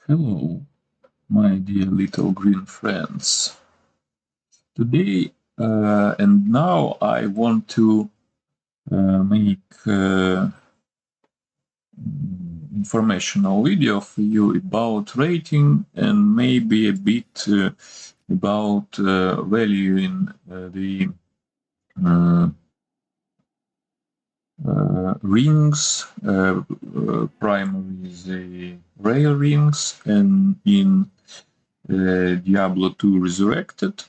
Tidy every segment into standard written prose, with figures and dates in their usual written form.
Hello, my dear little green friends. Today and now I want to make informational video for you about rating and maybe a bit about valuing the uh, rings, primarily the rare rings, and in Diablo 2 Resurrected.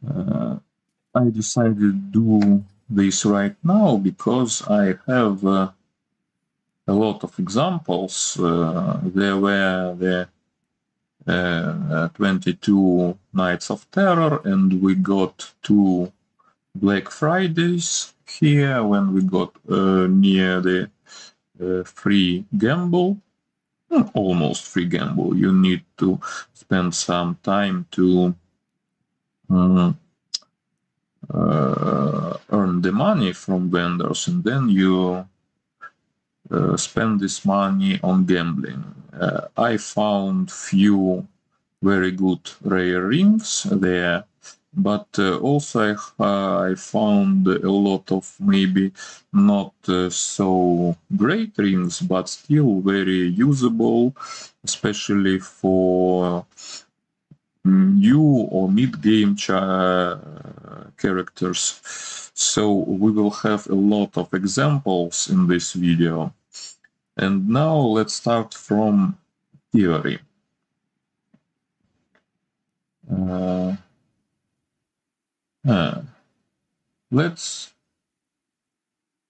I decided to do this right now because I have a lot of examples. There were the 22 Nights of Terror, and we got 2 Black Fridays here when we got near the free gamble. Almost free gamble. You need to spend some time to earn the money from vendors, and then you spend this money on gambling. I found few very good rare rings there, but also I found a lot of maybe not so great rings, but still very usable, especially for new or mid-game characters. So we will have a lot of examples in this video. And now let's start from theory. Let's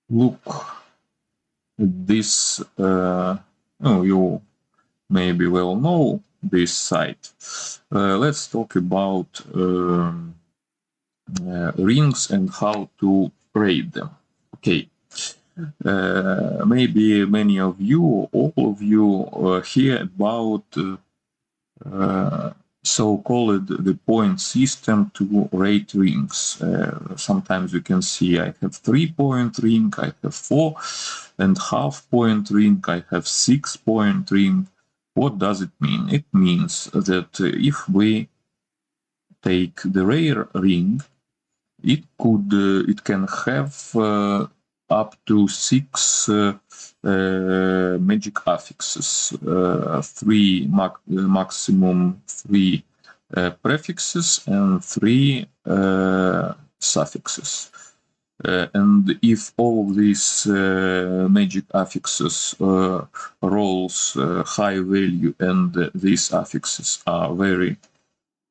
look at this. You maybe well know this site. Let's talk about rings and how to rate them. Okay. Maybe many of you, all of you, hear about so-called the point system to rate rings. Sometimes you can see I have 3-point ring, I have 4.5 point ring, I have 6-point ring. What does it mean? It means that if we take the rare ring, it can have up to 6 magic affixes, maximum 3 prefixes and 3 suffixes. And if all of these magic affixes rolls high value and these affixes are very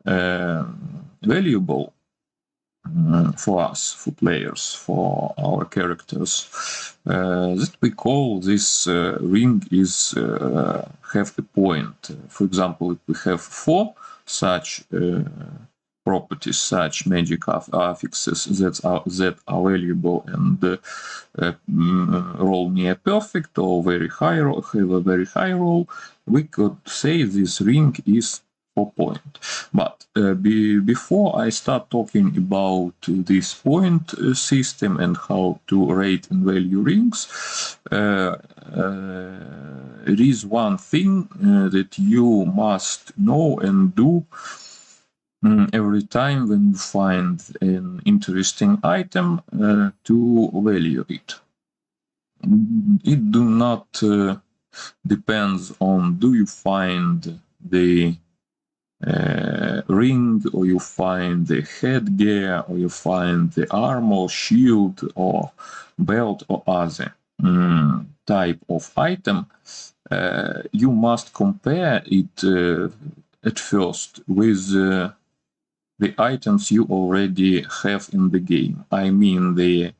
valuable, for us, for players, for our characters, that we call this ring is have a point. For example, if we have 4 such properties, such magic affixes that are valuable and roll near perfect or very high roll, have a very high roll, we could say this ring is 4 point. But before I start talking about this point system and how to rate and value rings, there is one thing that you must know and do every time when you find an interesting item to value it. It do not depends on do you find the ring, or you find the headgear, or you find the armor, shield, or belt, or other type of item. You must compare it at first with the items you already have in the game. I mean the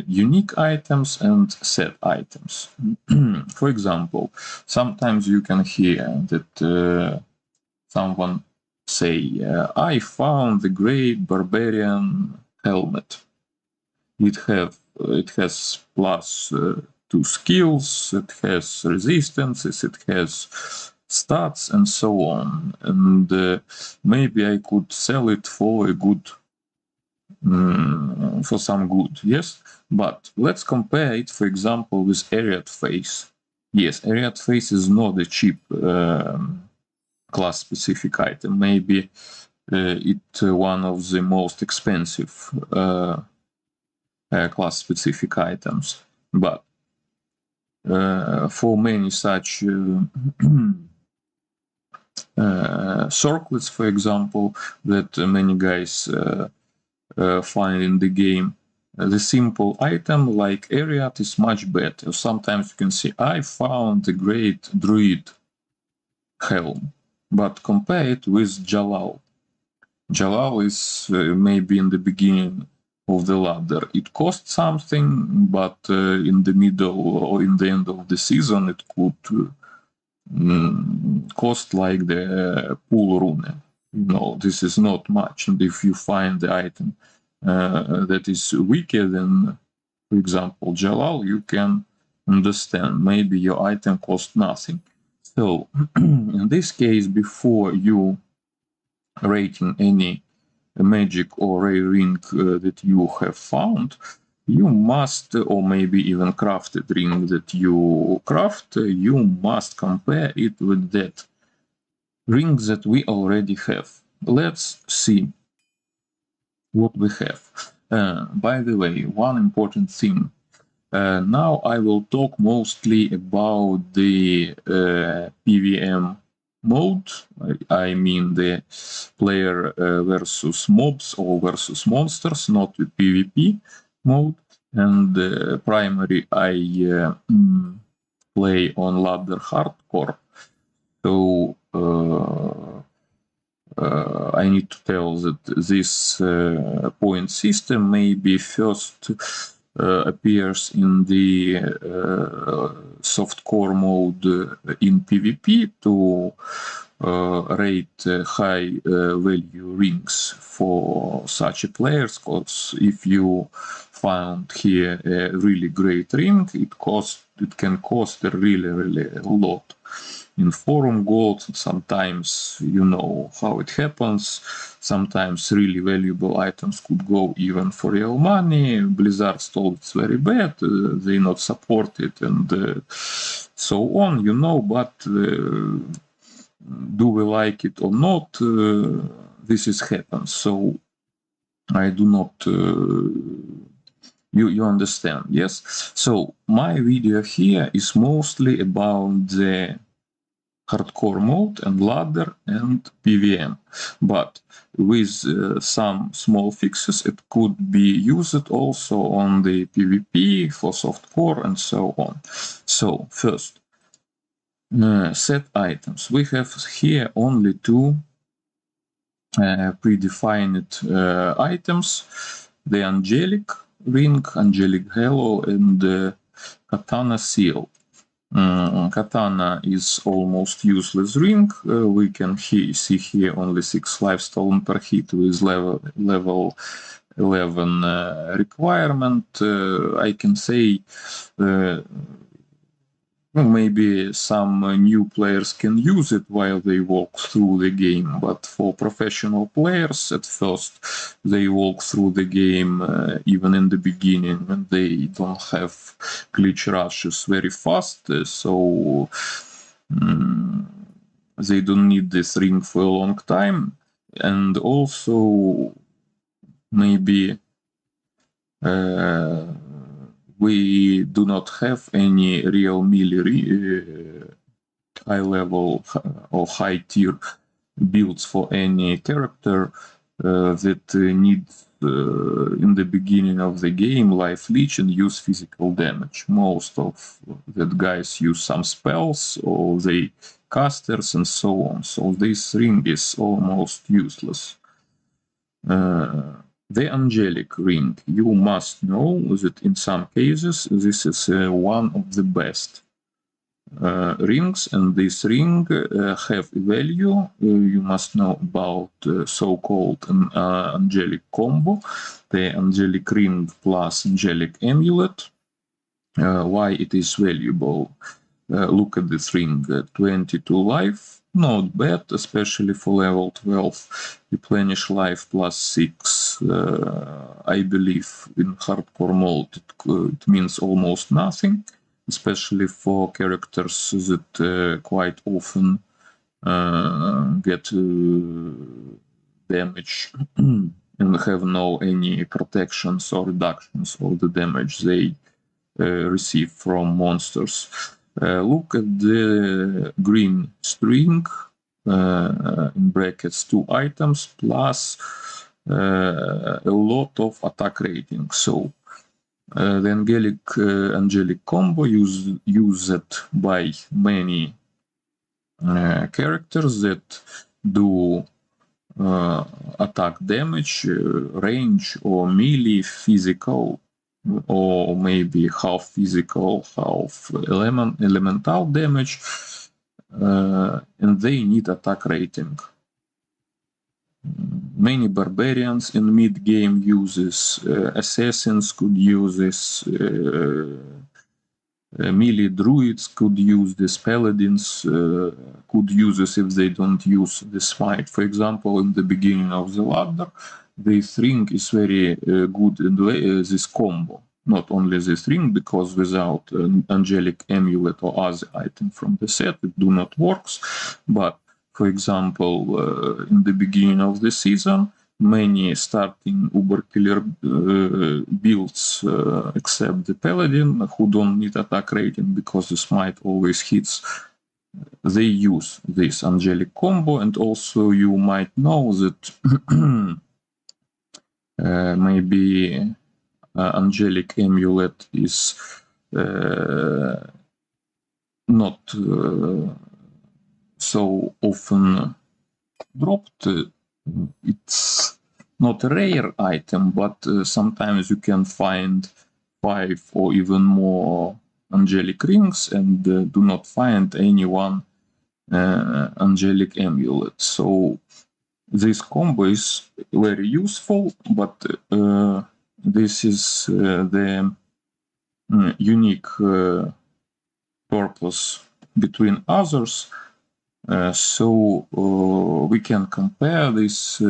unique items and set items. For example, sometimes you can hear that someone say, I found the great barbarian helmet. It has plus 2 skills, it has resistances, it has stats, and so on. And maybe I could sell it for a good, for some good, yes? But let's compare it, for example, with Ariat Face. Yes, Ariat Face is not a cheap class-specific item. Maybe it's one of the most expensive class-specific items. But for many such circlets, for example, that many guys find in the game, the simple item like Ariat is much better. Sometimes you can see, I found a great druid helm, but compare it with Jalal. Jalal is maybe in the beginning of the ladder. It costs something, but in the middle or in the end of the season, it could cost like the pool rune. No, this is not much. And if you find the item that is weaker than, for example, Jalal, you can understand. Maybe your item costs nothing. So, in this case, before you rating any magic or rare ring that you have found, you must, or maybe even crafted ring that you craft, you must compare it with that ring that we already have. Let's see what we have. By the way, one important thing. Now I will talk mostly about the PVM mode. I mean the player versus mobs or versus monsters, not the PvP mode. And primary I play on ladder hardcore. So I need to tell that this point system maybe first appears in the softcore mode in PvP to rate high value rings for such players, because if you found here a really great ring, it can cost a really a lot. In forum gold, sometimes you know how it happens. Sometimes really valuable items could go even for real money. Blizzard told it's very bad, they not support it, and so on, you know, but do we like it or not, this is happens. So I do not you understand, yes? So my video here is mostly about the hardcore mode and ladder and PVM, but with some small fixes it could be used also on the PvP for softcore and so on. So first, set items. We have here only two predefined items: the angelic ring, angelic halo, and katana seal. Katana is almost useless ring. We can see here only 6 life stolen per hit with level 11 requirement. I can say maybe some new players can use it while they walk through the game, but for professional players, at first they walk through the game even in the beginning, and they don't have glitch rushes very fast, so they don't need this ring for a long time. And also maybe we do not have any real melee high level or high tier builds for any character that needs in the beginning of the game life leech and use physical damage. Most of that guys use some spells or they casters and so on. So this ring is almost useless. The angelic ring. You must know that in some cases this is one of the best rings, and this ring have a value. You must know about so-called angelic combo, the angelic ring plus angelic amulet. Why it is valuable? Look at this ring, 22 life. Not bad, especially for level 12. Replenish life plus 6. I believe in hardcore mode it means almost nothing. especially for characters that quite often get damage and have no any protections or reductions of the damage they receive from monsters. Look at the green string, in brackets 2 items plus a lot of attack rating. So the angelic combo used by many characters that do attack damage, range, or melee, physical, or maybe half physical, half elemental damage, and they need attack rating. Many barbarians in mid-game uses, assassins could use this, melee druids could use this, paladins could use this if they don't use this fight. For example, in the beginning of the ladder, this ring is very good in this combo. Not only this ring, because without an angelic amulet or other item from the set, it do not works. But for example, in the beginning of the season, many starting Uber killer builds, except the paladin, who don't need attack rating because the smite always hits, they use this angelic combo. And also you might know that maybe angelic amulet is not so often dropped. It's not a rare item, but sometimes you can find 5 or even more angelic rings and do not find any one angelic amulet. So this combo is very useful, but this is the unique purpose between others. So we can compare this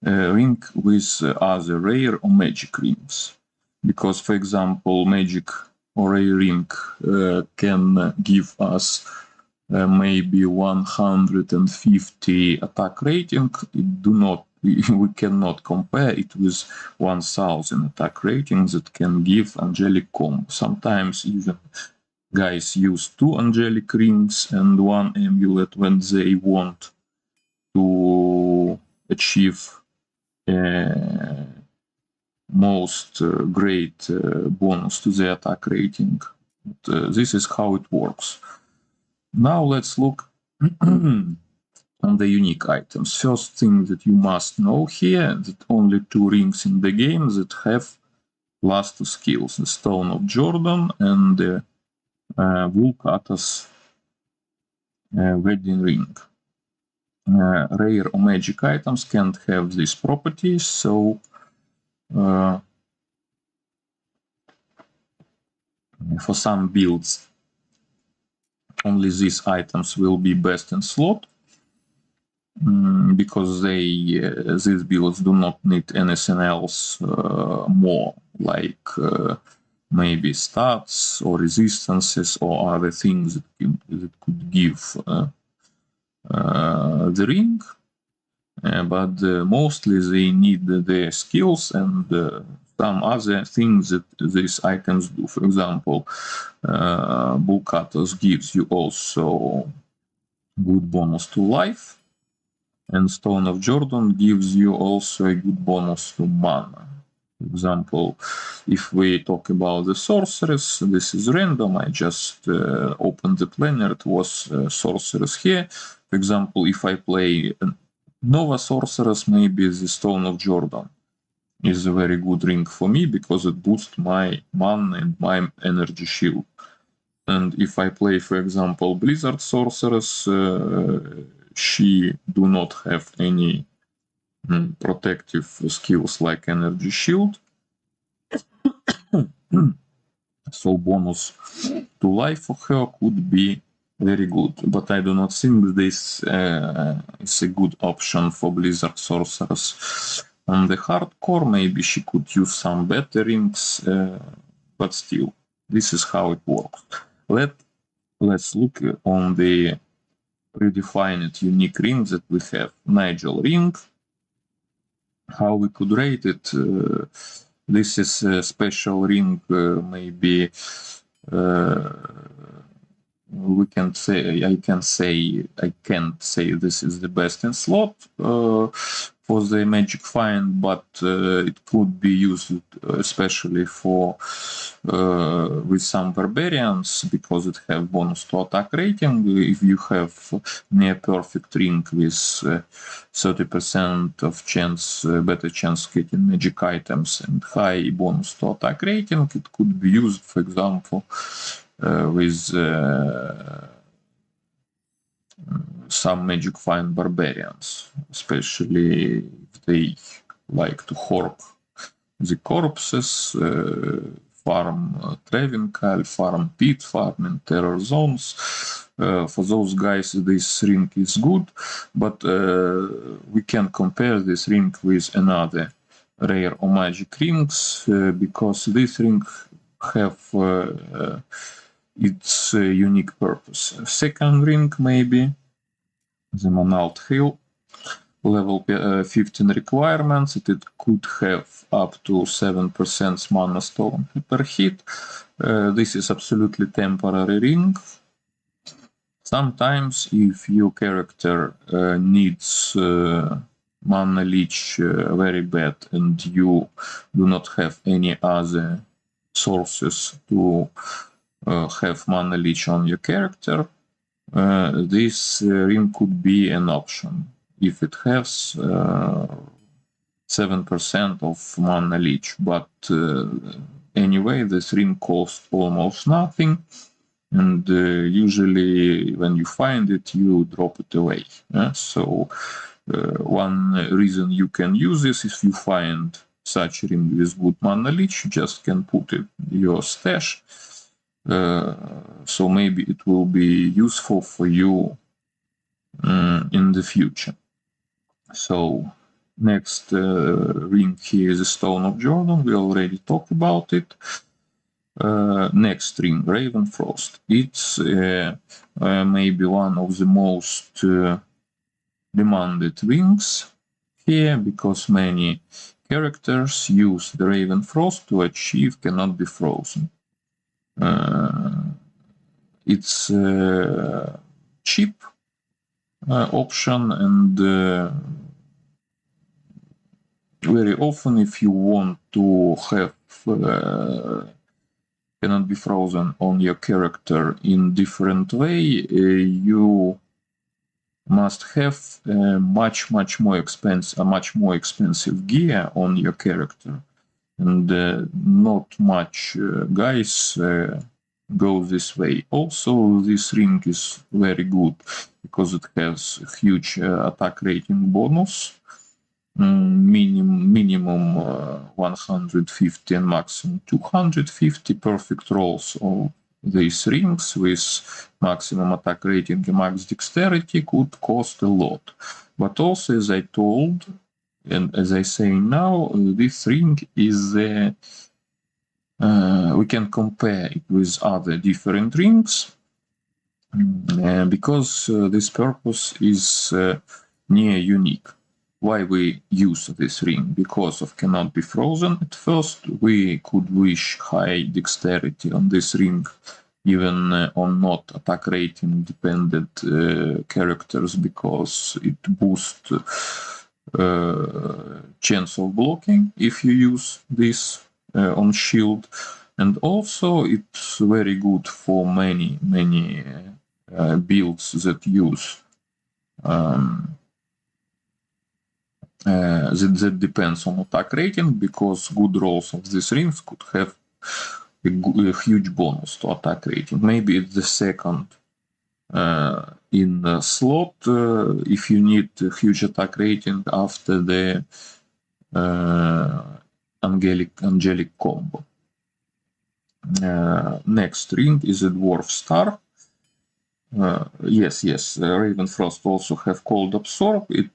ring with other rare or magic rings, because, for example, magic or rare ring can give us maybe 150 attack rating. We cannot compare it with 1000 attack ratings that can give angelic combo. Sometimes even guys use 2 angelic rings and 1 amulet when they want to achieve most great bonus to the attack rating. But, this is how it works. Now let's look on the unique items. First thing that you must know here, that only 2 rings in the game that have +2 skills, the Stone of Jordan and the Vulkata's wedding ring. Rare or magic items can't have these properties, so for some builds only these items will be best in slot, because these builds do not need anything else more, like maybe stats or resistances or other things that could give the ring, but mostly they need the skills and some other things that these items do. For example, Bulkatos gives you also good bonus to life, and Stone of Jordan gives you also a good bonus to mana. For example, if we talk about the sorceress, this is random. I just opened the planner, it was sorceress here. For example, if I play Nova Sorceress, maybe the Stone of Jordan is a very good ring for me because it boosts my mana and my energy shield. And if I play, for example, Blizzard Sorceress, she do not have any protective skills like energy shield. So bonus to life for her could be very good, but I do not think this is a good option for Blizzard Sorceress. On the hardcore, maybe she could use some better rings, but still, This is how it works. Let's look on the predefined unique ring that we have. Nigel ring. How we could rate it? This is a special ring, maybe we can say, I can't say this is the best in slot for the magic find, but it could be used especially for with some barbarians because it have bonus to attack rating. If you have near perfect ring with 30% of chance, better chance getting magic items and high bonus to attack rating, it could be used, for example, with some magic find barbarians, especially if they like to hoard the corpses, farm Travincal, farm Pit, farm in terror zones. For those guys, this ring is good, but we can compare this ring with another rare or magic rings because this ring have its unique purpose. Second ring, maybe the Monalt Hill, level 15 requirements. It could have up to 7% mana stolen per hit. This is absolutely temporary ring. Sometimes, if your character needs mana leech very bad and you do not have any other sources to have mana leech on your character, this ring could be an option if it has 7% of mana leech, but anyway, this ring costs almost nothing, and usually when you find it, you drop it away. So one reason you can use this is if you find such a ring with good mana leech, you just can put it in your stash. So maybe it will be useful for you in the future. So next ring here is the Stone of Jordan. We already talked about it. Next ring, Ravenfrost. It's maybe one of the most demanded rings here because many characters use the Ravenfrost to achieve cannot be frozen. It's a cheap option, and very often if you want to have cannot be frozen on your character in different way, you must have much more expensive gear on your character, and not much guys go this way. Also, this ring is very good because it has a huge attack rating bonus, minimum 150 and maximum 250 perfect rolls of these rings with maximum attack rating and max dexterity could cost a lot. But also, as I told, and as I say now, this ring is we can compare it with other different rings because this purpose is near unique. Why we use this ring? Because of cannot be frozen. At first, we could wish high dexterity on this ring, even on not attack rating dependent characters, because it boosts chance of blocking if you use this on shield, and also it's very good for many builds that use that depends on attack rating, because good rolls of these rings could have a huge bonus to attack rating. Maybe it's the second in the slot if you need a huge attack rating after the angelic combo. Next ring is a Dwarf Star. Yes, Ravenfrost also have Cold Absorb. It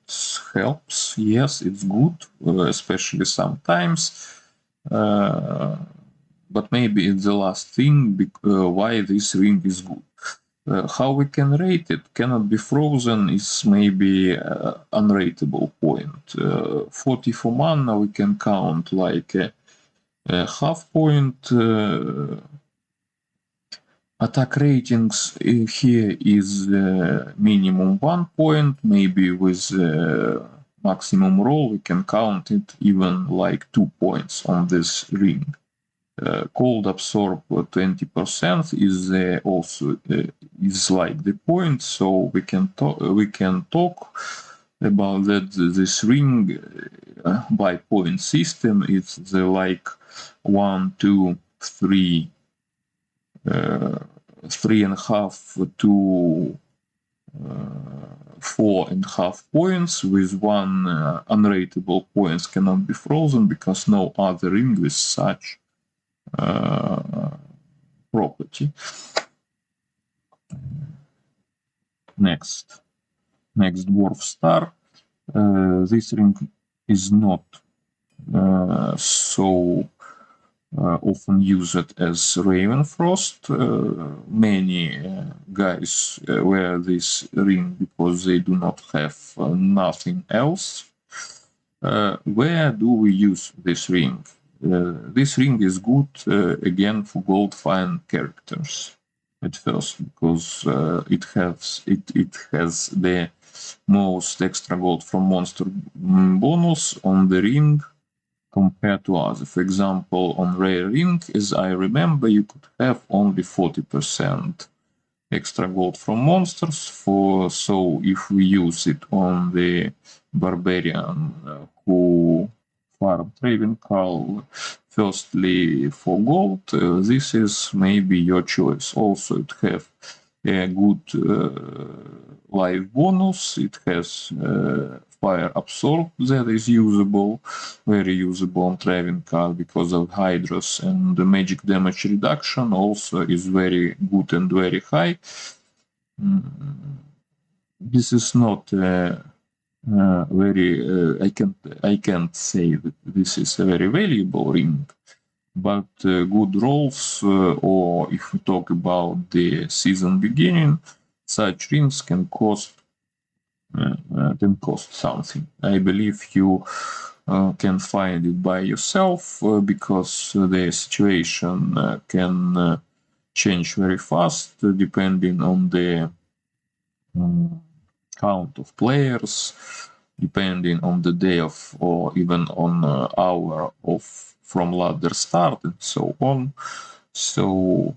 helps. Yes, it's good, especially sometimes. but maybe it's the last thing why this ring is good. How we can rate it? Cannot be frozen is maybe unrateable point. 40 for mana we can count like a half point. Attack ratings here is minimum 1 point. Maybe with maximum roll we can count it even like 2 points on this ring. Cold absorb 20% is also is like the point, so we can talk about that. This ring by point system, it's the like 1, 2, 3, 3.5 to 4.5 points with one unrateable points cannot be frozen because no other ring with such property. Next dwarf star. This ring is not so often used as Ravenfrost. Many guys wear this ring because they do not have nothing else. Where do we use this ring? This ring is good again for gold fine characters at first because it has the most extra gold from monster bonus on the ring compared to others. For example, on rare ring, as I remember, you could have only 40% extra gold from monsters. So if we use it on the barbarian who farmed Ravencarl firstly for gold, this is maybe your choice. Also, it have a good life bonus. It has fire absorb that is usable, very usable on Ravencarl because of Hydras, and the magic damage reduction also is very good and very high. This is not very I can't say that this is a very valuable ring, but good rolls, or if we talk about the season beginning, such rings can cost something. I believe you can find it by yourself because the situation can change very fast depending on the count of players, depending on the day of, or even on hour of from ladder start and so on. So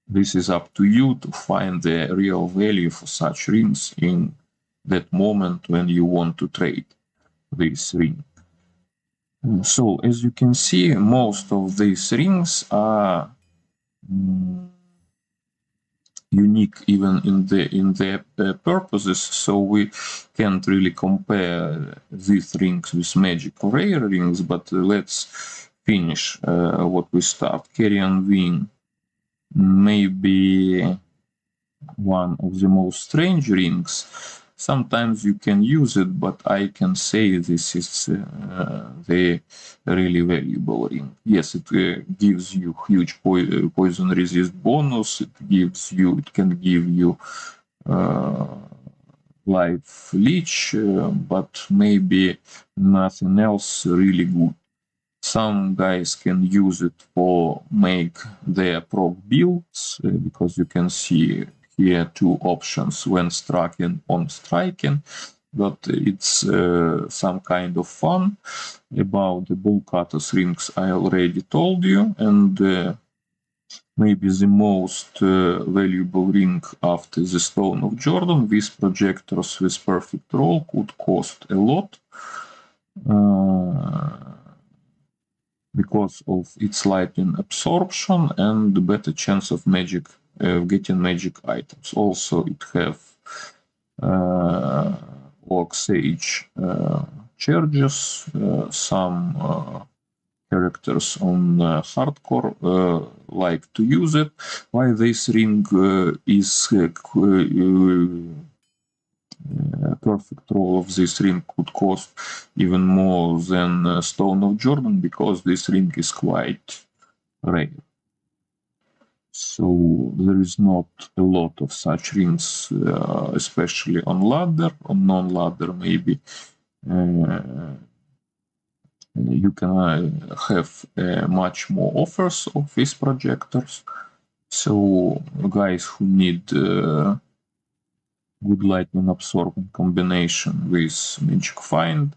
this is up to you to find the real value for such rings in that moment when you want to trade this ring. So as you can see, most of these rings are unique even in their purposes, so we can't really compare these rings with magic or rare rings, but let's finish what we start. Carrion Wing, maybe one of the most strange rings. Sometimes you can use it, but I can say this is the really valuable ring. Yes, it gives you huge poison resist bonus. It can give you life leech, but maybe nothing else really good. Some guys can use it for make their proc builds because you can see here two options when striking on striking, but it's some kind of fun. About the ball cutters rings I already told you, and maybe the most valuable ring after the Stone of Jordan, these projectors with perfect roll could cost a lot because of its lightning absorption and the better chance of magic getting magic items. Also, it have Orc Sage charges. Some characters on hardcore like to use it. Why this ring is perfect roll of this ring could cost even more than Stone of Jordan, because this ring is quite rare. So there is not a lot of such rings, especially on ladder. On non-ladder, maybe you can have much more offers of these projectors. So guys who need good lightning absorbing combination with Magic Find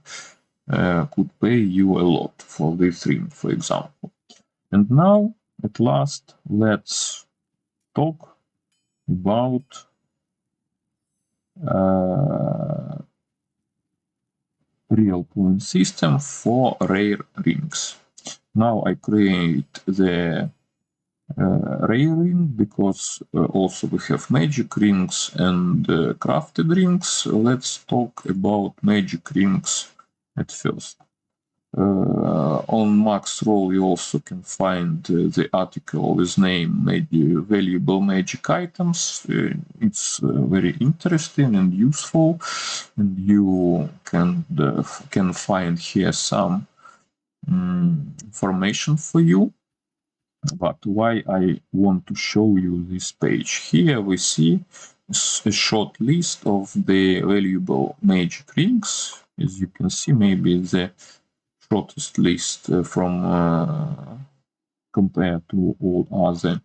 could pay you a lot for this ring, for example. And now, at last, let's talk about real point system for rare rings. Now I create the rare ring because also we have magic rings and crafted rings. Let's talk about magic rings at first. On Max Roll you also can find the article with name valuable magic items. It's very interesting and useful, and you can find here some information for you. But why I want to show you this page? Here we see a short list of the valuable magic rings. As you can see, maybe the shortest list from compared to all other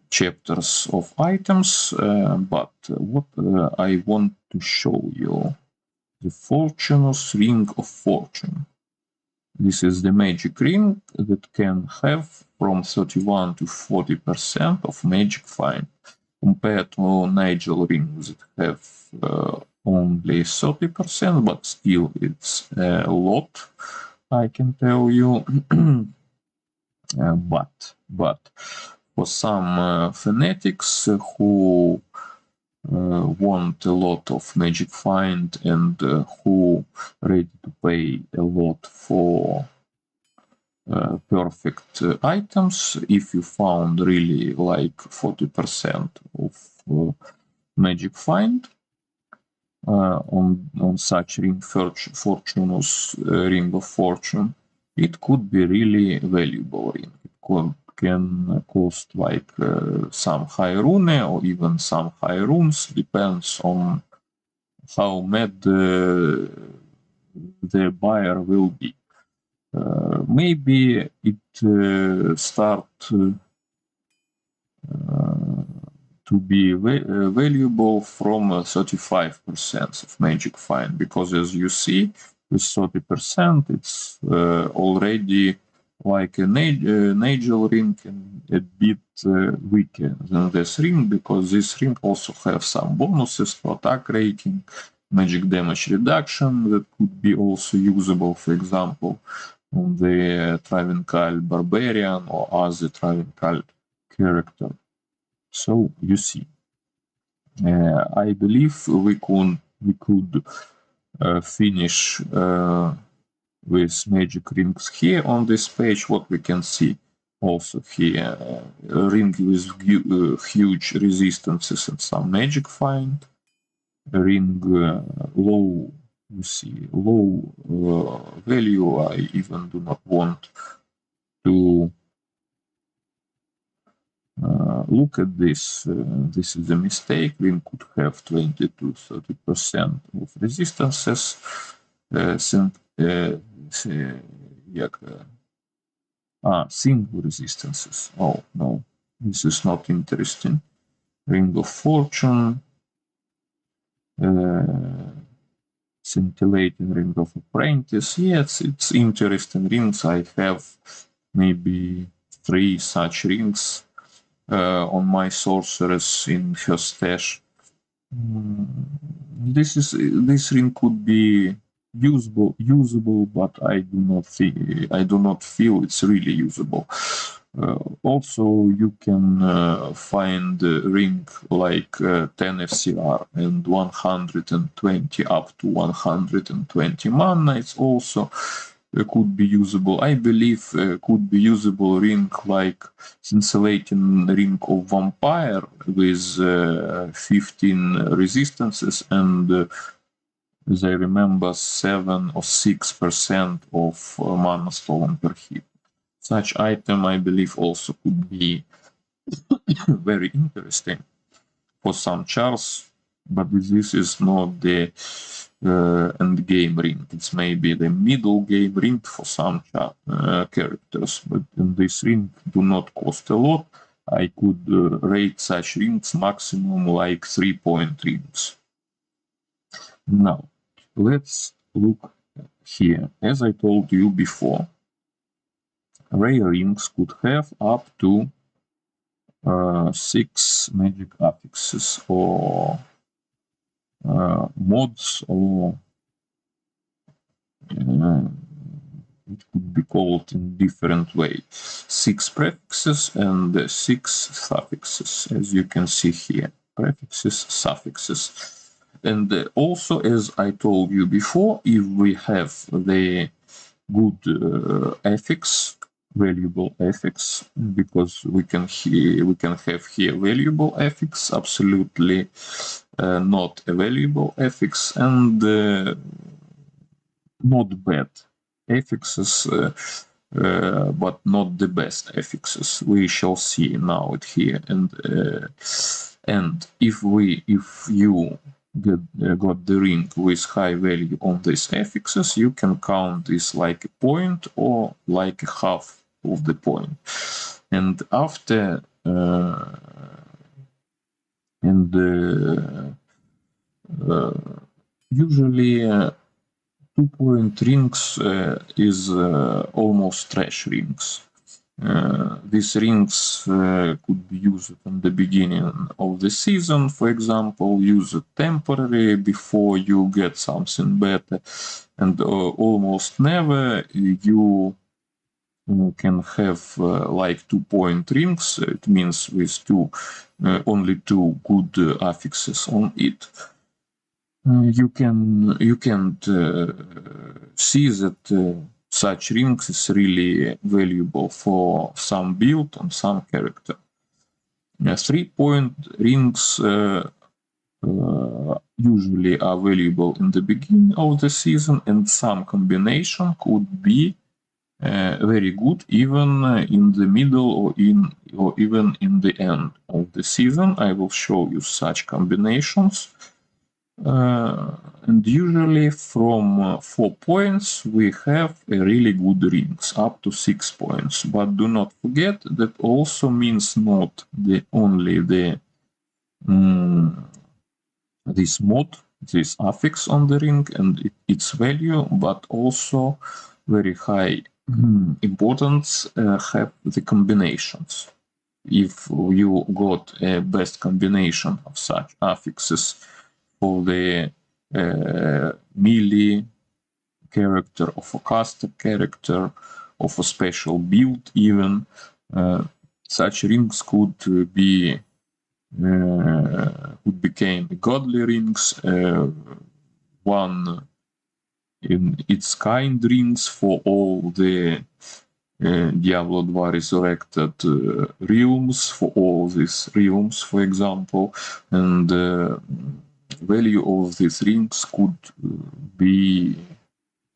chapters of items, but what I want to show you, the Fortune's Ring of Fortune. This is the magic ring that can have from 31 to 40% of magic find, compared to Nigel rings that have only 30%, but still it's a lot, I can tell you. But for some fanatics who want a lot of magic find and who ready to pay a lot for perfect items, if you found really like 40% of magic find on such ring, Fortune's Ring of Fortune, it could be really valuable ring. It can cost like some high rune or even some high runes, depends on how mad the buyer will be. Maybe it start to be valuable from 35% of magic find, because as you see, with 30% it's already like a Nigel ring and a bit weaker than this ring, because this ring also have some bonuses for attack rating, magic damage reduction that could be also usable, for example, on the Travincal Barbarian or other Travincal character. So you see, I believe we could finish with magic rings here on this page. What we can see also here, a ring with huge resistances and some magic find, a ring low, you see, low value. I even do not want to look at this. This is a mistake. Ring could have 20 to 30% of resistances. Single resistances. Oh no, this is not interesting. Ring of Fortune, scintillating Ring of Apprentice. Yes, it's interesting rings. I have maybe 3 such rings on my sorceress in her stash. This ring could be usable, but I do not feel it's really usable. Also, you can find a ring like 10 FCR and 120 up to 120 mana. It's also could be usable. I believe could be usable ring like scintillating Ring of Vampire with 15 resistances and as I remember 7 or 6% of mana stolen per hit. Such item, I believe, also could be very interesting for some chars, but this is not the end game ring. It's maybe the middle game ring for some characters, but in this ring do not cost a lot. I could rate such rings maximum like 3-point rings. Now, let's look here. As I told you before, rare rings could have up to 6 magic affixes or mods, or it could be called in different way. 6 prefixes and 6 suffixes, as you can see here. Prefixes, suffixes. And also, as I told you before, if we have the good affix, valuable affix, because we can have here valuable affix, absolutely not a valuable affix, and not bad affixes, but not the best affixes. We shall see now it here. And if you got the ring with high value on these affixes, you can count this like a point or like a half of the point. And after usually 2-point rings is almost trash rings. These rings could be used in the beginning of the season, for example, use it temporarily before you get something better, and almost never you can have like 2-point rings. It means with only 2 good affixes on it. You can't see that such rings is really valuable for some build on some character. 3-point rings usually are valuable in the beginning of the season, and some combination could be very good even in the middle or even in the end of the season. I will show you such combinations. And usually from 4 points we have a really good rings up to 6 points. But do not forget that also means not only this mod, this affix on the ring and its value, but also very high importance have the combinations. If you got a best combination of such affixes for the melee character, of a caster character, of a special build even, such rings could became godly rings, one in its kind rings for all the Diablo 2 Resurrected realms, for all these realms, for example, and value of these rings could be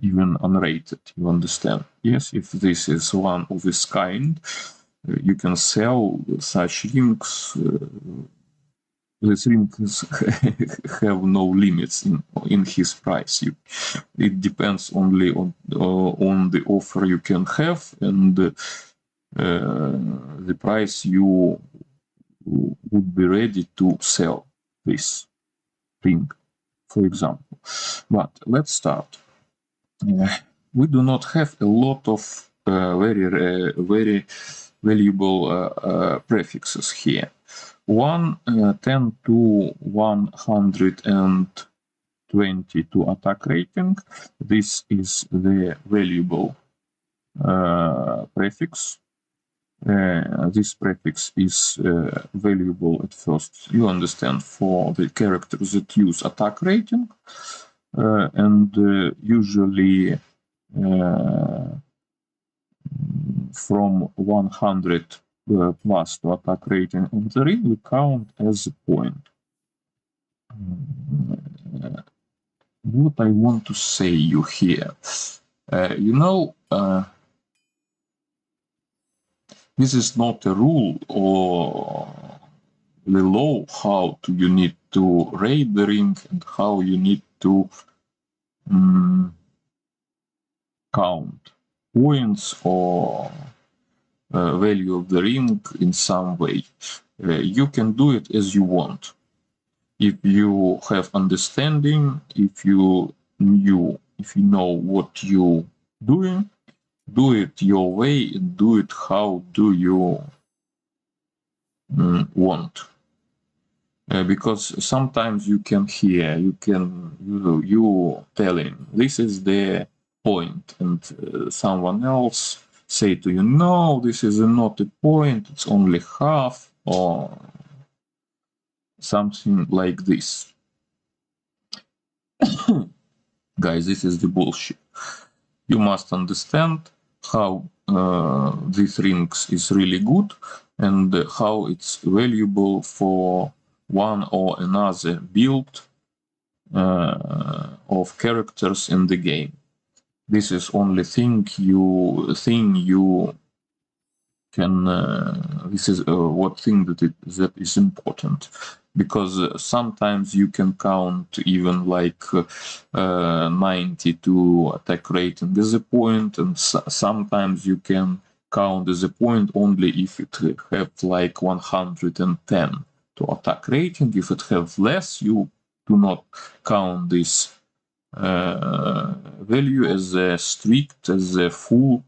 even unrated, you understand? Yes, if this is one of this kind, you can sell such rings. These rings have no limits in his price. It depends only on the offer you can have and the price you would be ready to sell this ring, for example. But let's start. We do not have a lot of very valuable prefixes here. 10 to 122 attack rating. This is the valuable prefix. This prefix is valuable at first, you understand, for the characters that use attack rating, and usually from 100 plus to attack rating on the ring, we count as a point. What I want to say you here, this is not a rule or the law how you need to rate the ring and how you need to count points or value of the ring in some way. You can do it as you want. If you have understanding, if you know what you doing, do it your way and do it how do you want. Because sometimes you can hear, you telling this is the point, and someone else say to you, no, this is not a point, it's only half, or something like this. Guys, this is the bullshit. You must understand how this rings is really good and how it's valuable for one or another build of characters in the game. This is only thing you can. This is what thing that is important, because sometimes you can count even like 92 attack rating as a point, and sometimes you can count as a point only if it have like 110 to attack rating. If it have less, you do not count this value as a strict, as a full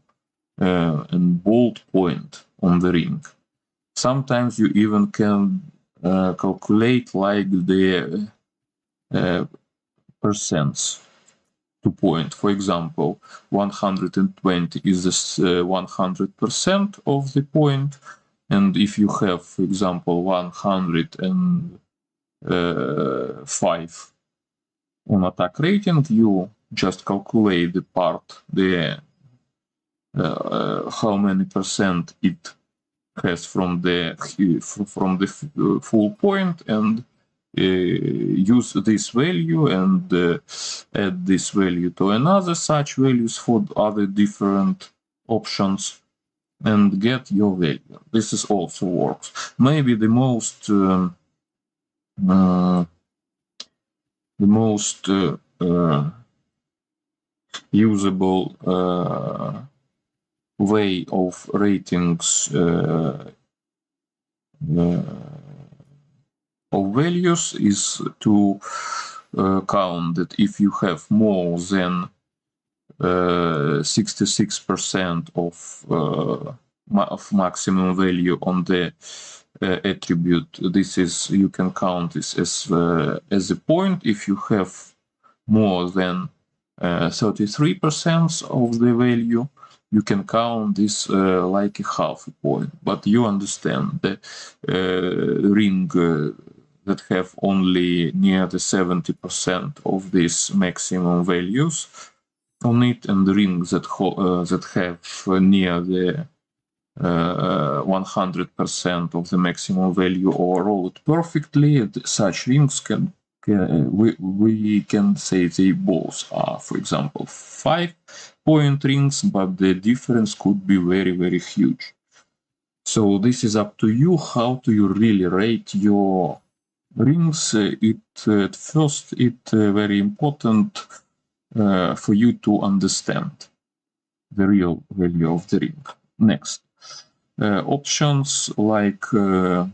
and bold point on the ring. Sometimes you even can calculate like the percents to point. For example, 120 is 100% of the point, and if you have, for example, 105 on attack rating, you just calculate the part, how many percent it has from the full point, and use this value and add this value to another such values for other different options and get your value. This is also works. Maybe the most usable way of ratings of values is to count that if you have more than 66% of maximum value on the attribute, this is, you can count this as a point. If you have more than 33% of the value, you can count this like a half a point. But you understand the ring that have only near the 70% of these maximum values on it, and the rings that have near the 100% of the maximum value or roll it perfectly, such rings we can say they both are, for example, 5-point rings, but the difference could be very, very huge. So this is up to you. How do you really rate your rings? At first, it's very important for you to understand the real value of the ring. Next, options like the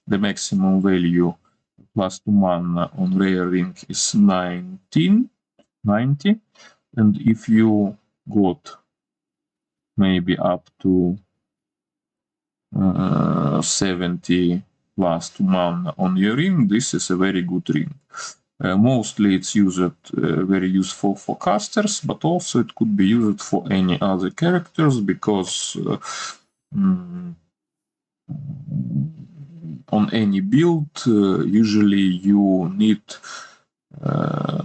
maximum value plus 2 mana on rare ring is 90, and if you got maybe up to 70 plus 2 mana on your ring, this is a very good ring. Mostly it's used very useful for casters, but also it could be used for any other characters, because on any build usually you need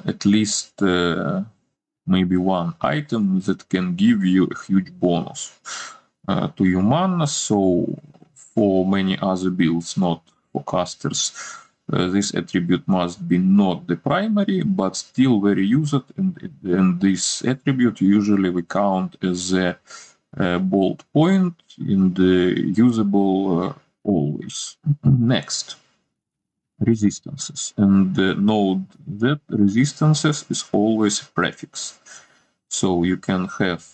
at least maybe one item that can give you a huge bonus to your mana. So for many other builds, not for casters, this attribute must be not the primary, but still very used, and this attribute usually we count as a bold point and usable always. Next, resistances, and note that resistances is always a prefix. So you can have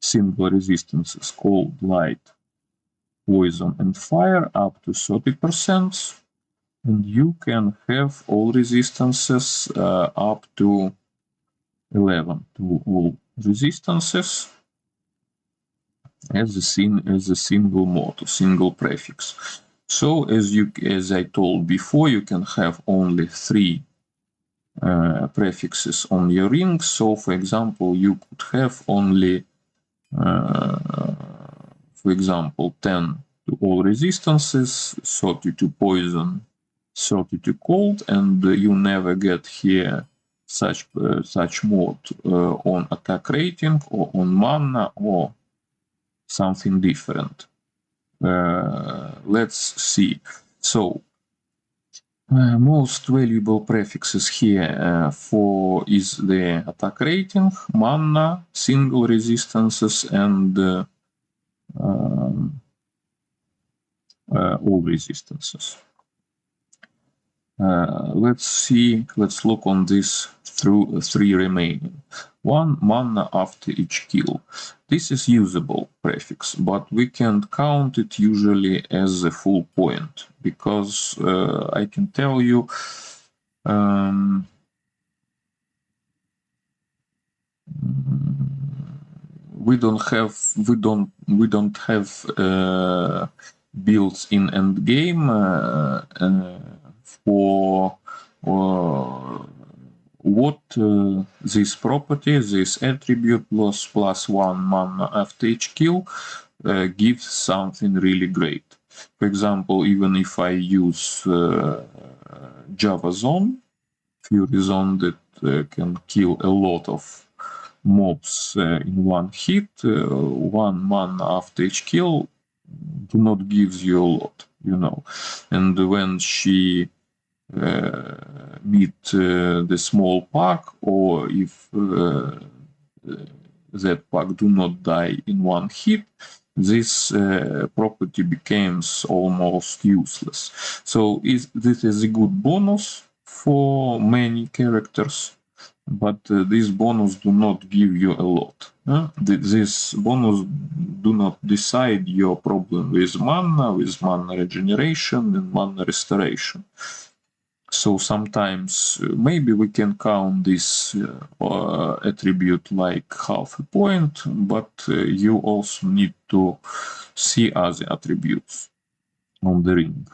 single resistances called light, poison, and fire up to 30%, and you can have all resistances up to 11 to all resistances as a single mode, single prefix. So as I told before, you can have only 3 prefixes on your ring. So for example, you could have only for example 10 to all resistances, 30 to poison, 30 to cold, and you never get here such mode on attack rating or on mana or something different. Let's see. So most valuable prefixes here for is the attack rating, mana, single resistances, and all resistances. Let's look on this through 3 remaining. 1 mana after each kill. This is usable prefix, but we can't count it usually as a full point, because I can tell you we don't have builds in end game for what this property, this attribute plus 1 mana after each kill gives something really great. For example, even if I use Java Zone, Fury Zone that can kill a lot of mobs in one hit, 1 mana after each kill do not gives you a lot, you know. And when she meet the small pack, or if that pack do not die in one hit, this property becomes almost useless. So this is a good bonus for many characters, but this bonus do not give you a lot. This bonus do not decide your problem with mana regeneration and mana restoration. So sometimes maybe we can count this attribute like half a point, but you also need to see other attributes on the ring.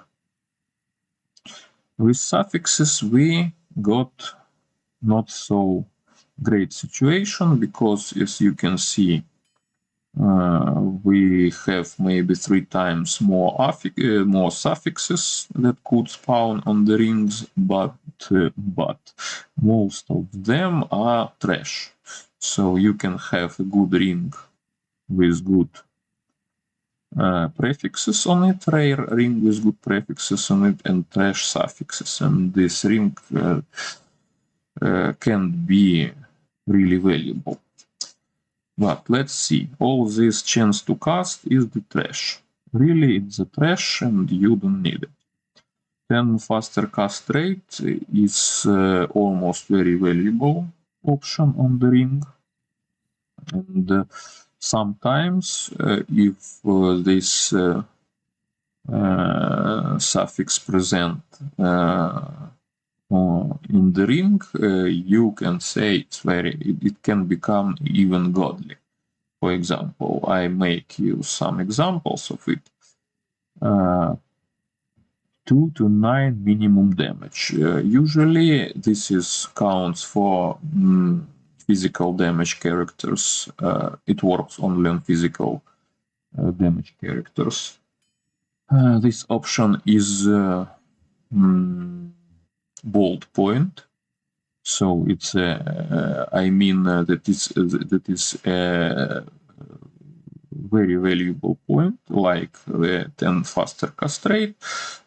With suffixes we got not so great situation, because as you can see we have maybe 3 times more suffixes that could spawn on the rings, but most of them are trash. So you can have a good ring with good prefixes on it, rare ring with good prefixes on it, and trash suffixes, and this ring can be really valuable. But let's see, all this chance to cast is the trash. Really, it's the trash and you don't need it. Then faster cast rate is almost very valuable option on the ring. And sometimes if this suffix present in the ring, you can say it can become even godly. For example, I make you some examples of it. 2 to 9 minimum damage. Usually this is counts for physical damage characters. It works only on physical damage characters. This option is bold point, so it's I mean that is very valuable point, like the 10 faster castrate,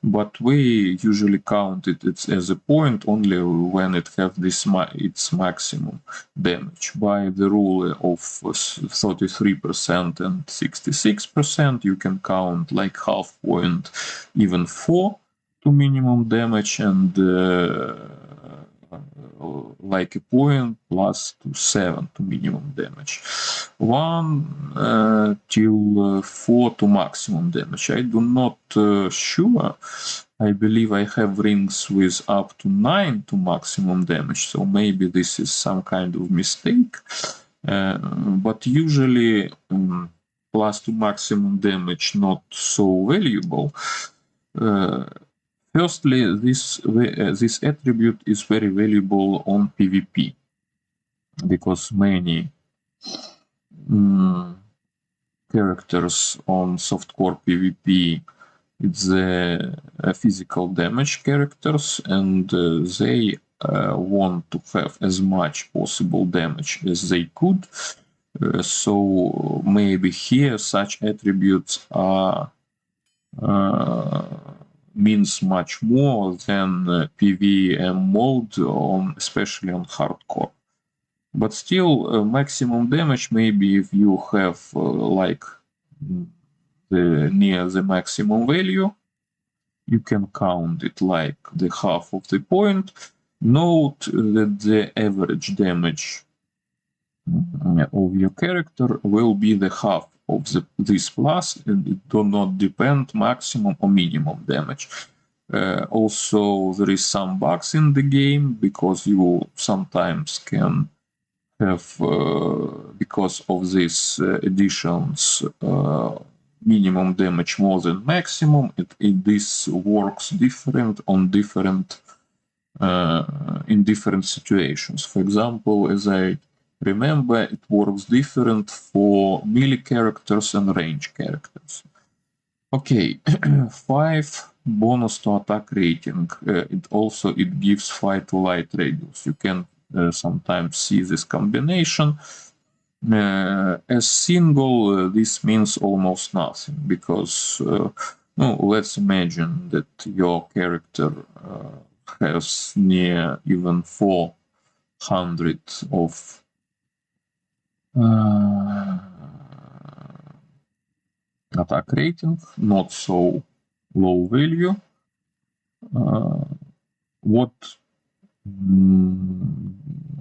but we usually count it as a point only when it has its maximum damage. By the rule of 33% and 66%, you can count like half point, even 4 to minimum damage, and like a point plus to 7 to minimum damage. 1 till 4 to maximum damage. I do not sure. I believe I have rings with up to 9 to maximum damage, so maybe this is some kind of mistake. But usually plus to maximum damage not so valuable. Firstly, this attribute is very valuable on PvP, because many characters on softcore PvP, it's the physical damage characters, and they want to have as much possible damage as they could. So maybe here such attributes are means much more than PvM mode, especially on hardcore. But still, maximum damage, maybe if you have like near the maximum value, you can count it like the half of the point. Note that the average damage of your character will be the half of this plus, and it do not depend maximum or minimum damage. Also, there is some bugs in the game, because you sometimes can have, because of these additions, minimum damage more than maximum. This works different on different in different situations. For example, as I remember, it works different for melee characters and range characters. Okay, 5 bonus to attack rating. It gives 5 to light radius. You can sometimes see this combination. As single, this means almost nothing, because let's imagine that your character has near even 400 of attack rating, not so low value.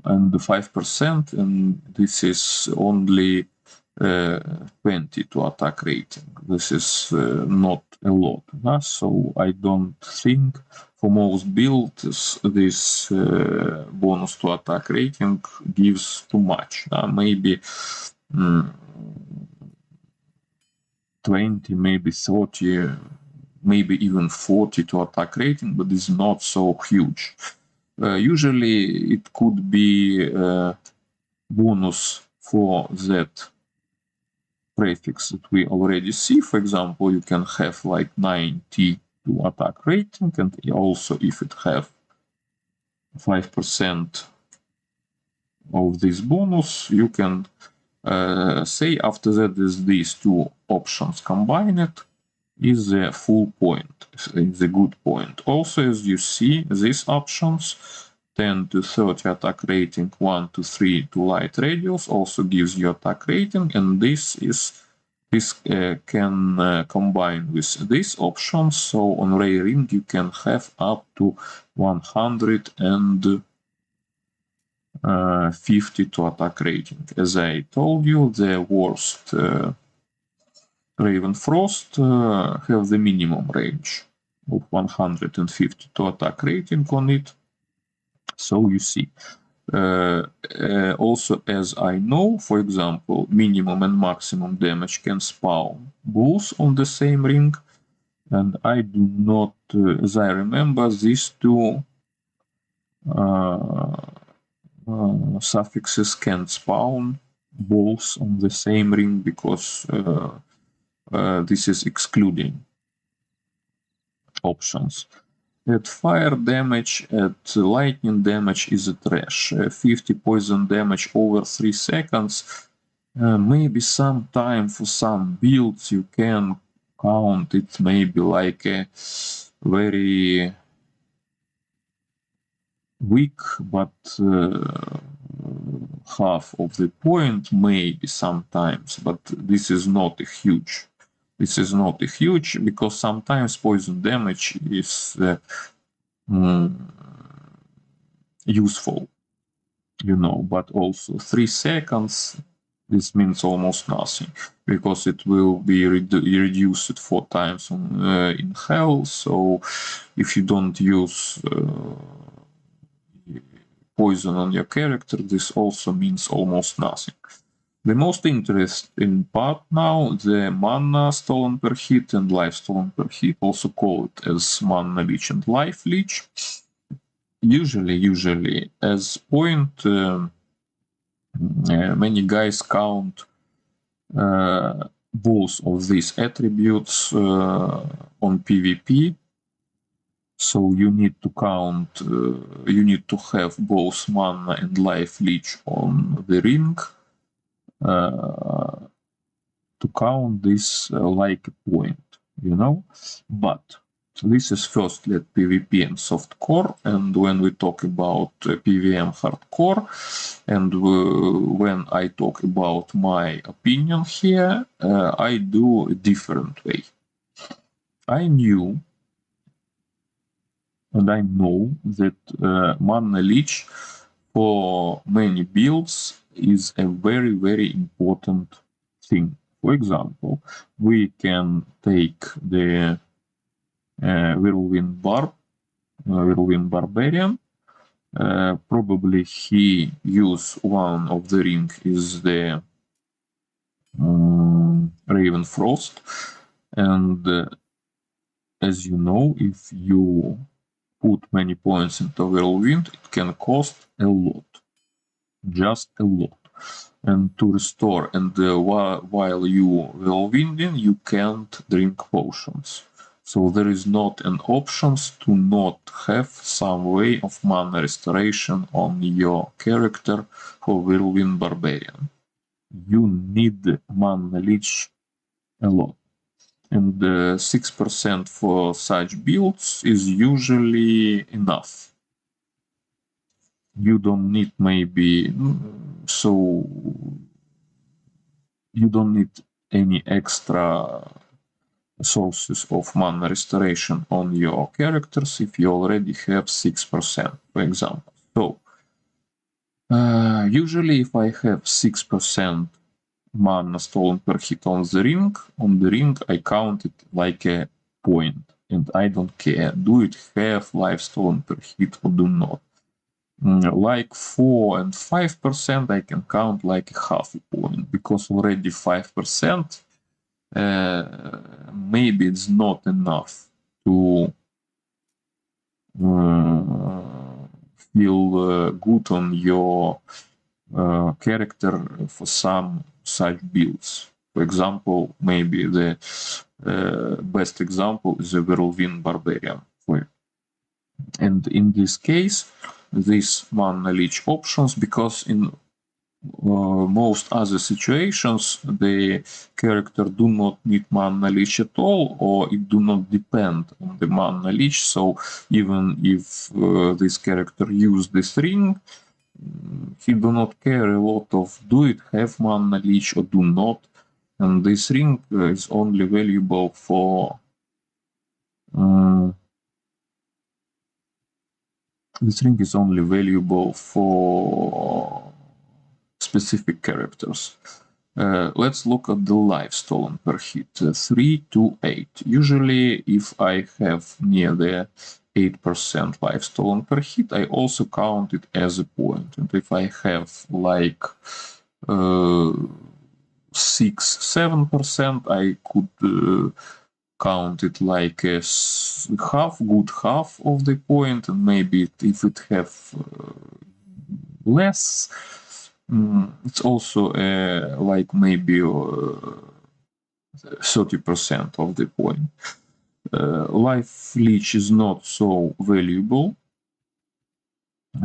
And the 5%, and this is only 20 to attack rating. This is not a lot, so I don't think for most builds this bonus to attack rating gives too much. Maybe 20, maybe 30, maybe even 40 to attack rating, but it's not so huge. Usually it could be bonus for that prefix that we already see. For example, you can have like 90 to attack rating, and also if it have 5% of this bonus, you can say after that is these two options combined is the full point, is a good point. Also, as you see, these options 10 to 30 attack rating, 1 to 3 to light radius also gives you attack rating, and this can combine with these options. So on rare ring you can have up to 150 to attack rating. As I told you, the worst Raven Frost have the minimum range of 150 to attack rating on it. So you see. Also, as I know, for example, minimum and maximum damage can spawn both on the same ring, and I do not, as I remember, these two suffixes can spawn both on the same ring, because this is excluding options. At fire damage, at lightning damage is a trash. 50 poison damage over 3 seconds. Maybe sometime for some builds you can count it maybe like a very weak, but half of the point maybe sometimes, but this is not a huge. This is not a huge, because sometimes poison damage is useful, you know, but also 3 seconds, this means almost nothing, because it will be reduced 4 times in hell. So if you don't use poison on your character, this also means almost nothing. The most interesting part now, the mana stolen per hit and life stolen per hit, also called as mana leech and life leech. Usually as point, many guys count both of these attributes on PvP. So you need to count, you need to have both mana and life leech on the ring to count this like a point, you know. But this is first let PvP and softcore, and when we talk about PvM hardcore, and when I talk about my opinion here, I do a different way. I knew and I know that mana leech for many builds is a very important thing. For example, we can take the Whirlwind Barbarian. Probably he use one of the ring is the Raven Frost, and as you know, if you put many points into Whirlwind, it can cost a lot, just a lot. And to restore, and while you whirlwinding, you can't drink potions. So there is not an option to not have some way of mana restoration on your character for Whirlwind Barbarian. You need mana leech a lot. And 6% for such builds is usually enough. You don't need maybe, so you don't need any extra sources of mana restoration on your characters if you already have 6%, for example. So usually if I have 6% mana stolen per hit on the ring I count it like a point, and I don't care, do it have life stolen per hit or do not. Like 4 and 5% I can count like a half a point, because already 5% maybe it's not enough to feel good on your character for some such builds. For example, maybe the best example is the Whirlwind Barbarian. And in this case, these mana leech options, because in most other situations the character do not need mana leech at all, or it do not depend on the mana leech. So even if this character use this ring, he do not care a lot of do it have mana leech or do not, and this ring is only valuable for specific characters. Let's look at the life stolen per hit, 3 to 8. Usually, if I have near the 8% life stolen per hit, I also count it as a point. And if I have like 6-7%, I could count it like a good half of the point, and maybe if it have less, it's also like maybe 30% of the point. Life leech is not so valuable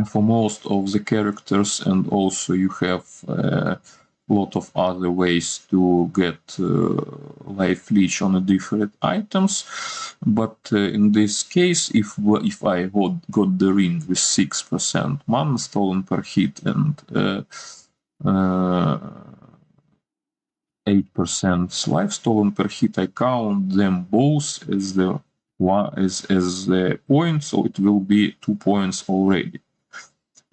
for most of the characters, and also you have lot of other ways to get life leech on different items, but in this case, if I got the ring with 6% mana stolen per hit and 8% life stolen per hit, I count them both as the point, so it will be 2 points already.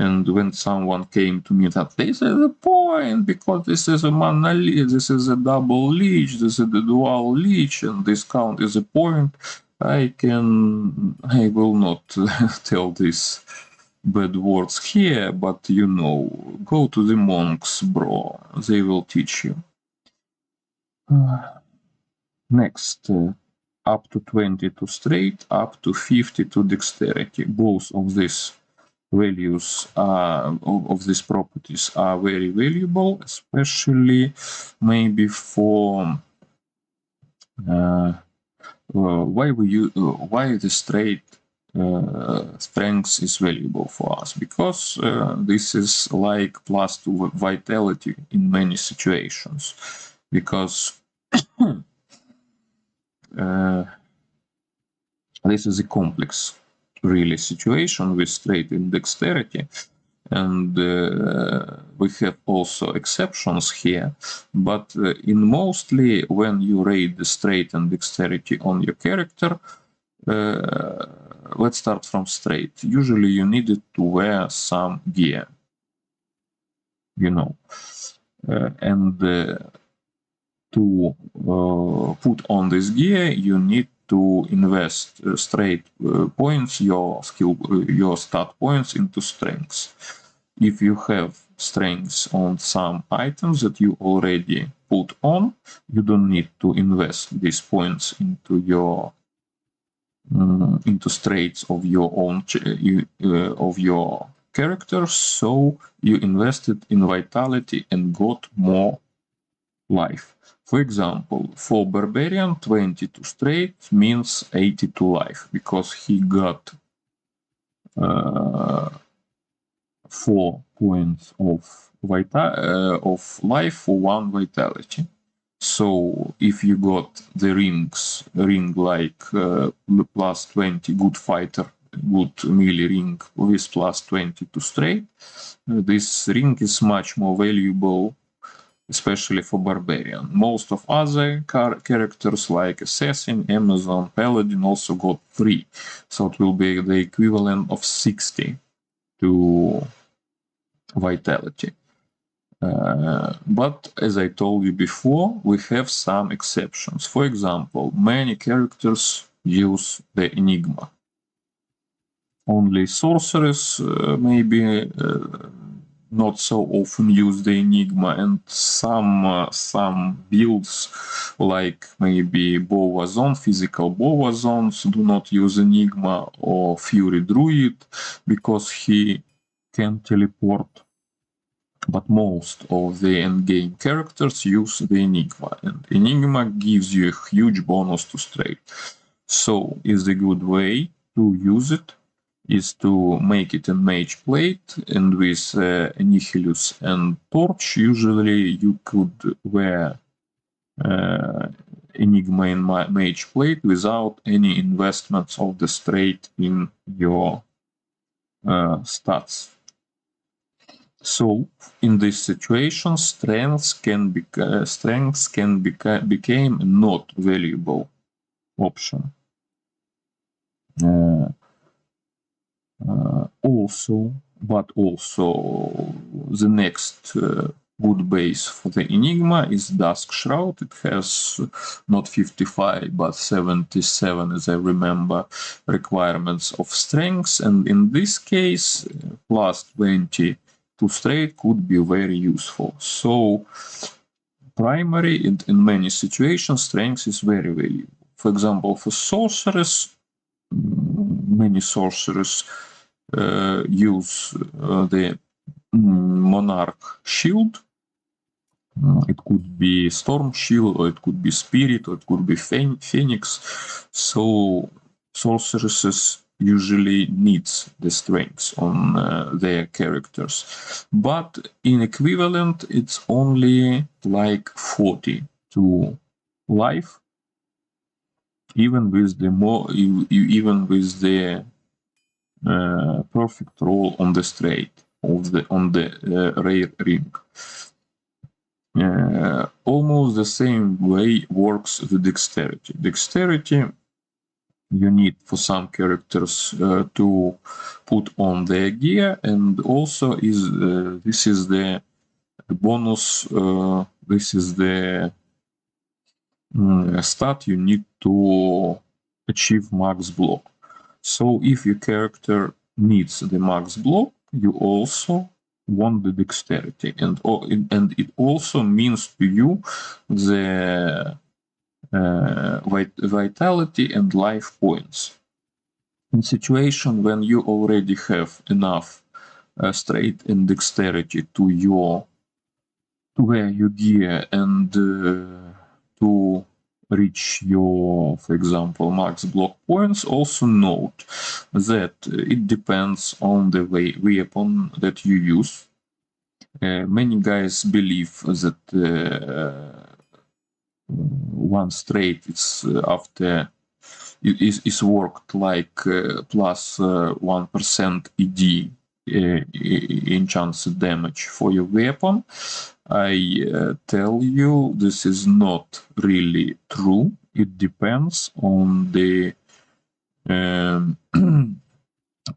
And when someone came to me that this is a point because this is a mana leech, this is a double leech, this is the dual leech, and this count is a point, I will not tell these bad words here, but you know, go to the monks, bro, they will teach you. Next, up to 20 to straight, up to 50 to dexterity. Both of these values of these properties are very valuable, especially maybe for why the straight strength is valuable for us, because this is like plus 2 vitality in many situations, because this is a complex really situation with straight and dexterity, and we have also exceptions here, but in mostly when you rate the straight and dexterity on your character, let's start from straight. Usually you needed to wear some gear, you know, and to put on this gear you need to invest straight points, your stat points, into strengths. If you have strengths on some items that you already put on, you don't need to invest these points into your into straights of your own of your characters, so you invested in vitality and got more life. For example, for Barbarian, 22 straight means 82 life, because he got 4 points of life for 1 vitality. So if you got the ring like plus 20 good fighter, good melee ring with plus 20 to straight, this ring is much more valuable, especially for Barbarian. Most of other characters like Assassin, Amazon, Paladin also got 3, so it will be the equivalent of 60 to vitality. But as I told you before, we have some exceptions. For example, many characters use the Enigma. Only sorcerers maybe not so often use the Enigma, and some builds like maybe Bow-Wazon, physical Bow-Wazons, do not use Enigma, or Fury Druid, because he can teleport. But most of the endgame characters use the Enigma, and Enigma gives you a huge bonus to straight. So is the good way to use it is to make it a mage plate, and with Annihilus and Torch, usually you could wear Enigma in mage plate without any investments of the straight in your stats. So in this situation, strengths can become a not valuable option. Also the next good base for the Enigma is Dusk Shroud. It has not 55 but 77, as I remember, requirements of strengths, and in this case plus 20 to straight could be very useful. So primary, in many situations, strength is very valuable. For example, for sorcerers, many sorcerers use the Monarch Shield. It could be Storm Shield, or it could be Spirit, or it could be Phoenix. So sorceresses usually needs the strengths on their characters, but in equivalent it's only like 40 to life, even with the perfect roll on the straight on the rare ring. Almost the same way works the dexterity. Dexterity you need for some characters to put on their gear, and also this is the bonus. This is the stat you need to achieve max block. So if your character needs the max block, you also want the dexterity, and it also means to you the vitality and life points. In situation when you already have enough strength and dexterity to wear your gear and to reach your, for example, max block points, also note that it depends on the weapon that you use. Many guys believe that one straight is after is worked like plus 1% ED enhanced damage for your weapon. I tell you this is not really true. It depends on the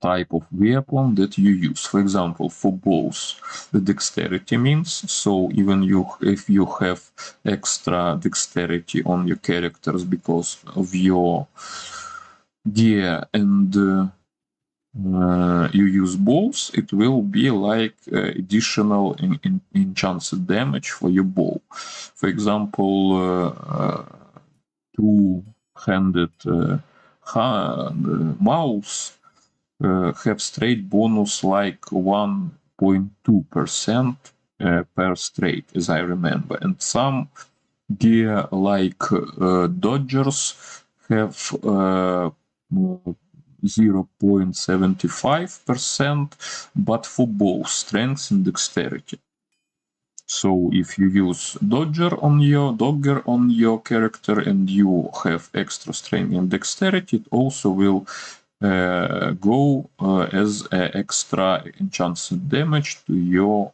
type of weapon that you use. For example, for bows, the dexterity means, so even if you have extra dexterity on your characters because of your gear and you use bows, it will be like additional enhanced damage for your bow. For example, two-handed mouse have straight bonus like 1.2% per straight, as I remember, and some gear like dodgers have 0.75%, but for both strength and dexterity. So if you use dogger on your character and you have extra strength and dexterity, it also will go as extra enhanced damage to your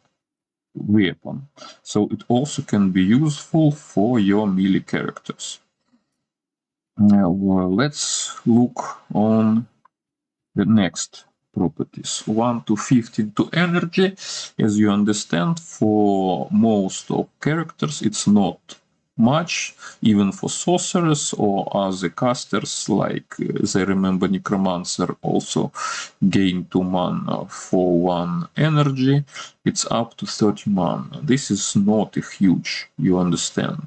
weapon. So it also can be useful for your melee characters. Now let's look on the next properties. 1 to 15 to energy. As you understand, for most of characters it's not much, even for sorcerers or other casters, like as I remember Necromancer also gain 2 mana for 1 energy, it's up to 30 mana. This is not a huge, you understand.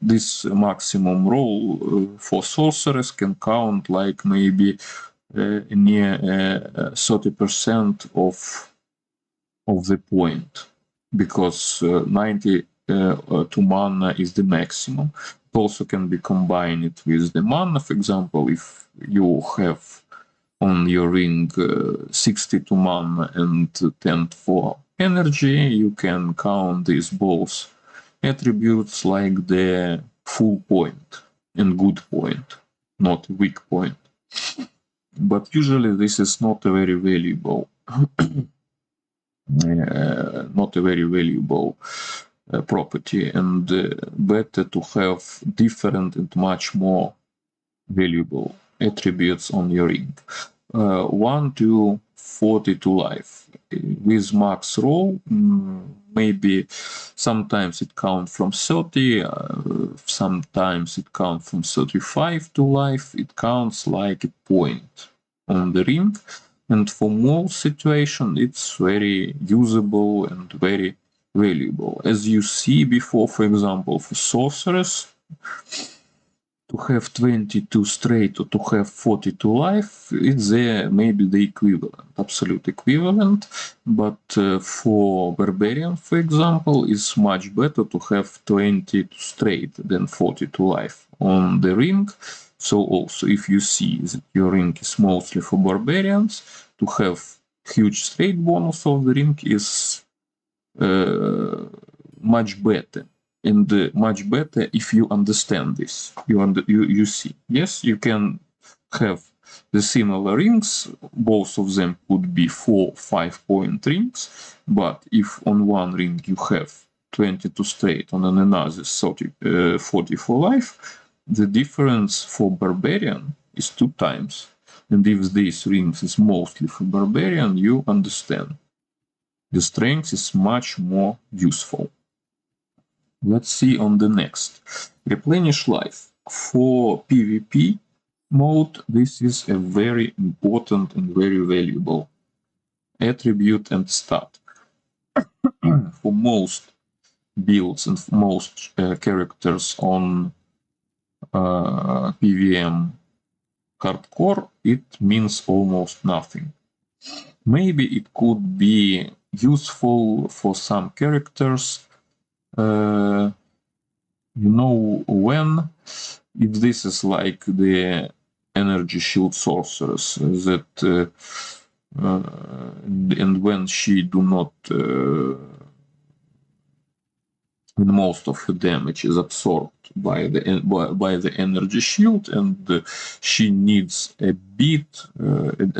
This maximum roll for sorcerers can count like maybe near 30% of the point, because 92 mana is the maximum. It also can be combined with the mana. For example, if you have on your ring 62 mana and 10 for energy, you can count these both attributes like the full point and good point, not weak point. But usually this is not a very valuable property, and better to have different and much more valuable attributes on your ring. 1 to 42 life. With max roll, maybe sometimes it counts from 30, sometimes it counts from 35 to life. It counts like a point on the ring, and for most situations it's very usable and very valuable. As you see before, for example, for sorcerers, to have 22 straight or to have 42 life, it's maybe the equivalent, absolute equivalent, but for barbarian, for example, it's much better to have 22 straight than 42 life on the ring. So also, if you see that your ring is mostly for barbarians, to have huge straight bonus of the ring is much better. And much better if you understand this. You see. Yes, you can have the similar rings. Both of them could be 4 5-point rings. But if on one ring you have 22 straight, on another 40 for life, the difference for barbarian is 2 times. And if this ring is mostly for barbarian, you understand. The strength is much more useful. Let's see on the next. Replenish life. For PvP mode, this is a very important and very valuable attribute and stat. For most builds and most characters on PvM hardcore, it means almost nothing. Maybe it could be useful for some characters, when, if this is like the energy shield sorceress that and when she do not when most of her damage is absorbed by the energy shield, and she needs a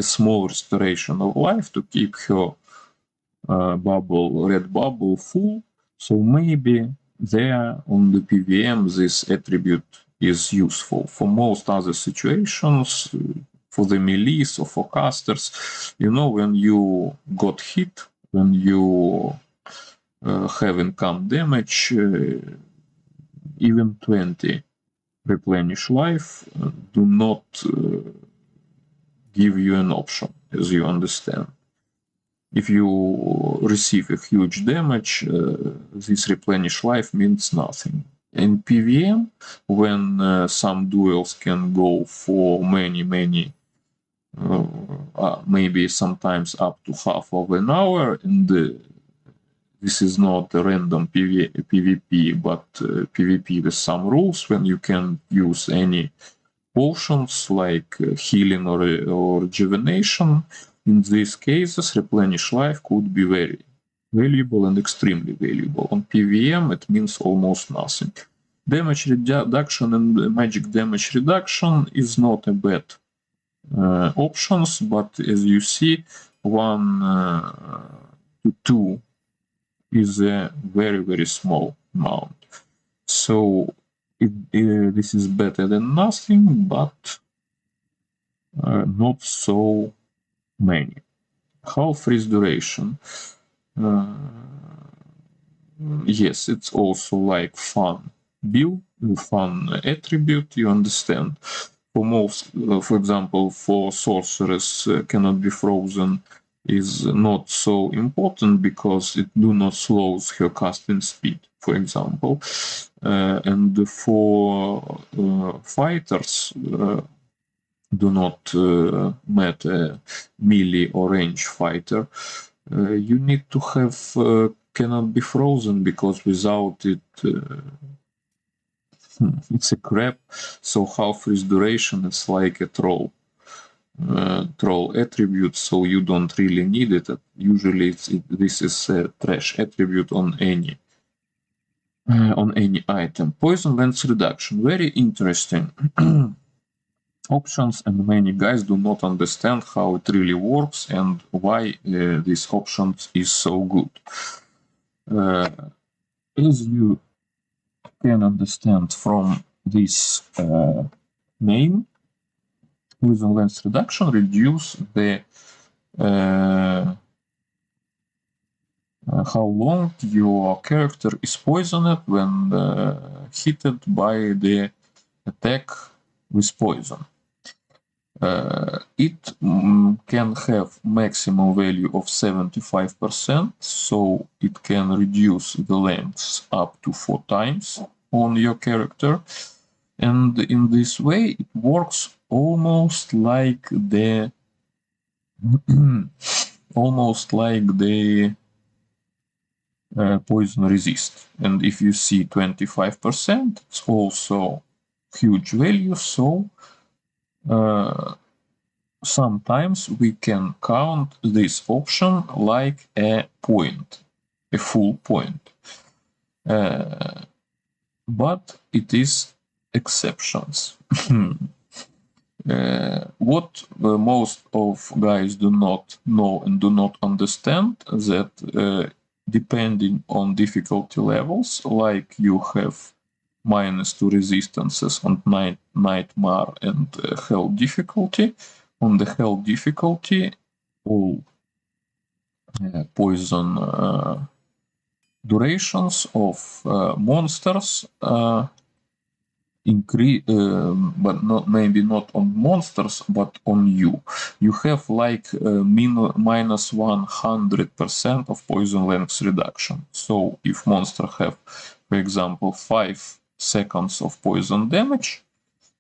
small restoration of life to keep her red bubble full. So maybe there on the PvM this attribute is useful. For most other situations, for the melees or for casters, when you got hit, when you have income damage, even 20 replenish life do not give you an option, as you understand. If you receive a huge damage, this replenish life means nothing. In PvM, when some duels can go for many, maybe sometimes up to half of an hour, and this is not a random PvP, but PvP with some rules, when you can use any potions like healing or rejuvenation. In these cases, replenish life could be very valuable and extremely valuable. On PvM, it means almost nothing. Damage reduction and magic damage reduction is not a bad options, but as you see, 1 to 2 is a very, very small amount. So this is better than nothing, but not so many. Half freeze duration. Yes, it's also like fun build, fun attribute, you understand. For most, for example, for sorceress, cannot be frozen is not so important because it do not slows her casting speed, for example. And for fighters, do not matter melee or range fighter. You need to have cannot be frozen, because without it it's a crap. So half freeze duration is like a troll attribute, so you don't really need it. Usually this is a trash attribute on any item. Poison lens reduction, very interesting options, and many guys do not understand how it really works and why this option is so good. As you can understand from this name, poison lens reduction reduce the how long your character is poisoned when hit by the attack with poison. It can have maximum value of 75%, so it can reduce the length up to 4 times on your character. And in this way, it works almost like the poison resist. And if you see 25%, it's also huge value, so sometimes we can count this option like a point, a full point. But it is exceptions. What most of guys do not know and do not understand that depending on difficulty levels, like you have -2 resistances on Nightmare and Hell difficulty. On the Hell difficulty, all poison durations of monsters increase, but not maybe not on monsters, but on you. You have like minus 100% of poison length reduction. So if monster have, for example, 5 seconds of poison damage,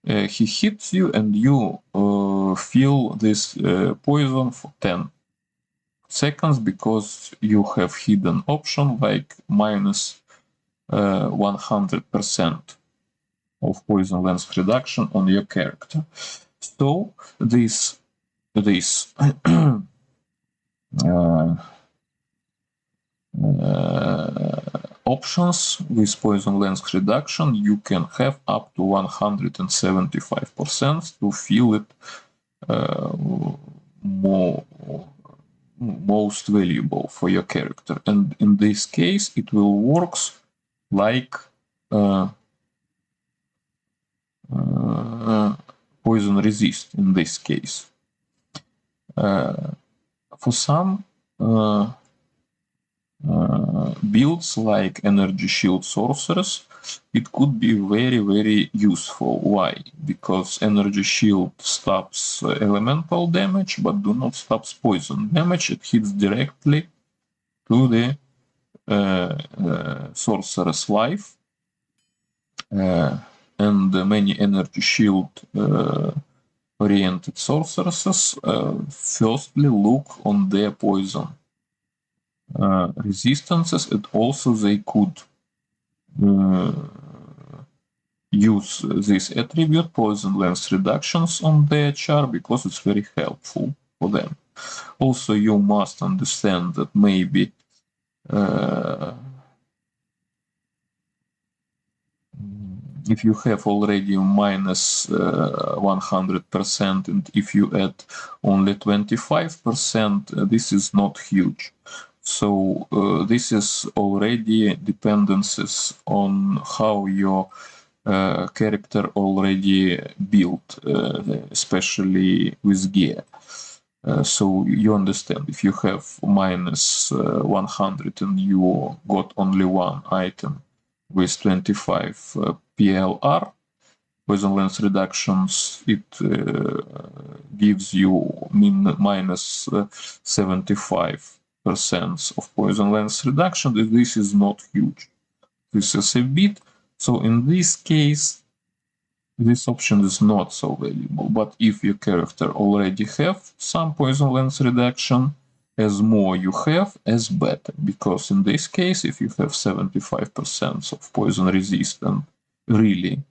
he hits you and you feel this poison for 10 seconds because you have hidden option like minus 100% of poison length reduction on your character. So this options with poison length reduction, you can have up to 175% to feel it most valuable for your character. And in this case, it will works like poison resist in this case. For some builds like energy shield sorcerers, it could be very useful. Why? Because energy shield stops elemental damage but do not stops poison damage. It hits directly to the sorcerer's life, and many energy shield oriented sorceresses firstly look on their poison resistances, and also they could use this attribute, poison length reductions, on their char because it's very helpful for them. Also, you must understand that maybe if you have already minus 100% and if you add only 25%, this is not huge. So this is already dependencies on how your character already built, especially with gear. So you understand, if you have minus 100 and you got only one item with 25 PLR, poison length reductions, it gives you minus 75% of poison length reduction. This is not huge. This is a bit. So in this case, this option is not so valuable. But if your character already have some poison length reduction, as more you have, as better. Because in this case, if you have 75% of poison resistant, really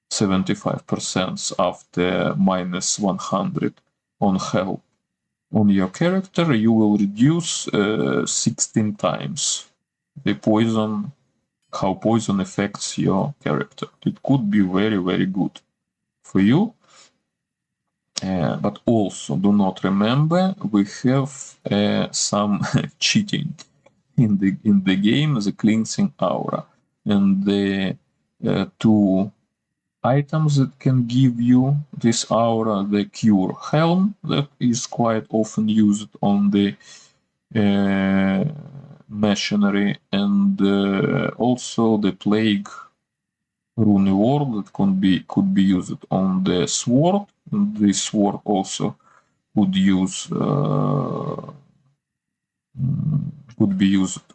75% after minus 100 on health on your character, you will reduce 16 times the poison, how poison affects your character. It could be very good for you. But also do not remember, we have some cheating in the game, the cleansing aura, and the two items that can give you this aura, the cure helm that is quite often used on the machinery, and also the plague rune ward that could be used on the sword. And this sword also could be used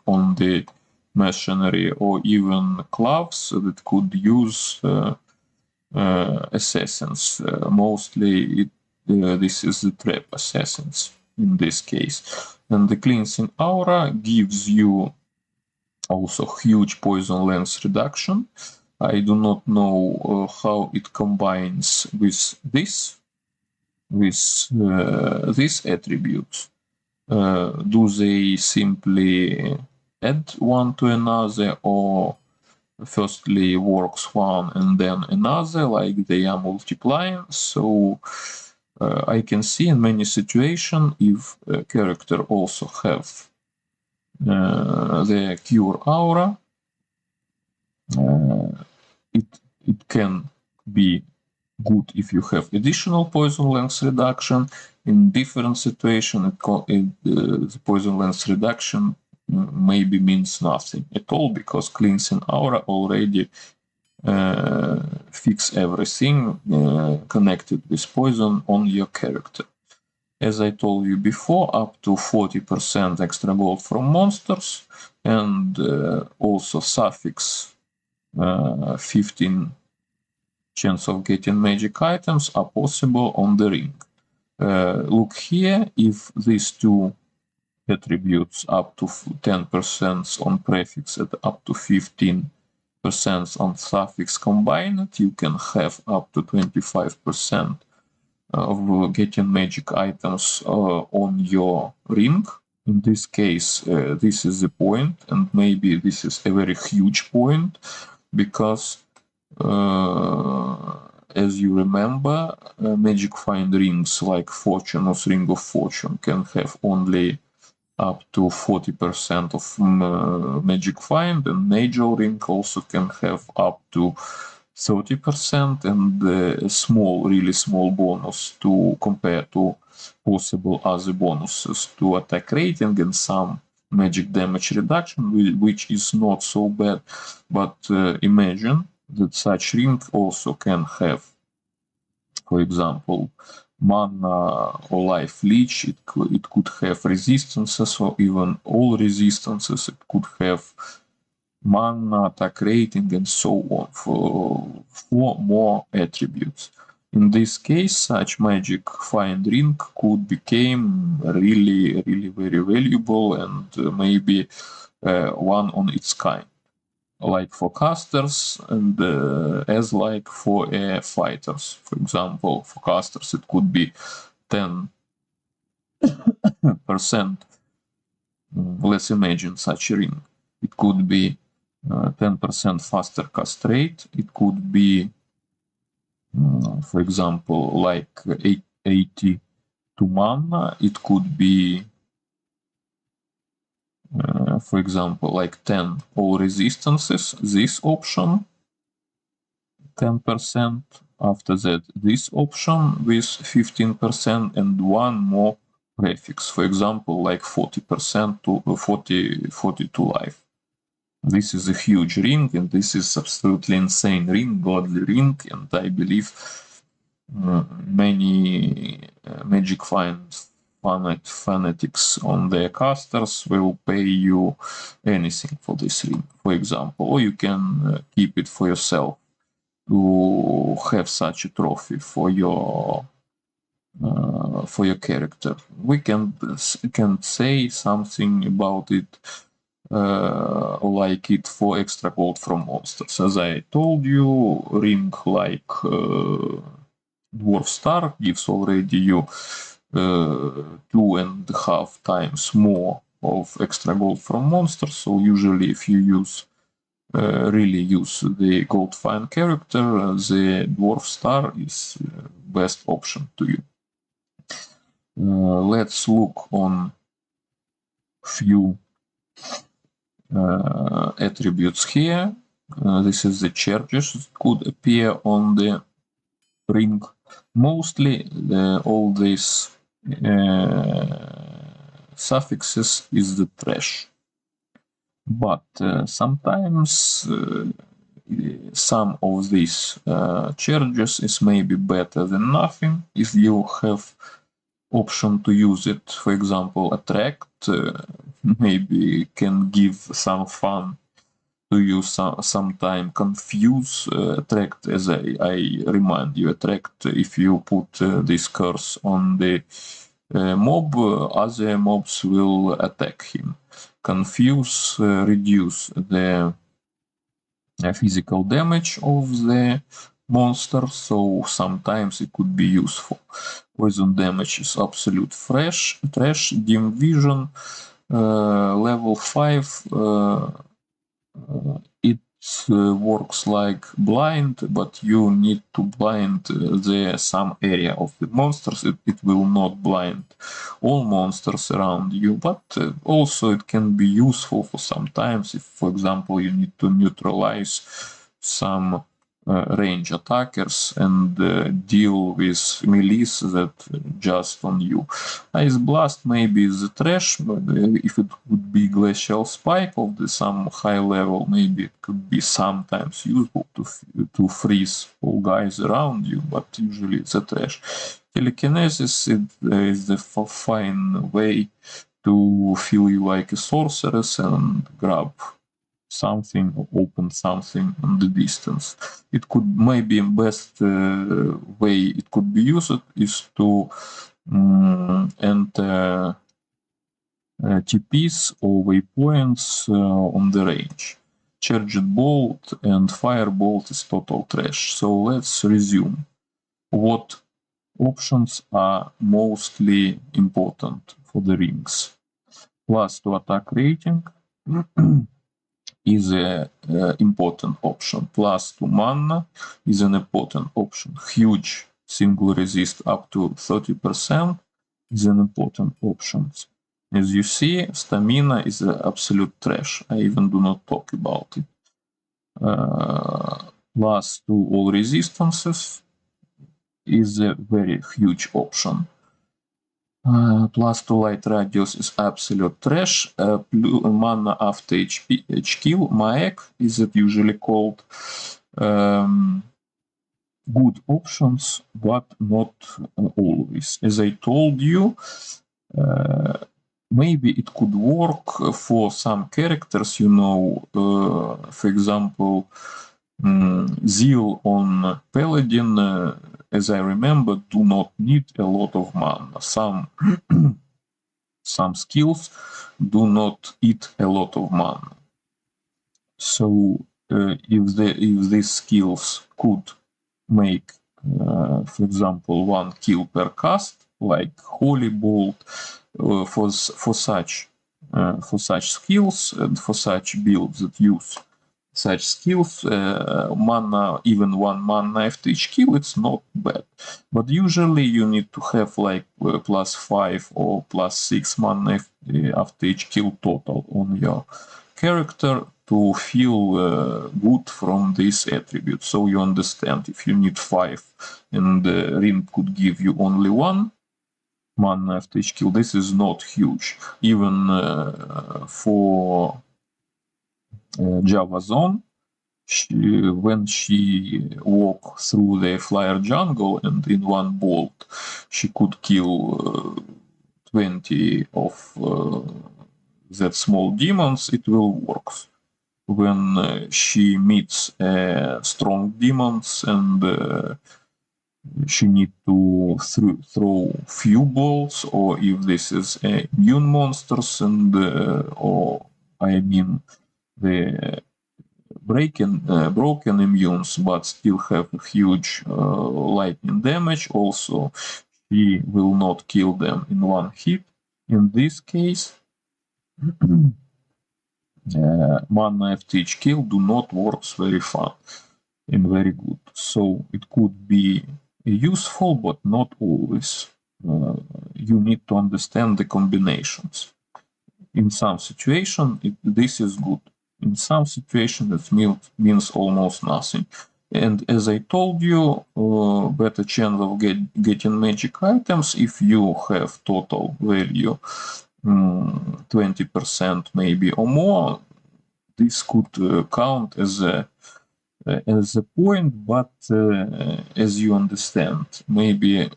on the machinery, or even gloves that could use assassins. Mostly this is the trap assassins in this case. And the cleansing aura gives you also huge poison length reduction. I do not know how it combines with these attributes. Do they simply add one to another, or firstly works one and then another, like they are multiplying? So I can see in many situations, if a character also have the cure aura, it can be good if you have additional poison length reduction. In different situations, the poison length reduction maybe means nothing at all, because cleansing aura already fix everything connected with poison on your character. As I told you before, up to 40% extra gold from monsters, and also suffix 15 chance of getting magic items are possible on the ring. Look here, if these two attributes up to 10% on prefix and up to 15% on suffix combined, you can have up to 25% of getting magic items on your ring. In this case, this is the point, and maybe this is a very huge point, because as you remember, magic find rings like Fortune or Ring of Fortune can have only up to 40% of magic find, and Major Ring also can have up to 30%, and a small, really small bonus to compare to possible other bonuses to attack rating and some magic damage reduction, which is not so bad. But imagine that such ring also can have, for example, mana or life leech. It could have resistances, or even all resistances. It could have mana, attack rating, and so on, for more attributes. In this case, such magic find ring could become really, really very valuable, and maybe one on its kind, like for casters, and as like for fighters. For example, for casters it could be 10%. Let's imagine such a ring. It could be 10% faster cast rate. It could be, for example, like 82 mana. It could be, for example, like 10 all resistances, this option, 10%. After that, this option with 15%, and one more prefix, for example, like 40% to 42 life. This is a huge ring, and this is absolutely insane ring, godly ring, and I believe many magic fanatics on their casters will pay you anything for this ring, for example, or you can keep it for yourself to have such a trophy for your character. We can say something about it, like it for extra gold from monsters. As I told you, ring like Dwarf Star gives already you 2.5 times more of extra gold from monsters. So usually, if you really use the gold fine character, the Dwarf Star is best option to you. Let's look on few attributes here. This is the charges that could appear on the ring. Mostly all these suffixes is the trash, but sometimes some of these charges is maybe better than nothing if you have option to use it. For example, attract maybe can give some fun to you. Sometime confuse. Attract, as I remind you, attract, if you put this curse on the mob, other mobs will attack him. Confuse, reduce the physical damage of the monster, so sometimes it could be useful. Poison damage is absolute trash. Dim vision, level 5, it works like blind, but you need to blind some area of the monsters. It will not blind all monsters around you, but also it can be useful for sometimes if, for example, you need to neutralize some range attackers and deal with melees that just on you. Ice Blast maybe is the trash, but if it would be Glacial Spike of some high level, maybe it could be sometimes useful to freeze all guys around you, but usually it's a trash. Telekinesis is the fine way to feel you like a sorceress and grab something or open something in the distance. It could maybe best way it could be used is to enter TPs or waypoints on the range. Charged Bolt and Firebolt is total trash. So let's resume. What options are mostly important for the rings? +2 attack rating is an important option. +2 mana is an important option. Huge single resist up to 30% is an important option. As you see, stamina is absolute trash. I even do not talk about it. +2 all resistances is a very huge option. +2 light radius is absolute trash. Mana after H kill, Maek is it usually called. Good options, but not always. As I told you, maybe it could work for some characters, you know, for example, Zeal on Paladin, as I remember, do not need a lot of mana. Some skills do not eat a lot of mana. So if these skills could make, for example, 1 kill per cast, like Holy Bolt, for such skills and for such builds that use such skills, mana, even 1 mana after each kill, it's not bad. But usually you need to have like +5 or +6 mana after each kill total on your character to feel good from this attribute. So you understand, if you need 5 and the ring could give you only 1 mana after each kill, this is not huge. Even for Java Zone, when she walked through the flyer jungle and in 1 bolt she could kill 20 of that small demons, it will work. When she meets strong demons and she need to throw few balls, or if this is immune monsters and or I mean the broken immunes but still have a huge lightning damage, also she will not kill them in 1 hit. In this case, mana after each kill do not works very fun and very good. So it could be useful, but not always. You need to understand the combinations. In some situation, this is good. In some situation, it means almost nothing. And as I told you, better chance of getting magic items if you have total value 20% maybe or more. This could count as a point, but as you understand, maybe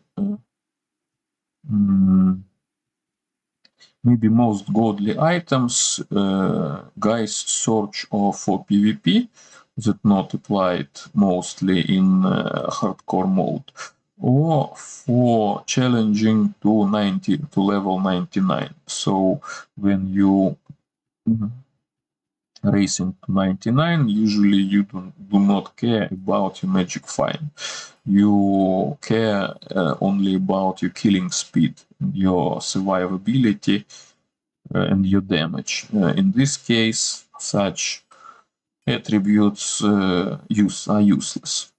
most godly items guys search for PvP that not applied mostly in hardcore mode, or for challenging to level 99. So when you racing to 99, usually you do not care about your magic find. You care only about your killing speed, your survivability, and your damage. In this case, such attributes are useless.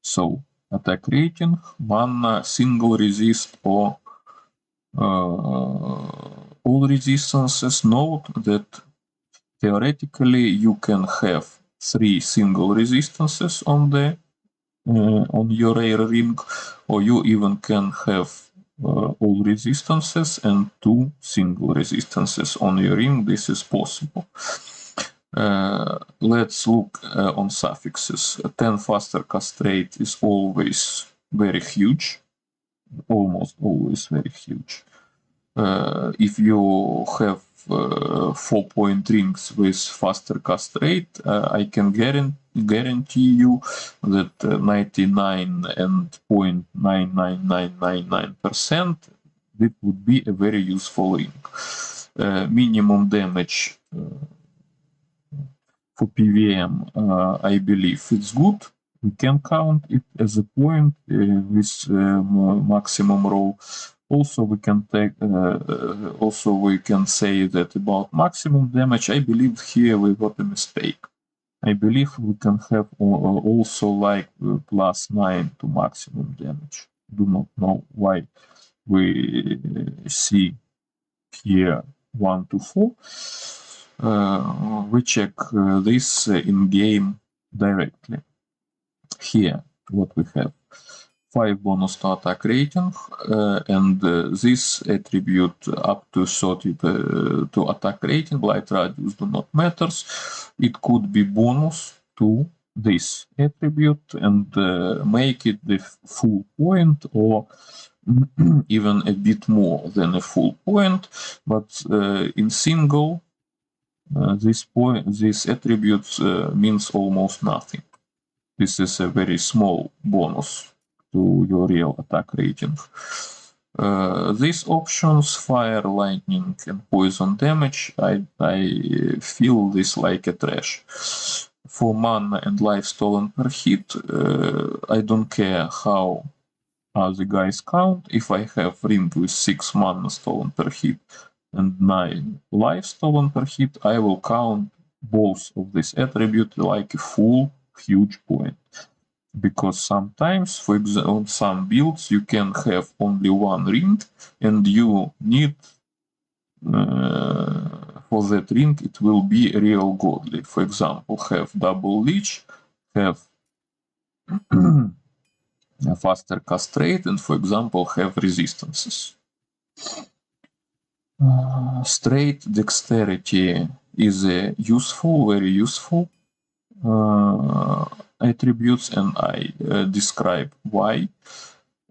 So, attack rating, mana, single resist, or all resistances. Note that theoretically you can have 3 single resistances on your rare ring, or you even can have all resistances and 2 single resistances on your ring. This is possible. Let's look on suffixes. 10 faster castrate is always very huge, almost always very huge. If you have 4-point rings with faster castrate, I can guarantee you that 99.99999% it would be a very useful ring. Minimum damage for PVM, I believe it's good. We can count it as a point with maximum roll. Also, we can take. Also, we can say that about maximum damage. I believe here we got a mistake. I believe we can have also like +9 to maximum damage. Do not know why we see here 1 to 4. We check this in game directly. Here, what we have. 5 bonus to attack rating, and this attribute up to 30 to attack rating, light radius do not matters. It could be bonus to this attribute and make it the full point, or even a bit more than a full point, but in single this attribute means almost nothing. This is a very small bonus to your real attack rating. These options, fire, lightning, and poison damage, I feel this like a trash. For mana and life stolen per hit, I don't care how the guys count. If I have ring with 6 mana stolen per hit and 9 life stolen per hit, I will count both of this attribute like a full huge point. Because sometimes, for example, on some builds you can have only 1 ring and you need for that ring it will be real godly. For example, have double leech, have a faster castrate, and for example have resistances. Straight dexterity is a very useful attributes, and I describe why.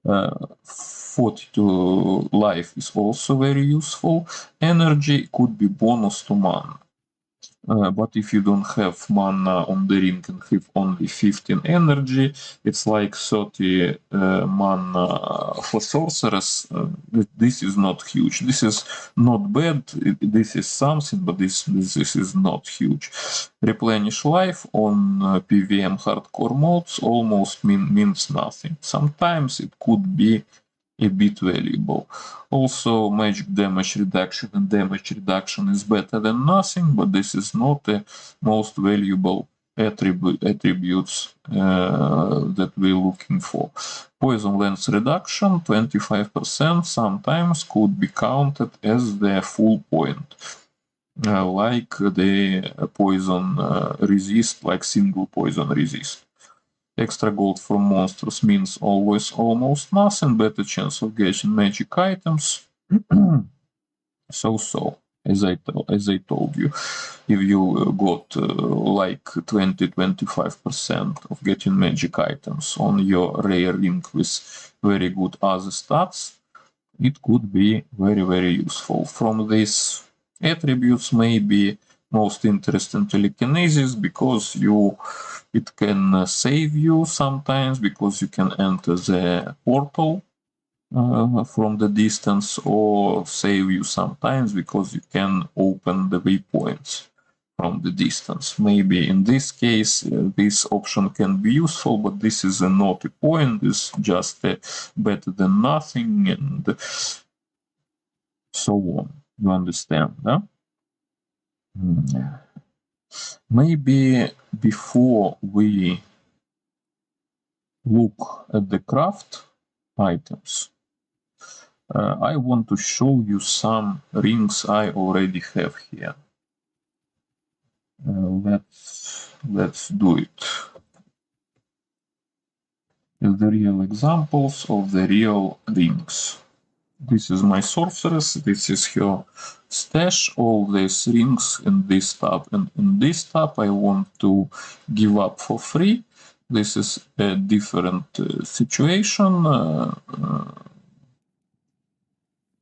42 life is also very useful. Energy could be bonus to mana. But if you don't have mana on the ring and have only 15 energy, it's like 30 mana for sorcerers. This is not huge. This is not bad. This is something, but this is not huge. Replenish life on PVM hardcore modes almost means nothing. Sometimes it could be a bit valuable. Also, magic damage reduction and damage reduction is better than nothing, but this is not the most valuable attributes that we're looking for. Poison lens reduction, 25%, sometimes could be counted as the full point. Like the poison resist, like single poison resist. Extra gold from monsters means always almost nothing, better chance of getting magic items. So, as I told you, if you got like 20-25% of getting magic items on your rare ring with very good other stats, it could be very useful. From these attributes, maybe most interesting telekinesis, because it can save you sometimes, because you can enter the portal from the distance, or save you sometimes because you can open the waypoints from the distance. Maybe in this case this option can be useful, but this is not a point, it's just better than nothing, and so on. You understand, huh? Maybe before we look at the craft items, I want to show you some rings I already have here. Let's do it. The real examples of the real rings. This is my sorceress, this is her stash, all these rings in this tab, and in this tab I want to give up for free. This is a different situation.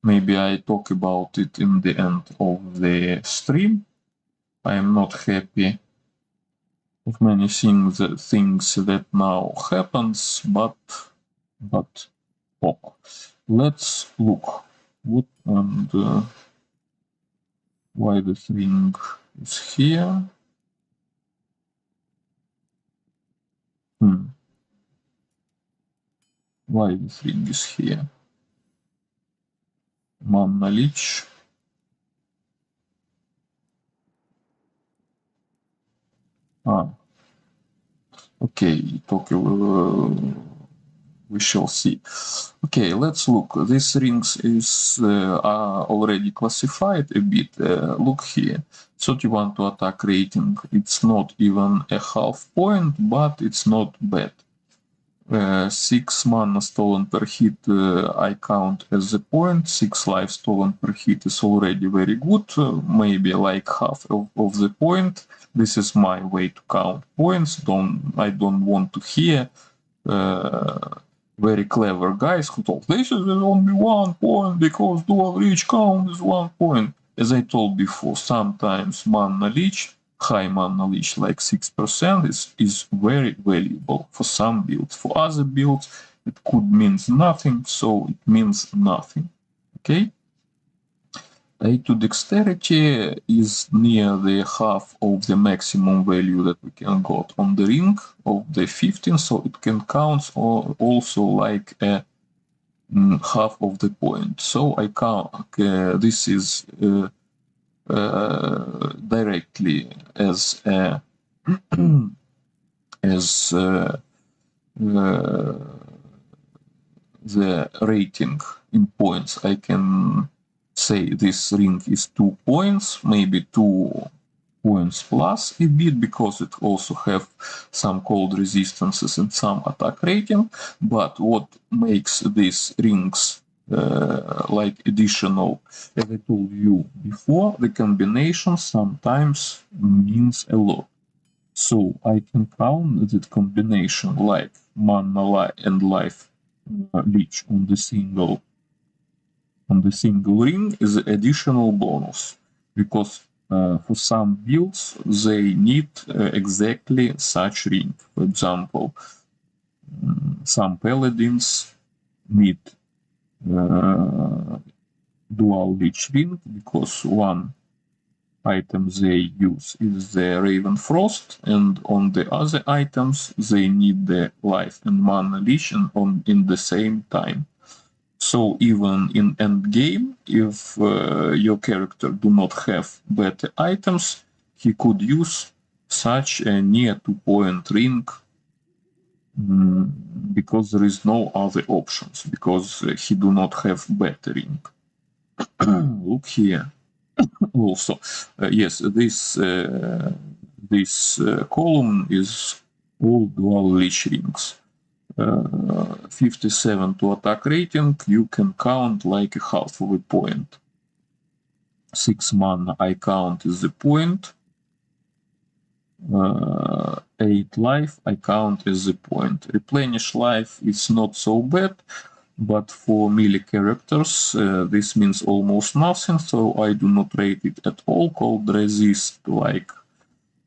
Maybe I talk about it in the end of the stream. I am not happy with many things that now happens, but oh, let's look what and why this ring is here. Why this ring is here? Mana Lich. Okay, we shall see. Okay, let's look. These rings are already classified a bit. Look here, 31 to attack rating. It's not even a half point, but it's not bad. 6 mana stolen per hit I count as a point. 6 life stolen per hit is already very good, maybe like half of the point. This is my way to count points. I don't want to hear very clever guys who talk, this is only 1 point because dual reach count is 1 point. As I told before, sometimes mana leech, high mana leech like 6% is very valuable for some builds. For other builds it could mean nothing, so it means nothing. Okay? 8 to dexterity is near the half of the maximum value that we can got on the ring of the 15, so it can count also like a half of the point. So I count this is directly as a as the rating in points. I can say this ring is 2 points, maybe 2 points plus a bit, because it also have some cold resistances and some attack rating. But what makes these rings like additional, as I told you before, the combination sometimes means a lot. So I can count that combination like mana and life leech on the single ring is an additional bonus, because for some builds they need exactly such ring. For example, some paladins need dual leech ring because one item they use is the Raven Frost, and on the other items they need the life and mana leech in the same time. So even in end game, if your character do not have better items, he could use such a near 2-point ring because there is no other options, because he do not have better ring. Look here. Also, yes, this column is all dual leech rings. 57 to attack rating, you can count like a half of a point. 6 mana I count as a point. 8 life I count as a point. Replenish life is not so bad, but for melee characters this means almost nothing, so I do not rate it at all. Cold resist like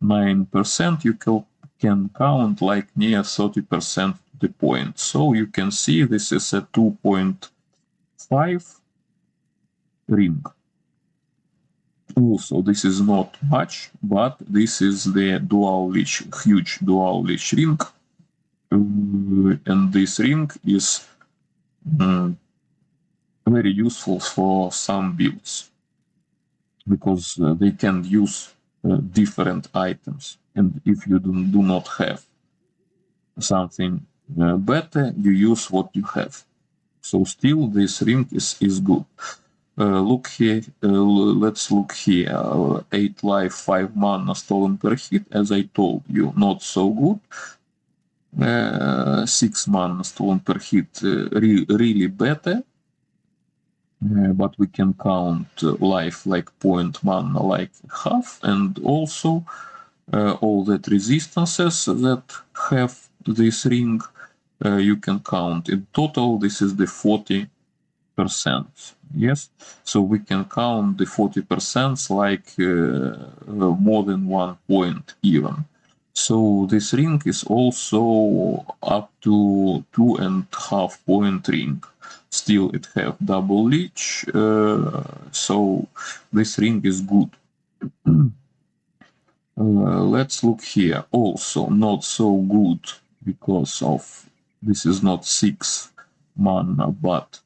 9%, you can count like near 30% the point. So you can see this is a 2-point 5 ring. Also, this is not much, but this is the dual leech, huge dual leech ring, and this ring is very useful for some builds because they can use different items, and if you do not have something better, you use what you have. So still this ring is good. Look here, let's look here. 8 life, 5 mana stolen per hit, as I told you, not so good. 6 mana stolen per hit, really better. But we can count life like point mana like half, and also all that resistances that have this ring you can count. In total, this is the 40%. Yes, so we can count the 40% like more than 1 point even. So this ring is also up to 2.5 point ring. Still it have double leech, so this ring is good. Let's look here. Also not so good because of this is not 6 mana but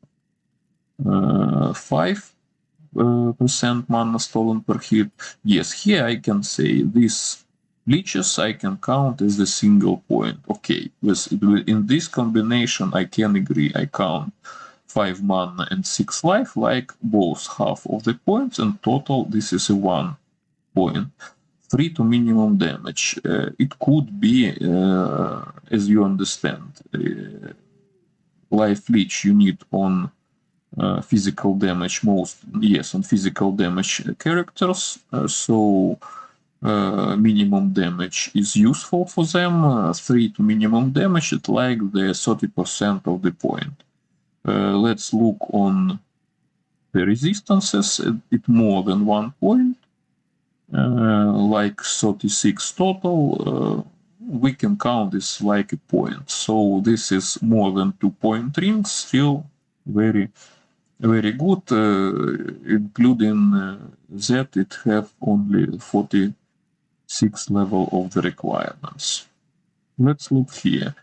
5% mana stolen per hit. Yes, here I can say these leeches I can count as a single point. Okay, in this combination I can agree. I count 5 mana and 6 life like both half of the points, and total this is a 1 point. 3 to minimum damage. It could be, as you understand, life leech you need on physical damage most, yes, on physical damage characters, so minimum damage is useful for them. 3 to minimum damage, it like the 30% of the point. Let's look on the resistances. It more than 1 point, like 36 total. We can count this like a point. So this is more than 2 point rings, still very good, including that it have only 46 level of the requirements. Let's look here.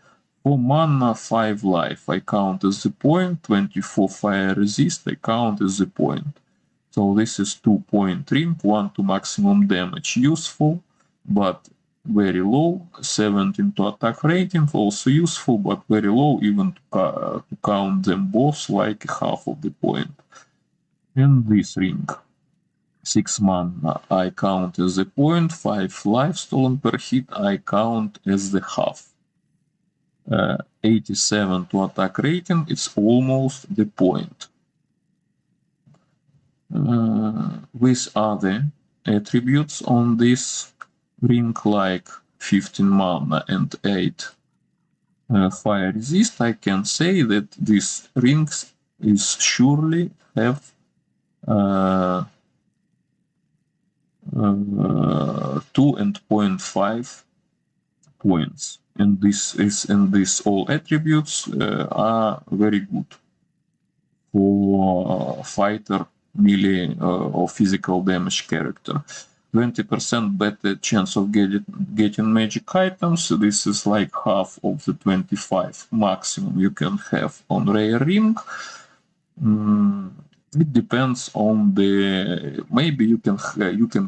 For mana 5 life I count as the point, 24 fire resist I count as the point. So this is 2 point ring, 1 to maximum damage, useful but very low. 17 to attack rating, also useful but very low, even to count them both like half of the point. And this ring, 6 mana I count as the point, 5 life stolen per hit I count as the half. 87 to attack rating, it's almost the point. With other attributes on this ring like 15 mana and 8 fire resist, I can say that this ring is surely have 2.5 points, and these all attributes are very good for fighter, melee or physical damage character. 20% better chance of getting magic items. This is like half of the 25 maximum you can have on rare ring. It depends on the, maybe you can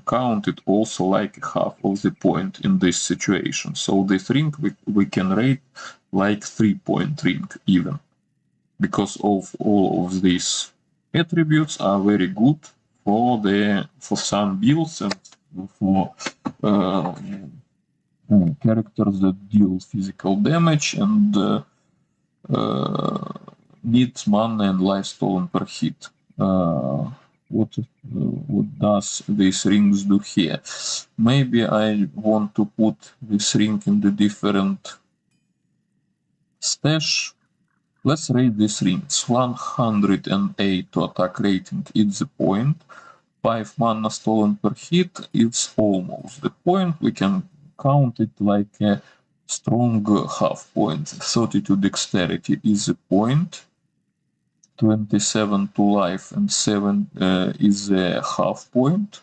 count it also like half of the point in this situation. So this ring we can rate like 3 point ring even, because of all of these attributes are very good for some builds and for characters that deal physical damage and needs mana and life stolen per hit. What does these rings do here? Maybe I want to put this ring in the different stash. Let's rate these rings. 108 to attack rating, it's the point. 5 mana stolen per hit, it's almost the point. We can count it like a strong half point. 32 dexterity is the point. 27 to life and 7 is a half point.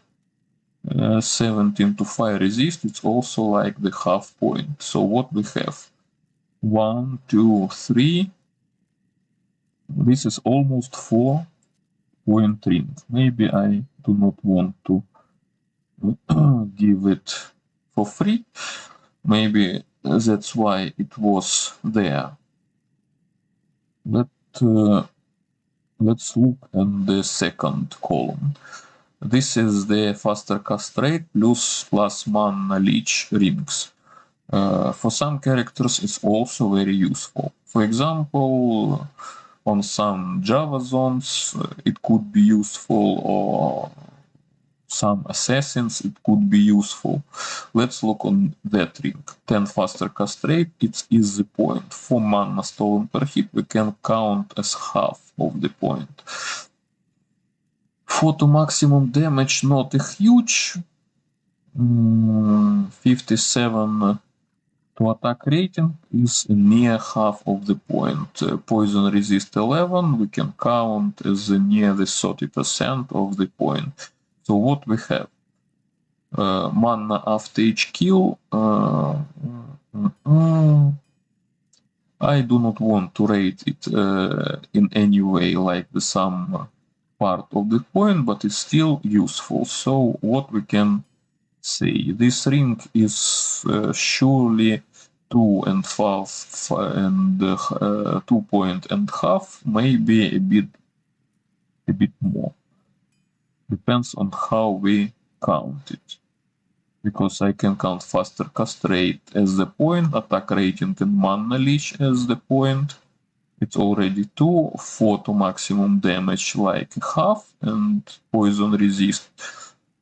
17 to fire resist, it's also like the half point. So what we have? 1, 2, 3. This is almost 4-point ring. Maybe I do not want to give it for free. Maybe that's why it was there. Let's look at the second column. This is the faster cast rate plus mana leech rings. For some characters, it's also very useful. For example, on some Java zones, it could be useful, or some assassins, it could be useful. Let's look on that ring. 10 faster cast rate, it is the point. 4 mana stolen per hit, we can count as half of the point. 4 to maximum damage, not a huge. 57 to attack rating is near half of the point. Poison resist 11, we can count as near the 30% of the point. So what we have? Mana after each kill. I do not want to rate it in any way like the sum part of the point, but it's still useful. So what we can say? This ring is surely 2 and 5 and 2 point and half, maybe a bit more. Depends on how we count it. Because I can count faster cast rate as the point, attack rating and mana leech as the point. It's already 2, 4 to maximum damage like half, and poison resist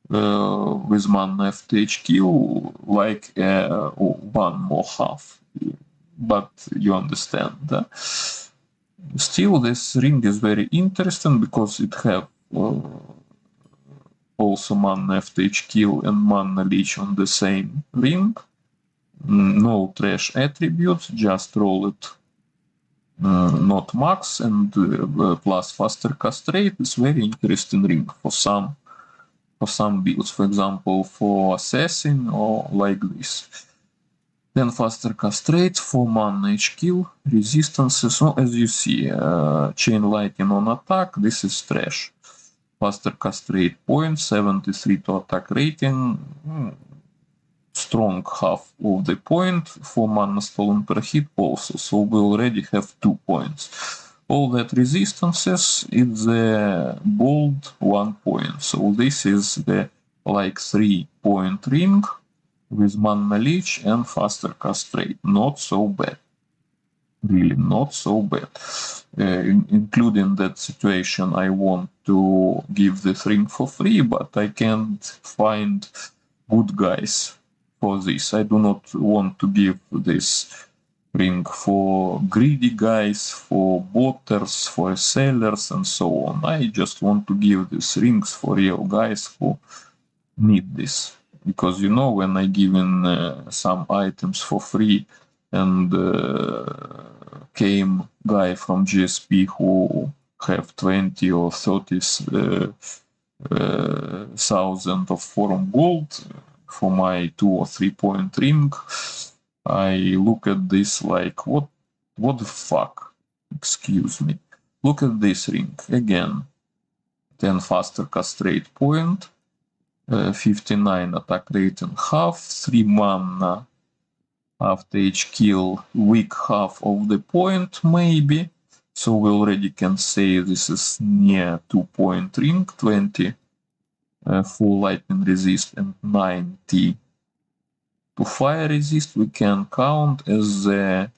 with mana after each kill like 1 more half. But you understand. Still, this ring is very interesting because it have also mana after each kill and mana leech on the same ring. No trash attributes, just roll it not max, and plus faster cast rate is very interesting ring for some builds, for example for assassin or like this. Then faster cast rate, 4 mana each kill, resistances, so as you see, chain lightning on attack, this is trash. Faster cast rate point, 73 to attack rating, strong half of the point, 4 mana stolen per hit also, so we already have 2 points. All that resistances is the bold 1 point, so this is the like 3-point ring with mana leech and faster cast rate. Not so bad. Really not so bad. Including that situation, I want to give this ring for free, but I can't find good guys for this. I do not want to give this ring for greedy guys, for botters, for sellers, and so on. I just want to give these rings for real guys who need this. Because you know, when I give in some items for free, and came guy from GSP who have 20 or 30 thousand of forum gold for my 2 or 3 point ring, I look at this like, what the fuck? Excuse me. Look at this ring again. 10 faster cast rate point, 59 attack rate and half, 3 mana after each kill, weak half of the point maybe. So we already can say this is near 2-point ring, 20 full lightning resist and 90 to fire resist. We can count as a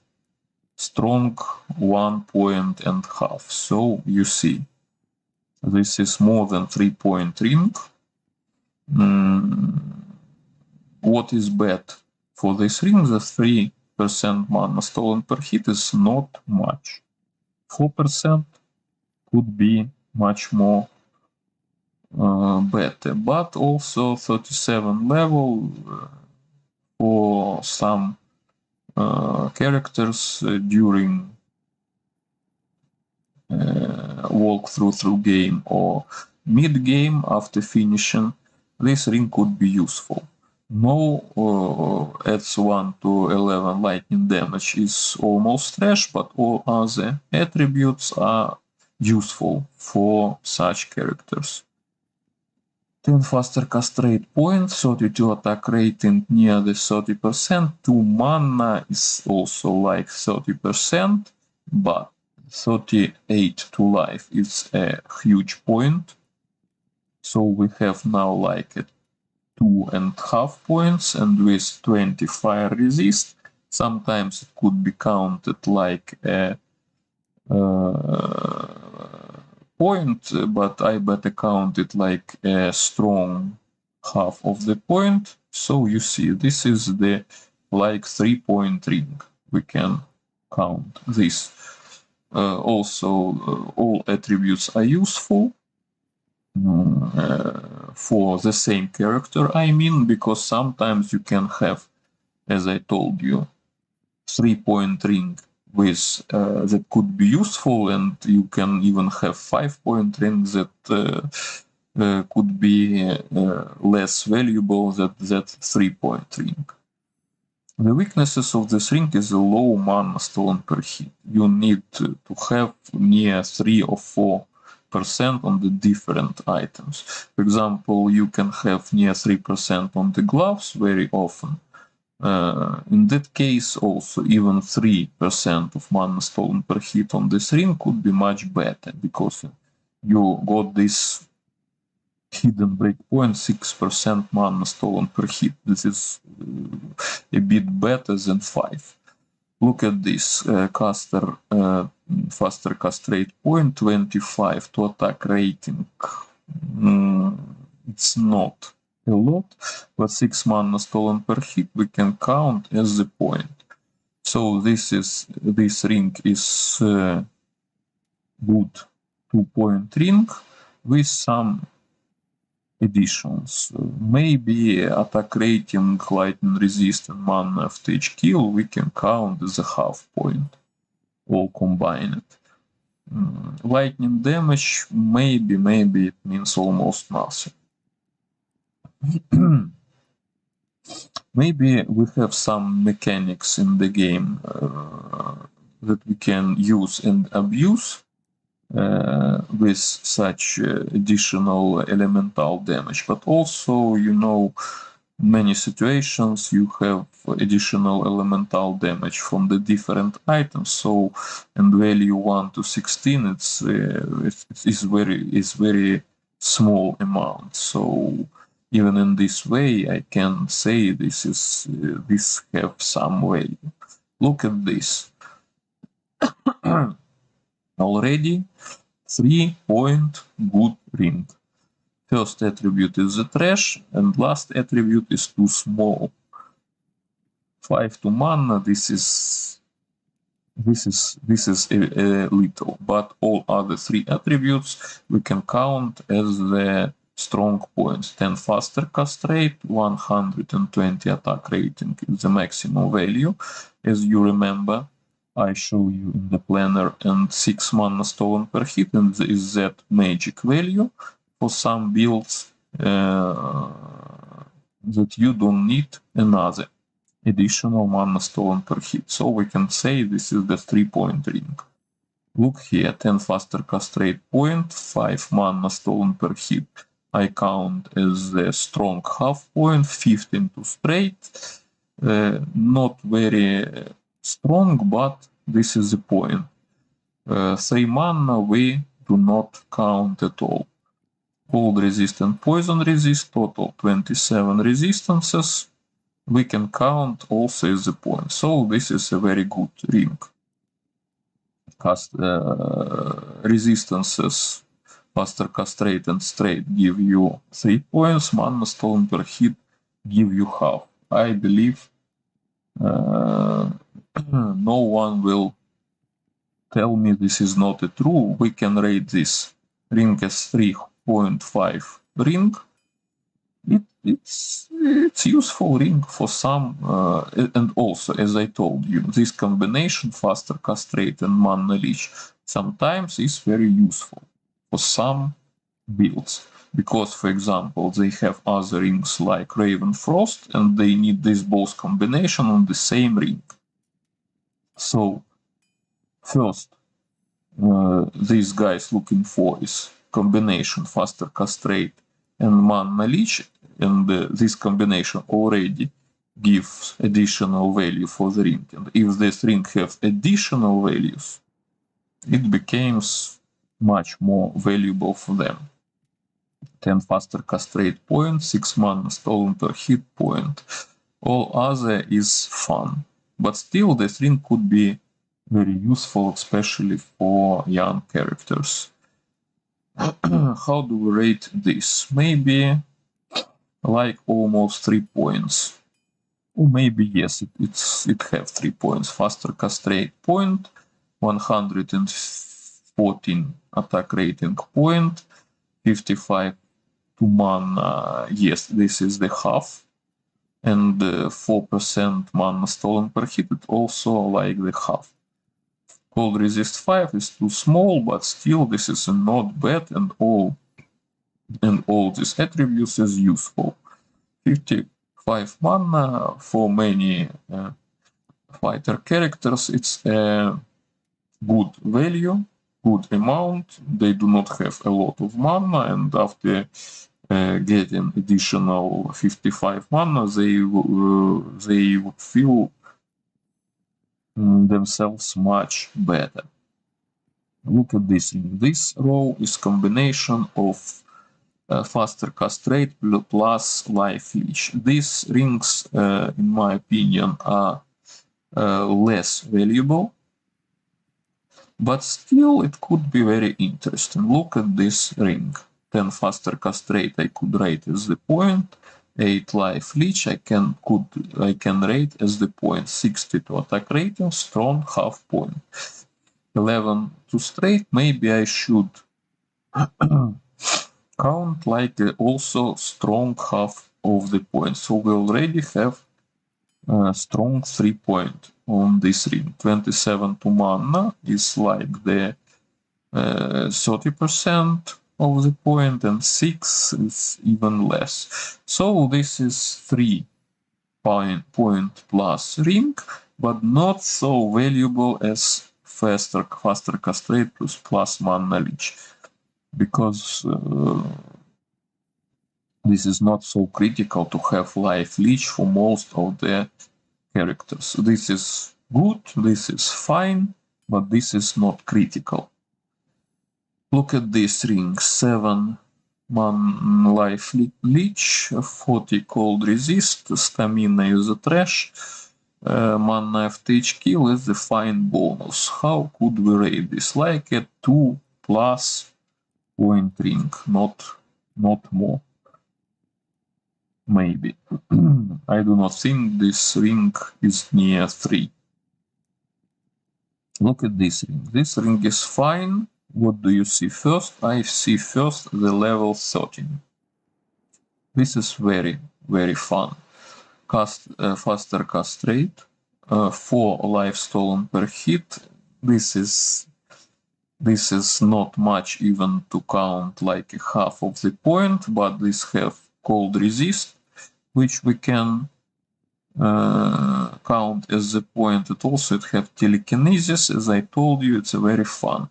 strong 1 point and half. So you see, this is more than 3-point ring. What is bad for this ring? The 3% mana stolen per hit is not much. 4% could be much more better, but also 37 level for some characters during walkthrough through game or mid-game after finishing, this ring could be useful. No adds 1 to 11 lightning damage is almost trash, but all other attributes are useful for such characters. 10 faster cast rate point, 32 attack rating near the 30%, 2 mana is also like 30%, but 38 to life is a huge point. So we have now like a 2.5 points, and with 20 fire resist, sometimes it could be counted like a point, but I better count it like a strong half of the point. So you see, this is the like 3-point ring. We can count this. Also, all attributes are useful for the same character, I mean, because sometimes you can have, as I told you, 3-point ring with that could be useful, and you can even have 5-point ring that could be less valuable than that 3-point ring. The weaknesses of this ring is a low mana stolen per hit. You need to have near 3 or 4% on the different items. For example, you can have near 3% on the gloves very often. In that case, also even 3% of mana stolen per hit on this ring could be much better, because you got this hidden breakpoint, 6% mana stolen per hit. This is a bit better than 5. Look at this faster cast rate point, 25 to attack rating. It's not a lot, but 6 mana stolen per hit we can count as the point. So this ring is good 2-point ring with some additions. Maybe attack rating, lightning resist, and mana after each kill we can count as a half point, all combined. Lightning damage, maybe it means almost nothing. Maybe we have some mechanics in the game that we can use and abuse with such additional elemental damage, but also, you know, many situations you have additional elemental damage from the different items. So, and value 1 to 16, it's very small amount. So even in this way, I can say this have some value. Look at this. Already 3-point good ring. First attribute is the trash, and last attribute is too small. 5 to mana, this is a little, but all other 3 attributes we can count as the strong points. 10 faster cast rate, 120 attack rating is the maximum value. As you remember, I show you in the planner, and 6 mana stolen per hit, and is that magic value for some builds that you don't need another additional mana stolen per hit. So we can say this is the 3-point ring. Look here, 10 faster cast rate point, 5 mana stolen per hit. I count as the strong half point, 15 to straight. Not very strong, but this is the point. 3 mana we do not count at all. Cold resist and poison resist, total 27 resistances. We can count also as a point. So this is a very good ring. Resistances, faster cast rate and straight give you 3 points, mana stolen per hit give you half. I believe no one will tell me this is not true. We can rate this ring as 3.5 ring. It's useful ring for some, and also, as I told you, this combination, faster cast rate and mana leech, sometimes is very useful for some builds, because, for example, they have other rings like Raven Frost, and they need this both combination on the same ring. So first, these guys looking for is combination faster castrate and mana leech, and this combination already gives additional value for the ring. And if this ring have additional values, it becomes much more valuable for them. 10 faster castrate point, 6 mana stolen per hit point. All other is fun, but still this ring could be very useful, especially for young characters. How do we rate this? Maybe like almost 3 points. Or maybe yes, it have 3 points. Faster castrate point, 114 attack rating point, 55 to mana. Yes, this is the half, and 4% mana stolen per hit. It also like the half. Cold resist 5 is too small, but still this is not bad, and all these attributes is useful. 55 mana for many fighter characters, it's a good value, good amount. They do not have a lot of mana, and after getting additional 55 mana, they would feel themselves much better. Look at this. This row is combination of faster castrate plus life leech. These rings, in my opinion, are less valuable, but still it could be very interesting. Look at this ring. 10 faster castrate I could rate as the point. 8 life leech I can rate as the point. 62 attack rating, strong half point. 11 to straight, maybe I should count like also strong half of the point. So we already have strong 3 point on this ring. 27 to mana is like the 30% of the point, and 6 is even less. So this is 3 point plus ring, but not so valuable as faster castrate plus mana leech, because this is not so critical to have life leech for most of the characters. This is good, this is fine, but this is not critical. Look at this ring. 7 mana life leech, 40 cold resist, stamina is a trash, mana FTH kill is the fine bonus. How could we rate this? Like a 2 plus point ring, not more. Maybe. I do not think this ring is near 3. Look at this ring. This ring is fine. What do you see first? I see first the level 13. This is very, very fun. Faster castrate, 4 life stolen per hit. This is not much even to count like a half of the point, but this have cold resist, which we can count as the point. It also have telekinesis. As I told you, it's very fun.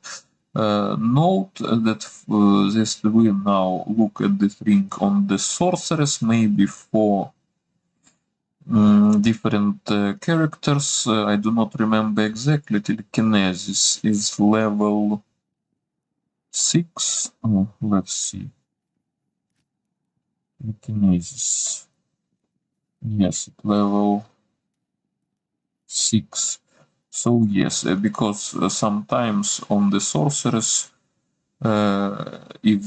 Note that we now look at this ring on the sorceress, maybe for different characters. I do not remember exactly. Telekinesis is level 6. Let's see. Telekinesis. Yes, level 6. So yes, because sometimes on the sorceress, if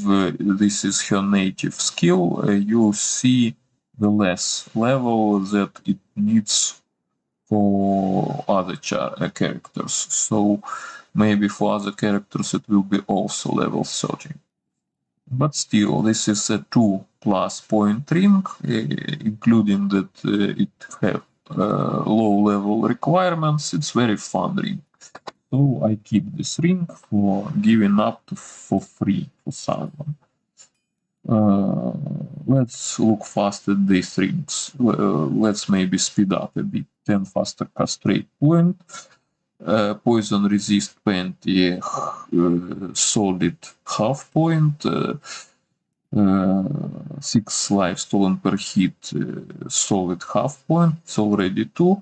this is her native skill, you see the less level that it needs for other characters. So maybe for other characters it will be also level 13. But still, this is a 2 plus point ring, including that it have low level requirements. It's very fun ring. so I keep this ring for giving up for free for someone. Let's look fast at these rings. Let's maybe speed up a bit. 10 faster castrate point, poison resist 20, solid half point, 6 life stolen per hit, solid half point, it's already 2,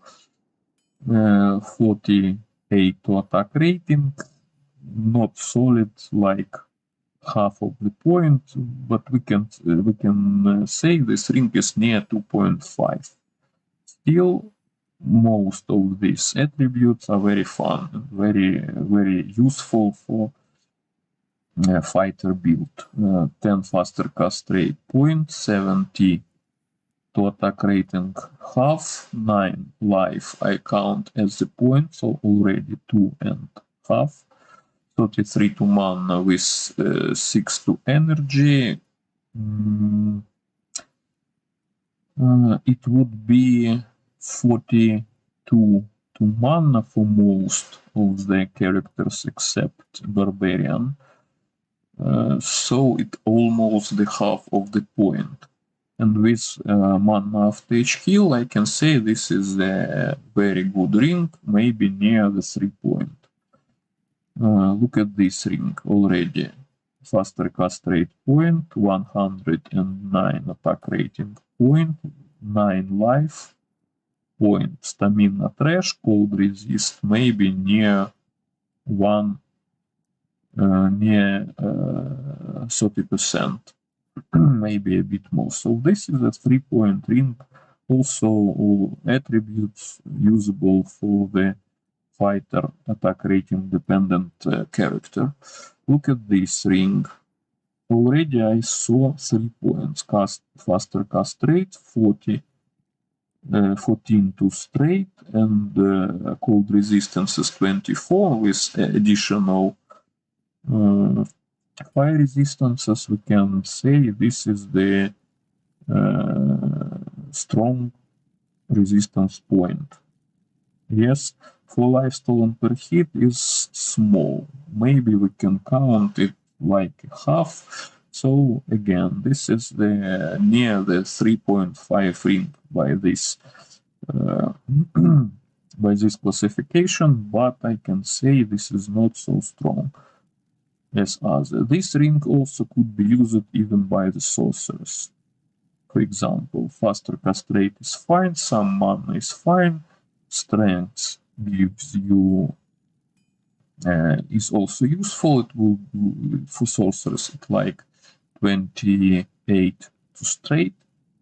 48 to attack rating, not solid like half of the point, but we can say this ring is near 2.5. Still, most of these attributes are very fun and very useful for fighter build. 10 faster cast rate point, 70 to attack rating half, 9 life I count as the point, so already 2.5. 33 to mana with 6 to energy. It would be 42 to mana for most of the characters except Barbarian. So it almost the half of the point. And with mana after each heal, I can say this is a very good ring, maybe near the 3 point. Look at this ring already. Faster cast rate point, 109 attack rating point, 9 life point, stamina trash, cold resist maybe near 30%, maybe a bit more. So this is a 3-point ring, also all attributes usable for the fighter attack rating dependent character. Look at this ring. Already I saw 3 points. Faster cast rate, 14 to straight, and cold resistance is 24 with additional fire resistances. We can say this is the strong resistance point. Yes, for life stolen per hit is small. Maybe we can count it like half. So again, this is the near the 3.5 ring by this by this classification, but I can say this is not so strong as other. This ring also could be used even by the sorcerers. For example, faster cast rate is fine, some mana is fine, strength gives you is also useful. It will for sorcerers it like 28 to straight,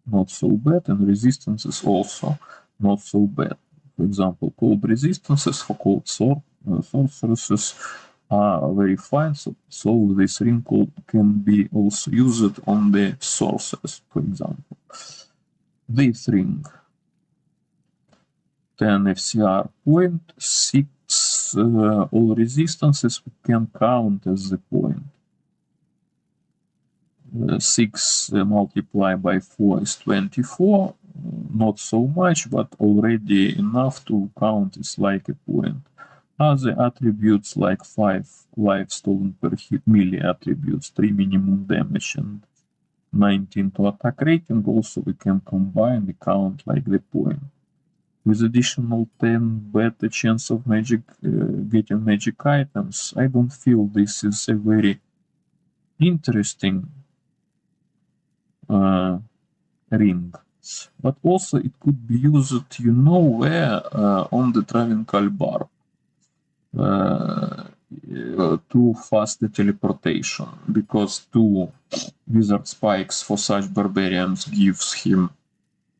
not so bad, and resistance is also not so bad. For example, cold resistances for cold sorceresses are very fine, so this ring can be also used on the sorcerers, for example. This ring, 10 FCR point, 6 all resistances we can count as the point. 6 multiplied by 4 is 24, not so much, but already enough to count is like a point. Other attributes like 5 life stolen per hit, melee attributes, 3 minimum damage and 19 to attack rating, also we can combine the count like the point. With additional 10 better chance of getting magic items, I don't feel this is a very interesting ring. But also it could be used, you know where, on the Travincal bar. Too fast teleportation, because 2 wizard spikes for such barbarians gives him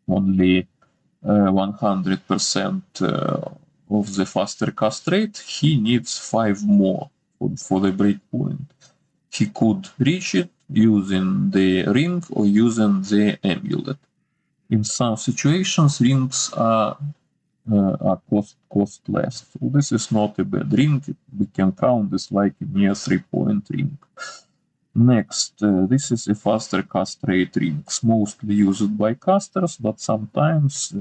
only 100% of the faster cast rate. He needs 5 more for the breakpoint. He could reach it using the ring or using the amulet. In some situations, rings are costless. So this is not a bad ring. We can count this like a near 3-point ring. Next, this is a faster cast rate rings, mostly used by casters, but sometimes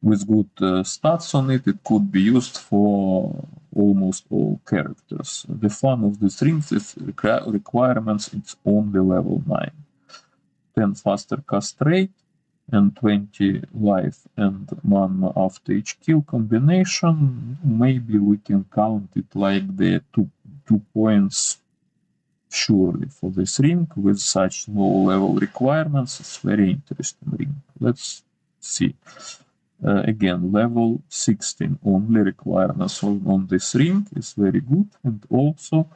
with good stats on it, it could be used for almost all characters. The fun of this ring is requirements, it's only level 9. 10 faster cast rate and 20 life and mana after each kill combination. Maybe we can count it like the two points surely for this ring with such low level requirements. It's very interesting ring. Let's see. Again, level 16 only requirements on this ring is very good, and also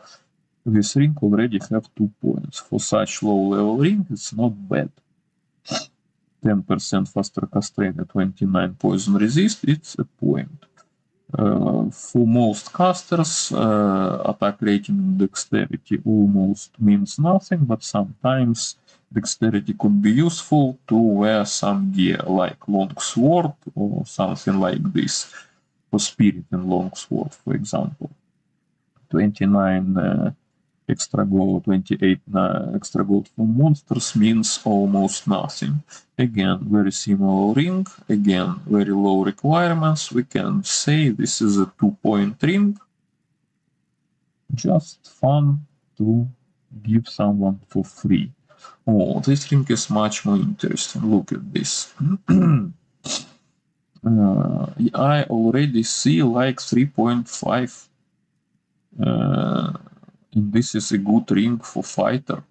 this ring already have 2 points. For such low level ring, it's not bad. 10% faster cast rate at 29 poison resist, it's a point. For most casters, attack rating and dexterity almost means nothing, but sometimes dexterity could be useful to wear some gear like longsword or something like this, for spirit and longsword, for example. 29 extra gold, 28 extra gold for monsters means almost nothing. Again, very similar ring, again, very low requirements. We can say this is a 2-point ring. Just fun to give someone for free. Oh, this ring is much more interesting. Look at this. I already see like 3.5. And this is a good ring for fighter.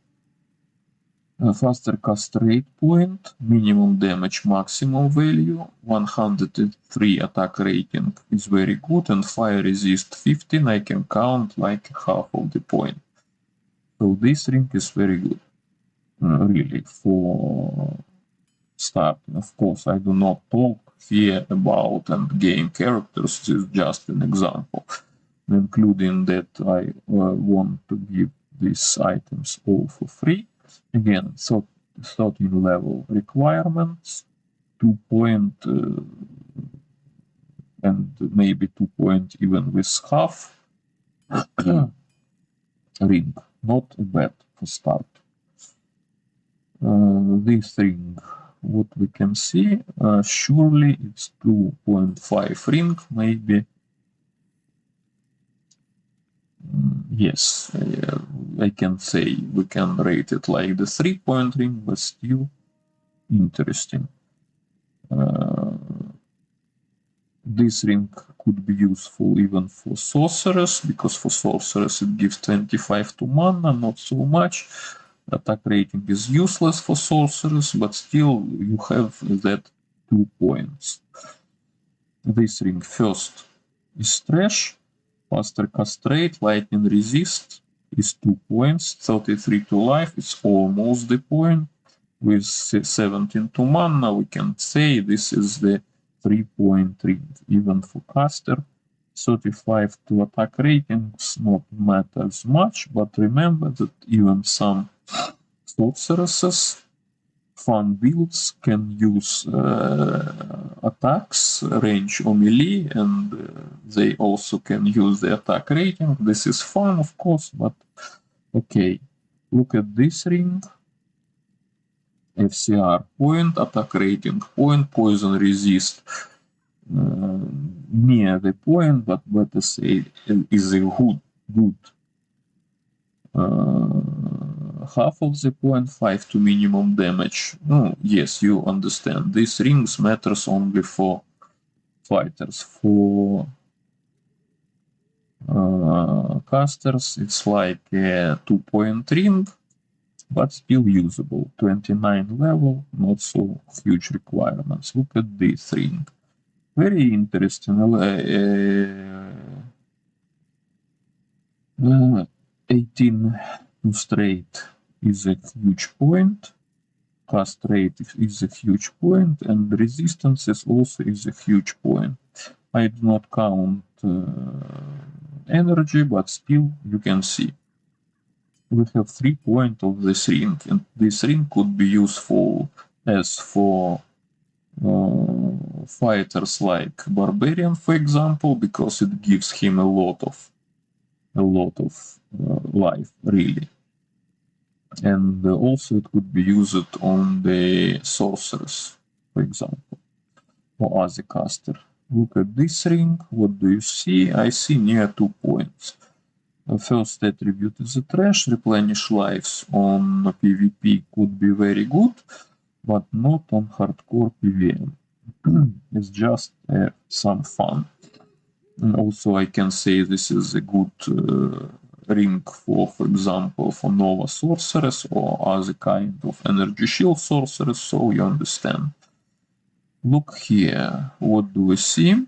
Faster cast rate point, minimum damage maximum value, 103 attack rating is very good, and fire resist 15. I can count like half of the point. So this ring is very good, really, for starting. Of course, I do not talk here about end game characters. This is just an example, including that I want to give these items all for free. Again, 13 level requirements, 2 point and maybe 2 point even with half ring, not bad for start. This ring, what we can see, surely it's 2.5 ring, maybe. Yes, I can say we can rate it like the 3-point ring, but still interesting. This ring could be useful even for sorcerers, because for sorcerers it gives 25 to mana, not so much. Attack rating is useless for sorcerers, but still you have that 2 points. This ring first is trash. Faster cast rate, lightning resist is 2 points, 33 to life is almost the point. With 17 to mana, we can say this is the 3-point ring, even for caster. 35 to attack ratings not matters much, but remember that even some sorceresses, fun builds can use attacks, range or melee, and they also can use the attack rating. This is fun, of course, but okay. Look at this ring. FCR point, attack rating point, poison resist near the point, but better say is a good half of the point, 5 to minimum damage. Oh, yes, you understand. These rings matters only for fighters. For casters, it's like a 2-point ring, but still usable. 29 level, not so huge requirements. Look at this ring. Very interesting. 18 to straight is a huge point. Cast rate is a huge point, and resistance is also a huge point. I do not count energy, but still you can see. We have 3 points of this ring, and this ring could be useful as for fighters like Barbarian, for example, because it gives him a lot of life, really. And also it could be used on the sorcerers, for example, or other caster. Look at this ring. What do you see? I see near 2 points. First attribute is a trash. Replenish lives on PvP could be very good, but not on hardcore PvM. It's just some fun. And also I can say this is a good ring for example, for Nova Sorceress or other kind of energy shield sorceress, so you understand. Look here, what do we see?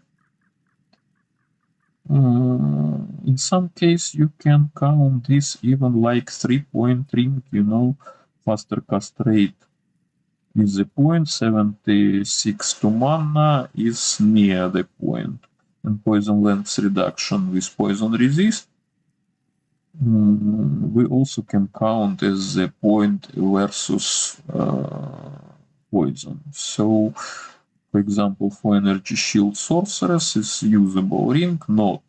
In some case you can count this even like 3-point ring, you know, faster cast rate is the point, 76 to mana is near the point, and poison length reduction with poison resist we also can count as the point versus poison. So for example, for energy shield sorceress is usable ring, not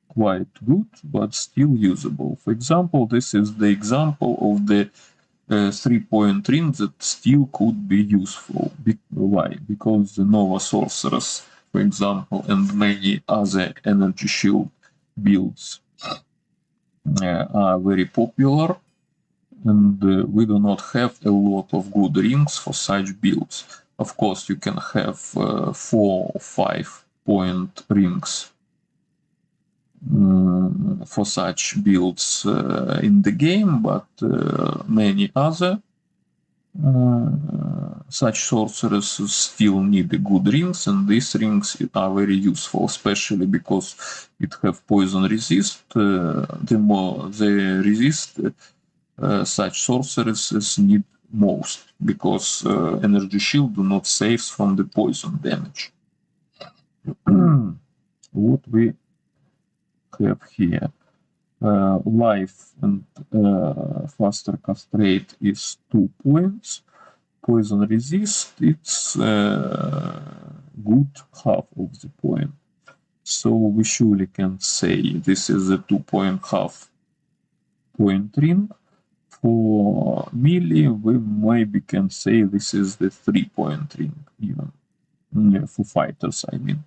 quite good, but still usable. For example, this is the example of the 3-point ring that still could be useful. Why? Because the Nova Sorceress, for example, and many other energy shield builds are very popular, and we do not have a lot of good rings for such builds. Of course, you can have 4 or 5-point rings for such builds in the game, but many other such sorceresses still need good rings, and these rings are very useful, especially because it have poison resist. The more they resist, such sorceresses need most, because energy shield do not save from the poison damage. What we have here, life and faster cast rate is 2 points. Poison resist, it's good half of the point. So we surely can say this is a 2-point half-point ring. For melee, we maybe can say this is the 3-point ring, even. Yeah, for fighters, I mean,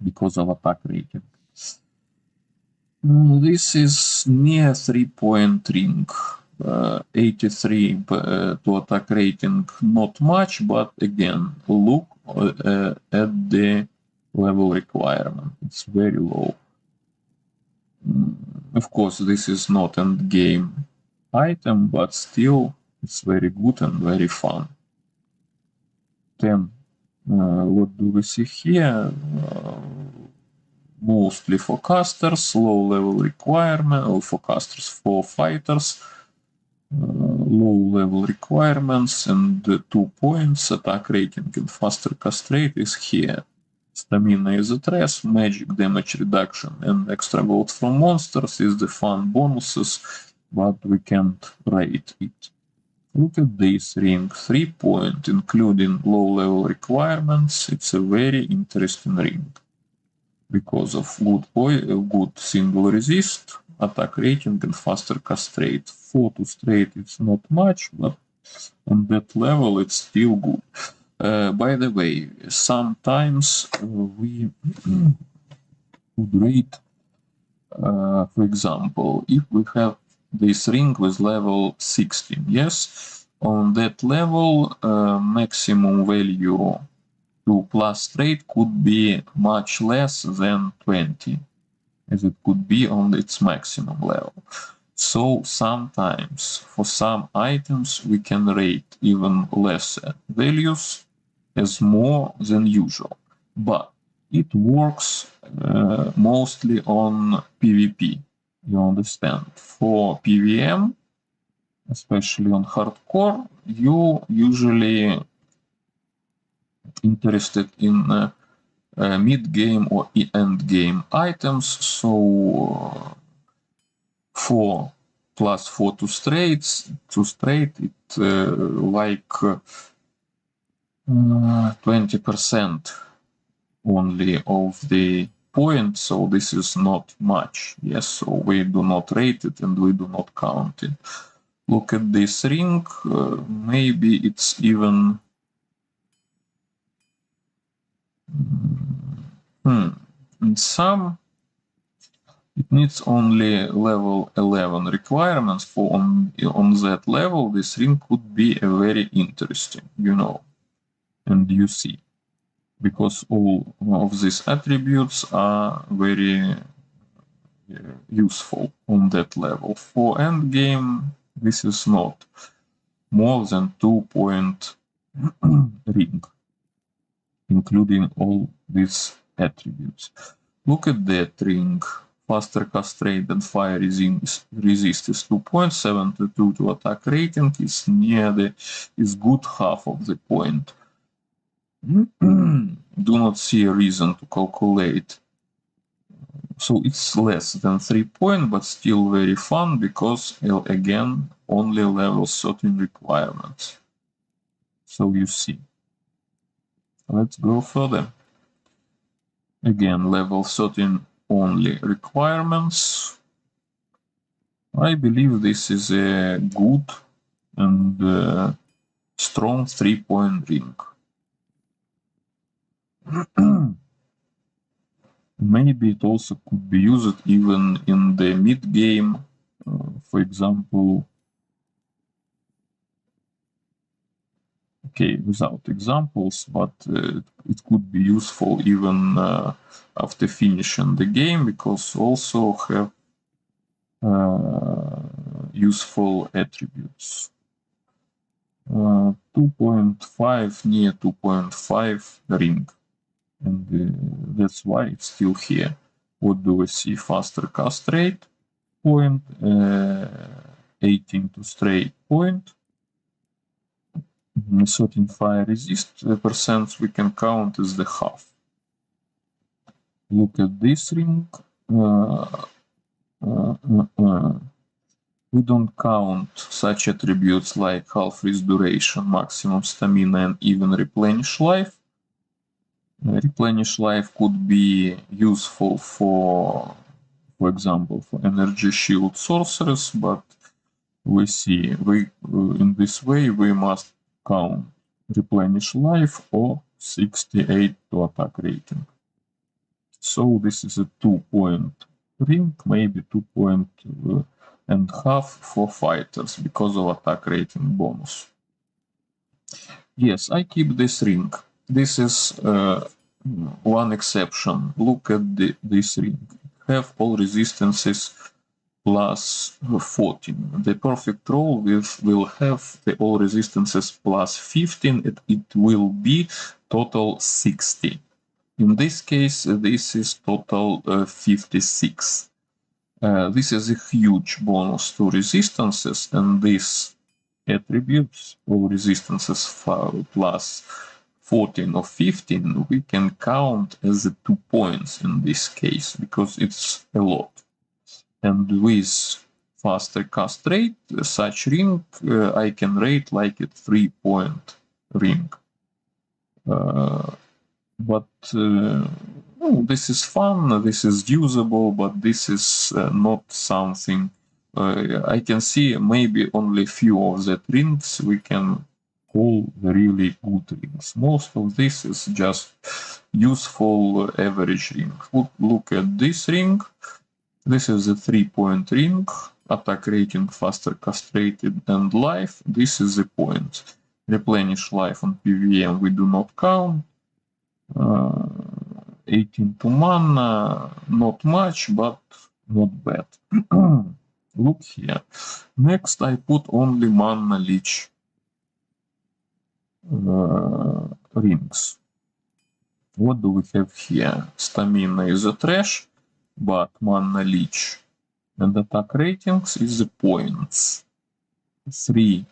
because of attack rating. This is near 3-point ring. 83 to attack rating, not much, but again, look at the level requirement, it's very low. Of course, this is not end game item, but still it's very good and very fun. Then what do we see here? Mostly for casters, low level requirement, or for casters, for fighters, low level requirements, and 2 points, attack rating and faster cast rate is here. Stamina is a trash, magic damage reduction and extra gold from monsters is the fun bonuses, but we can't rate it. Look at this ring, 3-point, including low level requirements. It's a very interesting ring because of good single resist, attack rating and faster cast rate. 4 to straight it's not much, but on that level it's still good. By the way, sometimes we would rate, for example, if we have this ring with level 16, yes, on that level maximum value to plus straight could be much less than 20, as it could be on its maximum level. So sometimes for some items we can rate even lesser values as more than usual, but it works mostly on PvP, you understand. For PvM, especially on hardcore, you usually interested in mid-game or end-game items, so 4 plus 4 to straight, it like 20% only of the point, so this is not much. Yes, so we do not rate it and we do not count it. Look at this ring, maybe it's even In some, it needs only level 11 requirements. For on that level, this ring could be a very interesting, you know, and you see, because all of these attributes are very useful on that level. For end game, this is not more than 2-point ring, including all these attributes. Look at that ring. Faster cast rate and fire resist is 2.72 to attack rating is good half of the point. Do not see a reason to calculate. So it's less than 3 points, but still very fun because, again, only level 13 requirements. So you see. Let's go further. Again, level 13 only requirements. I believe this is a good and strong 3-point ring. Maybe it also could be used even in the mid game, for example. Okay, without examples, but it could be useful even after finishing the game, because also have useful attributes. 2.5 near 2.5 ring, and that's why it's still here. What do we see? Faster cast rate point, 18 to straight point, 13 fire resist percent we can count as the half. Look at this ring. We don't count such attributes like half freeze duration, maximum stamina, and even replenish life. Replenish life could be useful for example, for energy shield sorcerers, but we see in this way we must count replenish life or 68 to attack rating. So this is a 2-point ring, maybe 2.5 for fighters because of attack rating bonus. Yes, I keep this ring. This is one exception. Look at this ring. Have all resistances plus 14. The perfect roll will have the all resistances plus 15. It will be total 60. In this case, this is total 56. This is a huge bonus to resistances, and these attributes, all resistances plus 14 or 15, we can count as 2 points in this case, because it's a lot. And with faster cast rate, such ring I can rate like a 3-point ring. But this is fun, this is usable, but this is not something I can see. Maybe only few of the rings we can call the really good rings. Most of this is just useful average ring. Look at this ring. This is a 3-point ring. Attack rating, faster cast rated, and life. This is the point. Replenish life on PVM we do not count. 18 to mana, not much, but not bad. Look here. Next, I put only mana leech rings. What do we have here? Stamina is a trash, but mana leech and attack ratings is the points. 3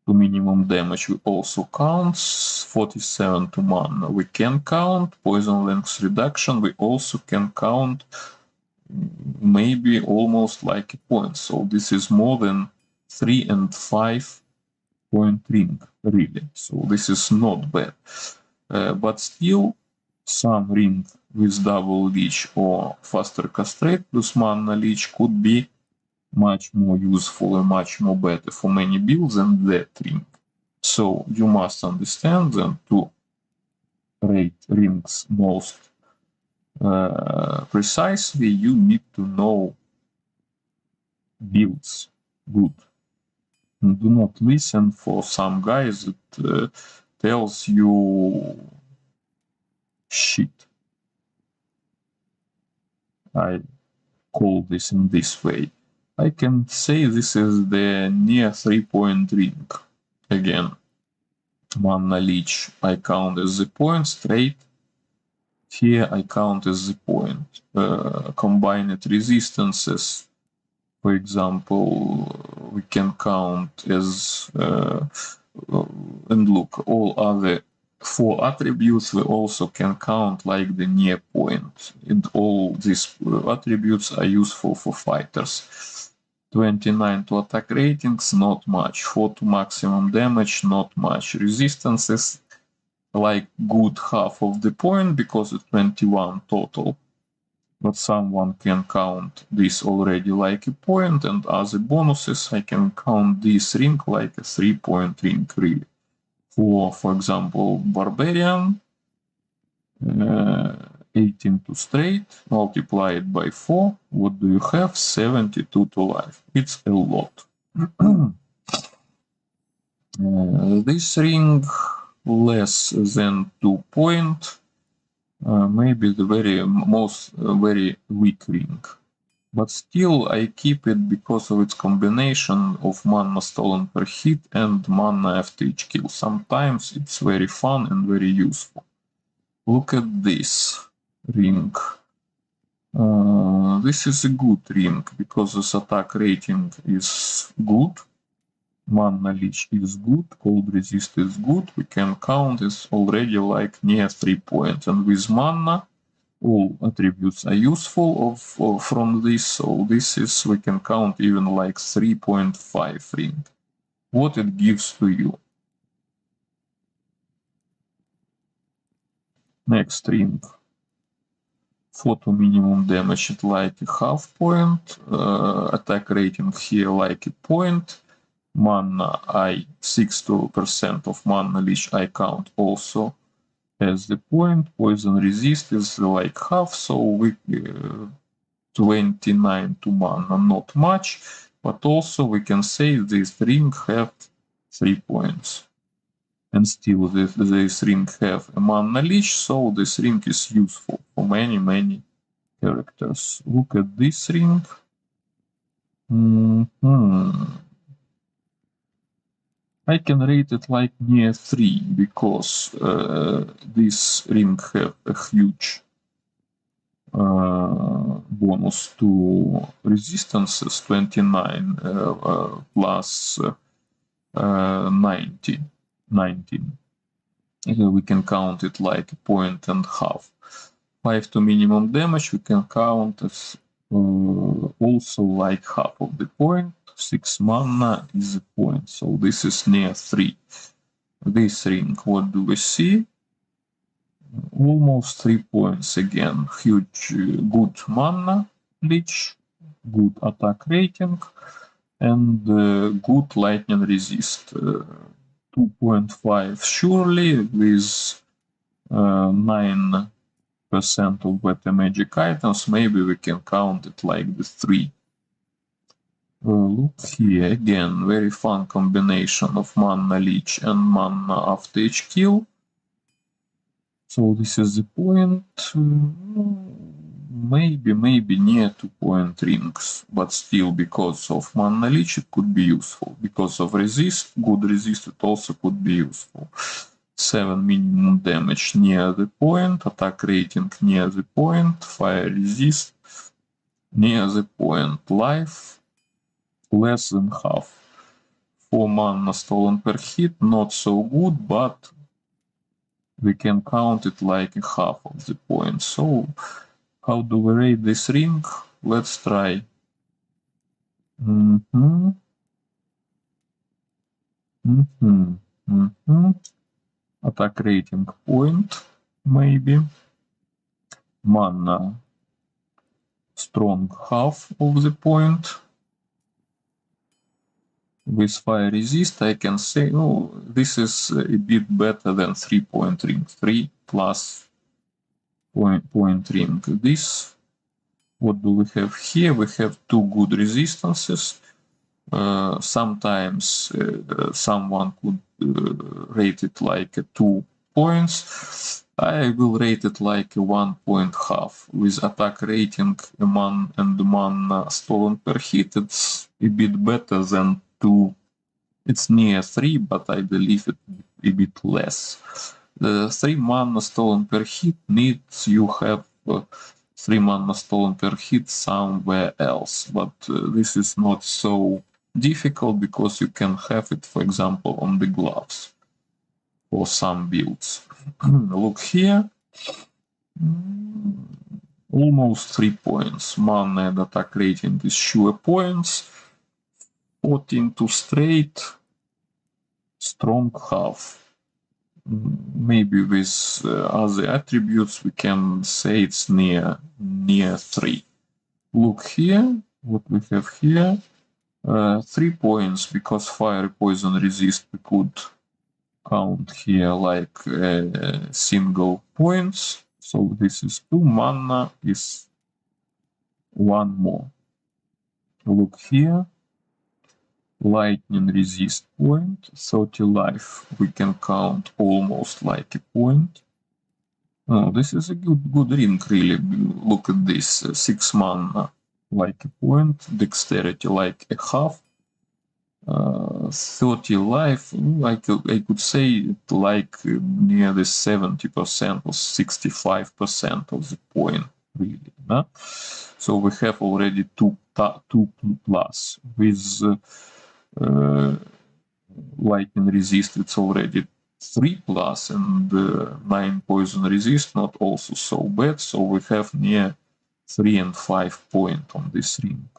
to minimum damage we also count, 47 to mana we can count, poison length reduction we also can count, maybe almost like a point. So this is more than 3 and 5-point ring, really. So this is not bad. But still, some ring with double leech or faster cast rate plus mana leech could be much more useful and much more better for many builds than that ring. So you must understand that to rate rings most precisely, you need to know builds good. And do not listen for some guys that tells you shit. I call this in this way. I can say this is the near 3-point ring. Again, mana leech I count as the point straight. Here I count as the point. Combined resistances, for example, we can count as and look, all other 4 attributes we also can count like the near point, and all these attributes are useful for fighters. 29 to attack ratings, not much. 4 to maximum damage, not much. Resistances, like good half of the point because it's 21 total. But someone can count this already like a point, and other bonuses I can count this ring like a 3-point ring really. For example, Barbarian, 18 to straight, multiplied by 4, what do you have? 72 to life. It's a lot. This ring less than 2 point, maybe the very weak ring. But still I keep it because of its combination of mana stolen per hit and mana after each kill. Sometimes it's very fun and very useful. Look at this ring. This is a good ring because this attack rating is good, mana leech is good, cold resist is good. We can count this already like near 3 points, and with mana all attributes are useful from this, so this is, we can count even like 3.5 ring. What it gives to you. Next ring. 4 to minimum damage at like a half point, attack rating here like a point, mana 60% of mana leech I count also as the point, poison resist is like half, so we 29 to mana, not much, but also we can say this ring have 3 points. And still this ring have a mana leech, so this ring is useful for many characters. Look at this ring. I can rate it like near 3 because this ring have a huge bonus to resistances, 29 plus 19. We can count it like a point and a half. 5 to minimum damage we can count as also like half of the point. 6 mana is a point, so this is near 3. This ring, what do we see? Almost 3 points again. Huge, good mana leech, good attack rating, and good lightning resist. 2.5 surely, with 9% of better magic items, maybe we can count it like the 3. Look here, again, very fun combination of mana leech and mana after each kill. So this is the point, maybe near 2-point rings, but still because of mana leech it could be useful. Because of resist, good resist, it also could be useful. 7 minimum damage near the point, attack rating near the point, fire resist near the point, life less than half. 4 mana stolen per hit, not so good, but we can count it like a half of the point. So how do we rate this ring? Let's try. Attack rating point, maybe. Mana strong half of the point. With fire resist I can say, this is a bit better than 3-point ring. 3 plus point ring. This, what do we have here? We have two good resistances. Sometimes someone could rate it like 2 points. I will rate it like a 1.5 with attack rating and mana stolen per hit. It's a bit better than 2. It's near 3, but I believe it a bit less. The 3 mana stolen per hit needs you have 3 mana stolen per hit somewhere else, but this is not so difficult because you can have it, for example, on the gloves for some builds. Look here, almost 3 points. Mana and attack rating is sure points. 14 to straight, strong half. Maybe with other attributes we can say it's near 3. Look here, what we have here. 3 points, because fire poison resist we could count here like single points. So this is 2, mana is 1 more. Look here, lightning resist point, 30 life we can count almost like a point. Oh, this is a good ring really. Look at this, 6 mana like a point, dexterity like a half, 30 life, I could say like near the 70% or 65% of the point really. No? So we have already 2 plus. With lightning resist it's already 3 plus, and 9 poison resist not also so bad, so we have near 3 and 5 point on this ring,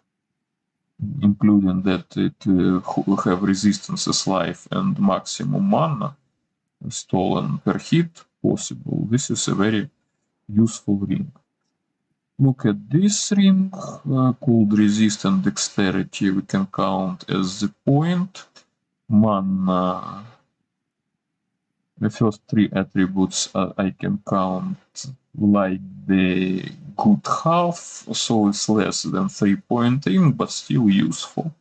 including that it will have resistances life and maximum mana stolen per hit possible. This is a very useful ring. Look at this ring, called resist and dexterity we can count as the point. Mana, the first 3 attributes I can count like the good half, so it's less than 3 point ring, but still useful.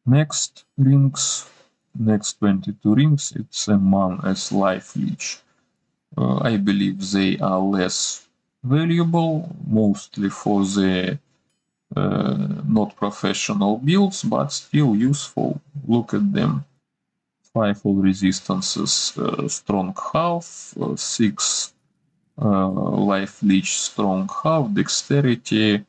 Next rings, next 22 rings, it's a man as life leech. I believe they are less valuable, mostly for the not professional builds, but still useful. Look at them. 5 all resistances, strong half, 6 life leech, strong half, dexterity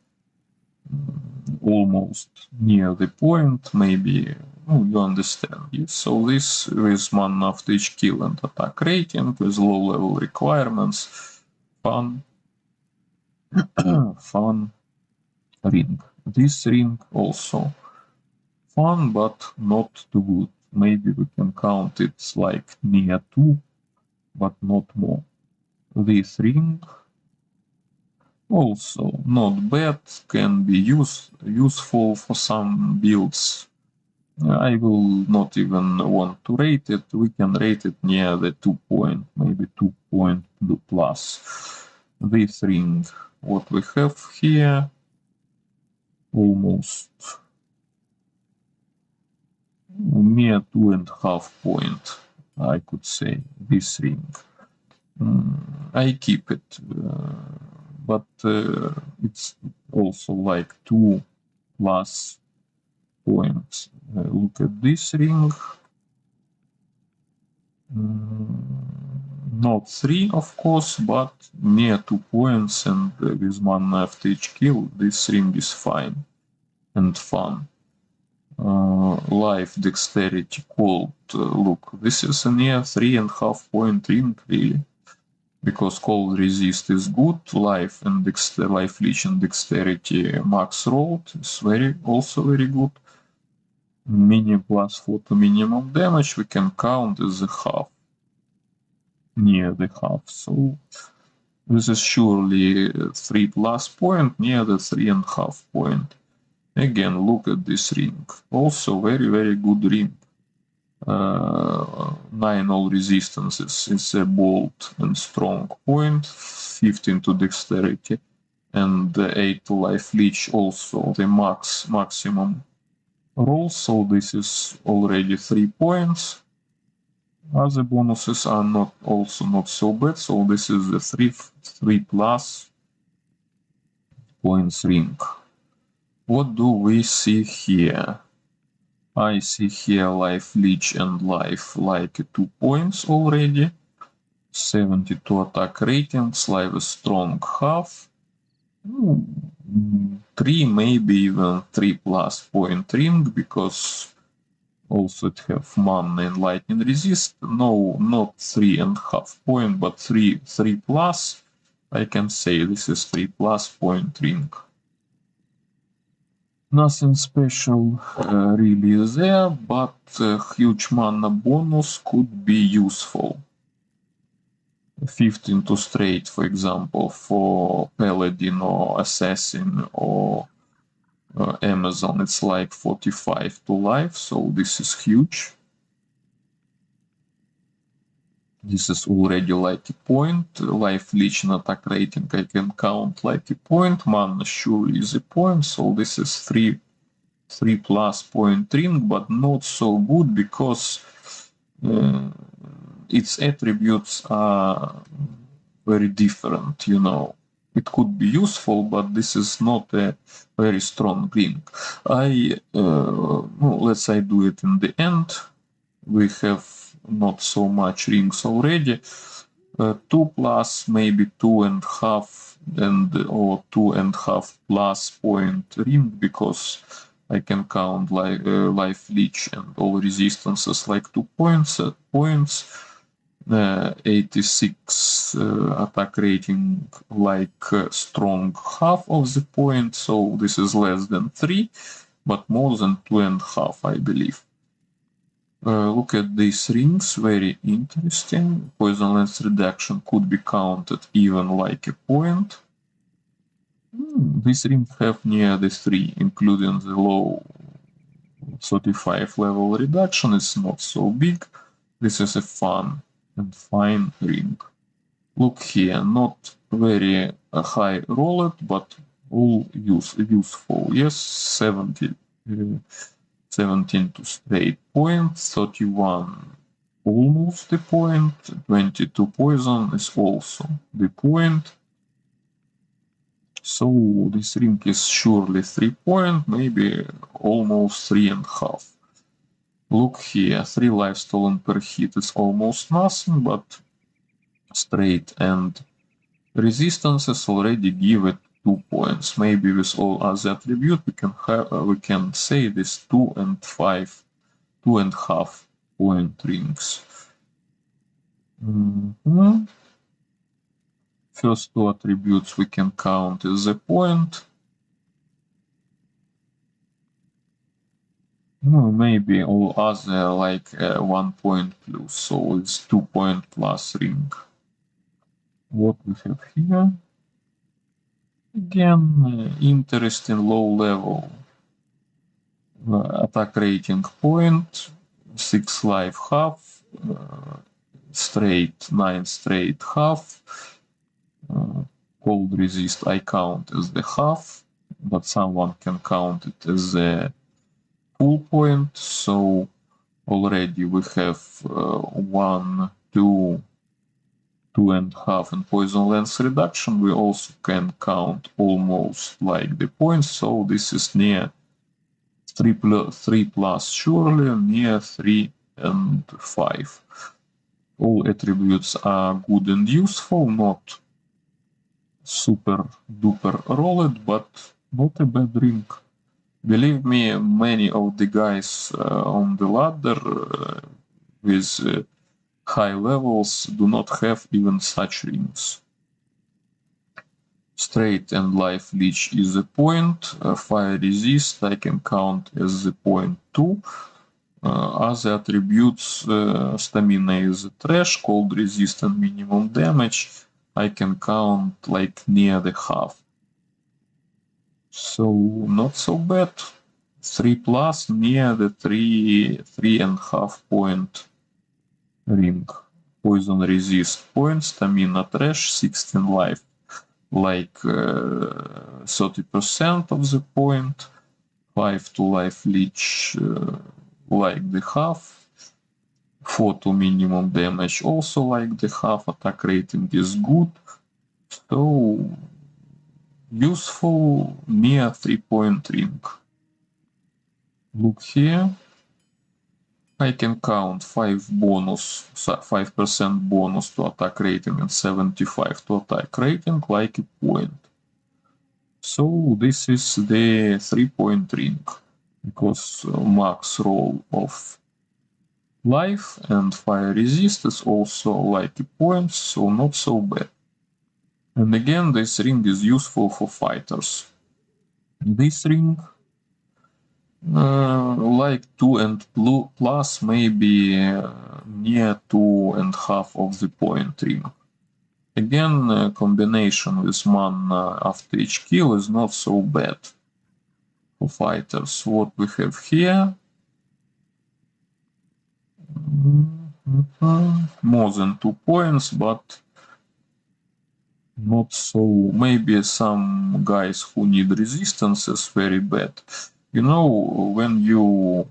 almost near the point, maybe. You understand. Yes. So this with mana after each kill and attack rating with low level requirements. Fun fun ring. This ring also fun, but not too good. Maybe we can count it like near 2, but not more. This ring also not bad, can be useful for some builds. I will not even want to rate it. We can rate it near the 2 point, maybe 2 point plus. This ring, what we have here, almost mere 2.5 point, I could say, this ring. I keep it, but it's also like 2 plus points. Look at this ring. Not 3, of course, but near 2 points, and with mana after each kill, this ring is fine and fun. Life, dexterity, cold. Look, this is a near 3.5 point ring, really. Because cold resist is good, life and life leech and dexterity max rolled is also very good. Mini plus 4 to minimum damage we can count as a half, near the half. So this is surely 3 plus point, near the 3.5 point. Again, look at this ring. Also very good ring. 9 all resistances is a bold and strong point, 15 to dexterity, and 8 to life leech also the maximum roll, so this is already 3 points. Other bonuses are also not so bad, so this is the 3 plus points ring. What do we see here? I see here life leech and life like 2 points already. 72 attack ratings, life is strong half. 3, maybe even 3 plus point ring, because also it have mana and lightning resist. No, not 3.5 point, but 3 plus. I can say this is 3 plus point ring. Nothing special really there, but huge mana bonus could be useful. 15 to straight, for example, for Paladin or Assassin or Amazon, it's like 45 to life, so this is huge. This is already like a point. Life leech and attack rating I can count like a point. Mana surely is a point, so this is 3 plus point ring, but not so good because its attributes are very different, you know. It could be useful, but this is not a very strong ring. Let's say do it in the end. We have not so much rings already. 2 plus, maybe 2.5 or 2.5 plus point ring, because I can count like life leech and all resistances like 2 points. 86 attack rating like strong half of the point, so this is less than 3, but more than 2.5, I believe. Look at these rings, very interesting. Poison lance reduction could be counted even like a point. These rings have near the 3, including the low 35 level reduction. It's not so big. This is a fun and fine ring. Look here, not very high rolled, but all useful. Yes, 17 to straight point, 31 almost the point, 22 poison is also the point. So this ring is surely 3 point, maybe almost 3.5. Look here, 3 life stolen per hit is almost nothing, but straight and resistances already give it 2 points. Maybe with all other attributes we can say this 2.5 point rings. First 2 attributes we can count as a point. Maybe all other like 1 point plus, so it's 2 point plus ring. What we have here? Again, interesting low level attack rating point, 6 life half, straight 9 straight half, cold resist I count as the half, but someone can count it as a full point, so already we have 1, 2, 2.5 and poison lance reduction. We also can count almost like the points, so this is near 3 plus surely, near 3 and 5. All attributes are good and useful, not super duper rolled, but not a bad ring. Believe me, many of the guys on the ladder with high levels do not have even such rings. Straight and life leech is a point. Fire resist I can count as a point too. Other attributes, stamina is a trash, cold resist and minimum damage I can count like near the half. So not so bad. 3 plus near the 3.5 point ring. Poison resist point, stamina trash, 16 life, like 30% of the point, 5 to life leech, like the half, 4 to minimum damage, also like the half, attack rating is good, so useful near 3-point ring. Look here. I can count 5% bonus to attack rating and 75 to attack rating like a point. So this is the 3-point ring, because max roll of life and fire resist is also like a point, so not so bad. And again, this ring is useful for fighters. This ring, like 2 and plus, maybe near 2.5 of the point ring. Again, combination with mana after each kill is not so bad for fighters. What we have here? More than 2 points, but not so. Maybe some guys who need resistance is very bad. You know, when you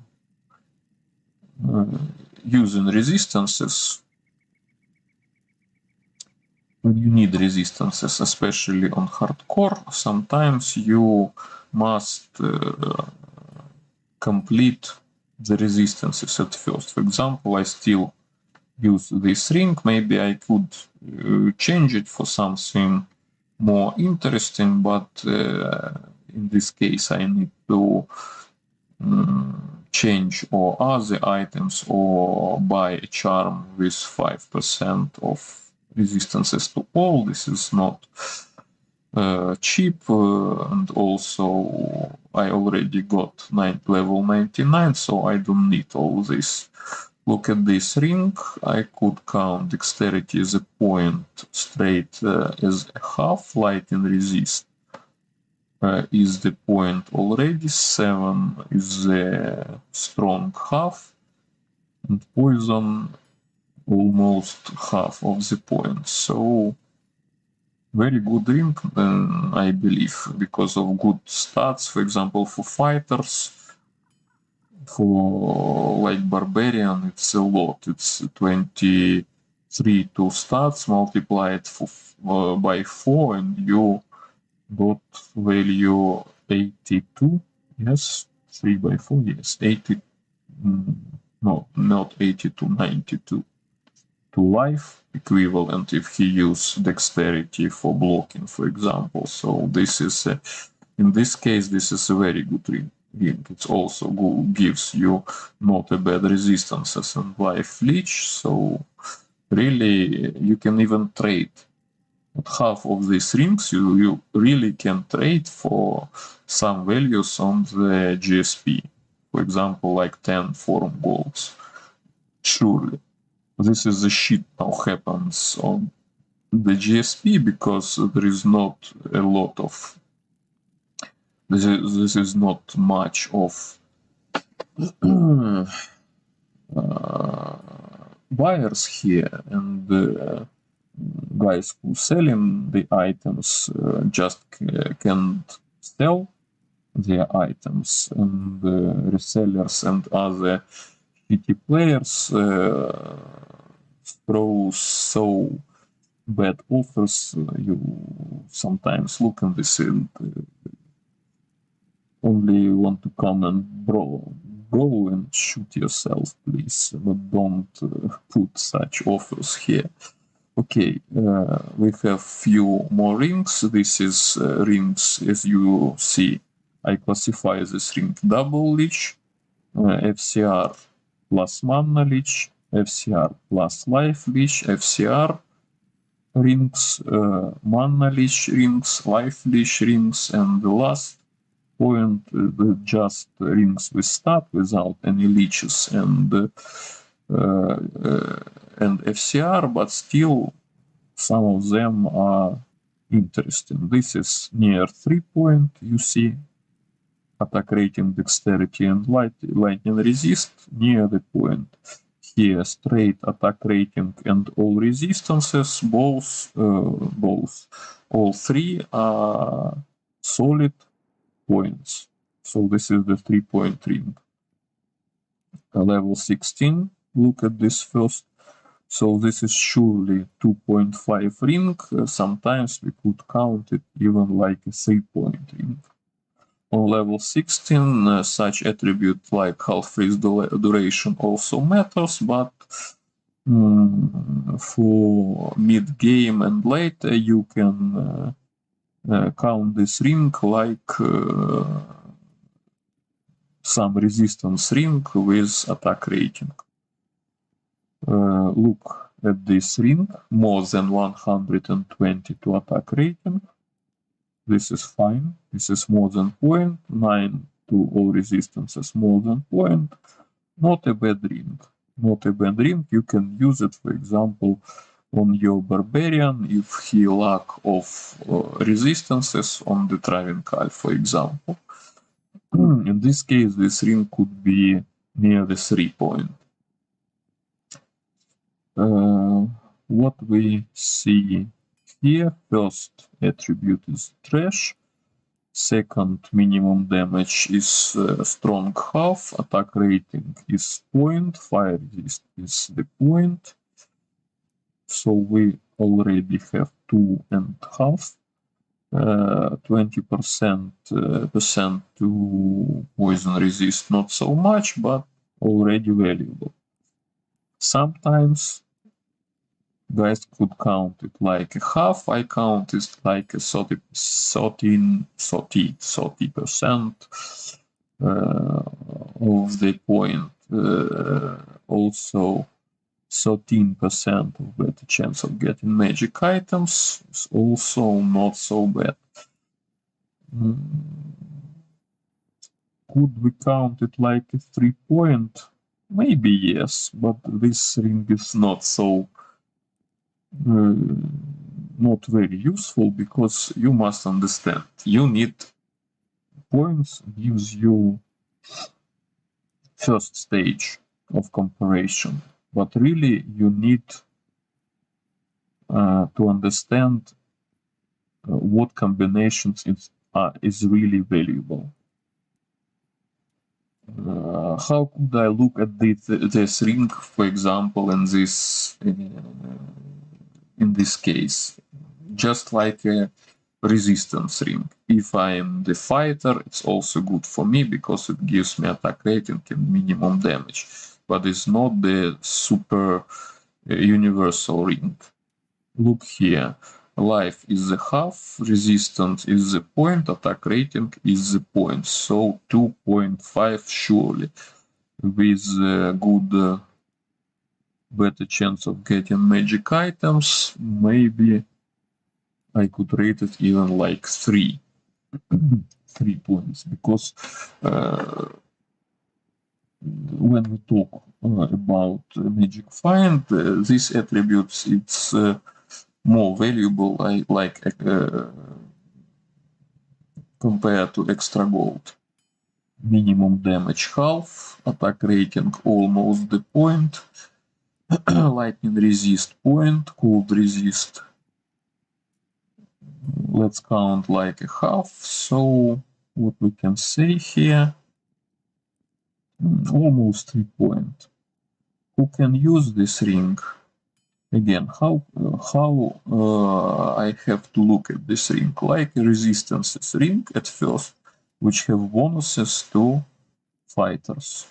using resistances, when you need resistances, especially on hardcore, sometimes you must complete the resistances at first. For example, I still use this ring. Maybe I could change it for something more interesting, but in this case I need to change or other items or buy a charm with 5% of resistances to all. This is not cheap, and also I already got level 99, so I don't need all this. Look at this ring. I could count dexterity as a point, straight as a half, light and resist is the point already, 7 is the strong half, and poison almost half of the point. So very good ring, I believe, because of good stats. For example, for fighters, for like barbarian, it's a lot. It's 23 to stats multiplied by 4, and you got value 82. Yes, 3 by 4. Yes, 80. No, not 82, 92 to life equivalent if he use dexterity for blocking, for example. So this is in this case, this is a very good ring. It also gives you not a bad resistances and life leech, so really you can even trade. With half of these rings you really can trade for some values on the GSP. For example, like 10 forum golds. Surely. This is the shit now happens on the GSP because there is not a lot of this is not much of buyers here, and guys who selling the items just can't sell their items, and resellers and other shitty players throw so bad offers. You sometimes look at this and only want to comment, bro, go and shoot yourself, please, but don't put such offers here. Okay, we have few more rings. This is rings, as you see. I classify this ring double leech, FCR plus mana leech, FCR plus life leech, FCR rings, mana leech rings, life leech rings, and the last point just rings with stat without any leeches and FCR, but still some of them are interesting. This is near 3 point, you see, attack rating, dexterity, and lightning resist near the point. Here, straight attack rating and all resistances, all three are solid points. So this is the 3-point ring. Level 16, look at this first. So this is surely 2.5 ring. Sometimes we could count it even like a 3-point ring. On level 16, such attribute like half freeze duration also matters, but for mid-game and later you can count this ring like some resistance ring with attack rating. Look at this ring, more than 122 attack rating. This is fine. This is more than point. 9 to all resistances more than point. Not a bad ring. Not a bad ring. You can use it, for example, on your barbarian if he lack of resistances on the Travincal, for example. In this case, this ring could be near the 3-point. What we see here, first attribute is trash, second minimum damage is strong half, attack rating is point, fire resist is the point. So we already have 2.5, 20% to poison resist, not so much, but already valuable. Sometimes guys could count it like a half. I count it like a 30% of the point. Also 13% of better chance of getting magic items is also not so bad. Could we count it like a 3-point? Maybe yes, but this ring is not so not very useful, because you must understand, you need points gives you first stage of comparison, but really you need to understand what combinations is really valuable. How could I look at this ring, for example, in this case? Just like a resistance ring. If I am the fighter, it's also good for me because it gives me attack rating and minimum damage, but it's not the super universal ring. Look here, life is the half, resistance is the point, attack rating is the point, so 2.5 surely, with good better chance of getting magic items. Maybe I could rate it even like 3 points, because when we talk about magic find, these attributes, it's more valuable, like compared to extra gold. Minimum damage half, attack rating almost the point, lightning resist point, cold resist, let's count like a half. So what we can say here, almost 3 point. Who can use this ring? Again, how I have to look at this ring, like a resistances ring at first, which have bonuses to fighters,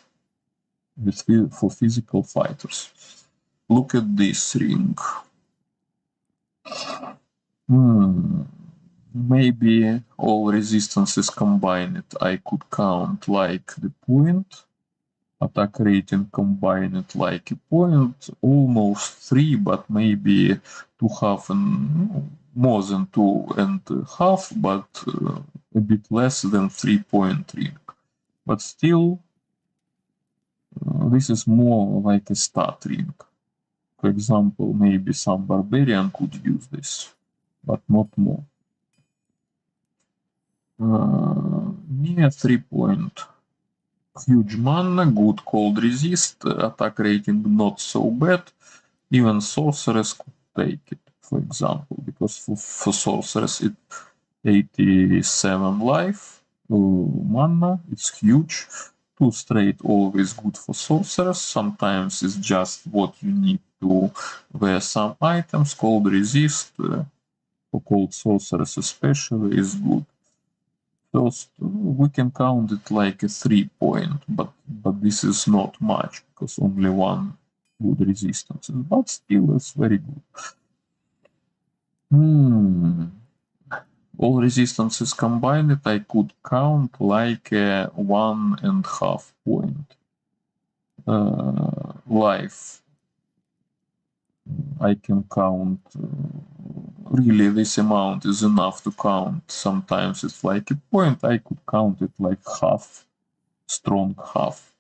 for physical fighters. Look at this ring. Maybe all resistances combined I could count like the point, attack rating combined like a point, almost 3, but maybe 2.5 and more than 2.5, but a bit less than 3-point ring. But still, this is more like a stat ring. For example, maybe some barbarian could use this, but not more. near 3 point. Huge mana, good cold resist, attack rating not so bad. Even sorceress could take it, for example, because for sorceress it 87 life, mana, it's huge. 2 straight always good for sorceress. Sometimes it's just what you need to wear some items. Cold resist for cold sorceress especially is good. First, we can count it like a 3 point, but this is not much because only one good resistance, but still it's very good. All resistances combined, I could count like a 1.5 point. Life, I can count. Really, this amount is enough to count. Sometimes it's like a point. I could count it like half, strong half.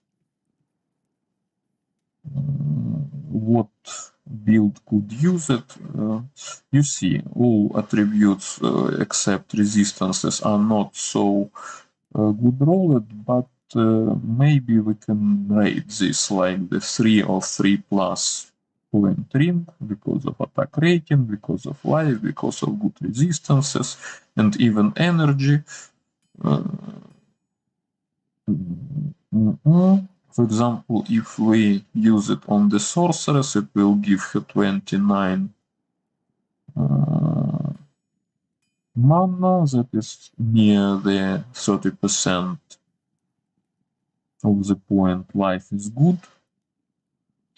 What build could use it? You see, all attributes except resistances are not so good rolled, but maybe we can rate this like the 3 or 3 plus point ring because of attack rating, because of life, because of good resistances, and even energy. For example, if we use it on the sorceress, it will give her 29 mana, that is near the 30% of the point. Life is good.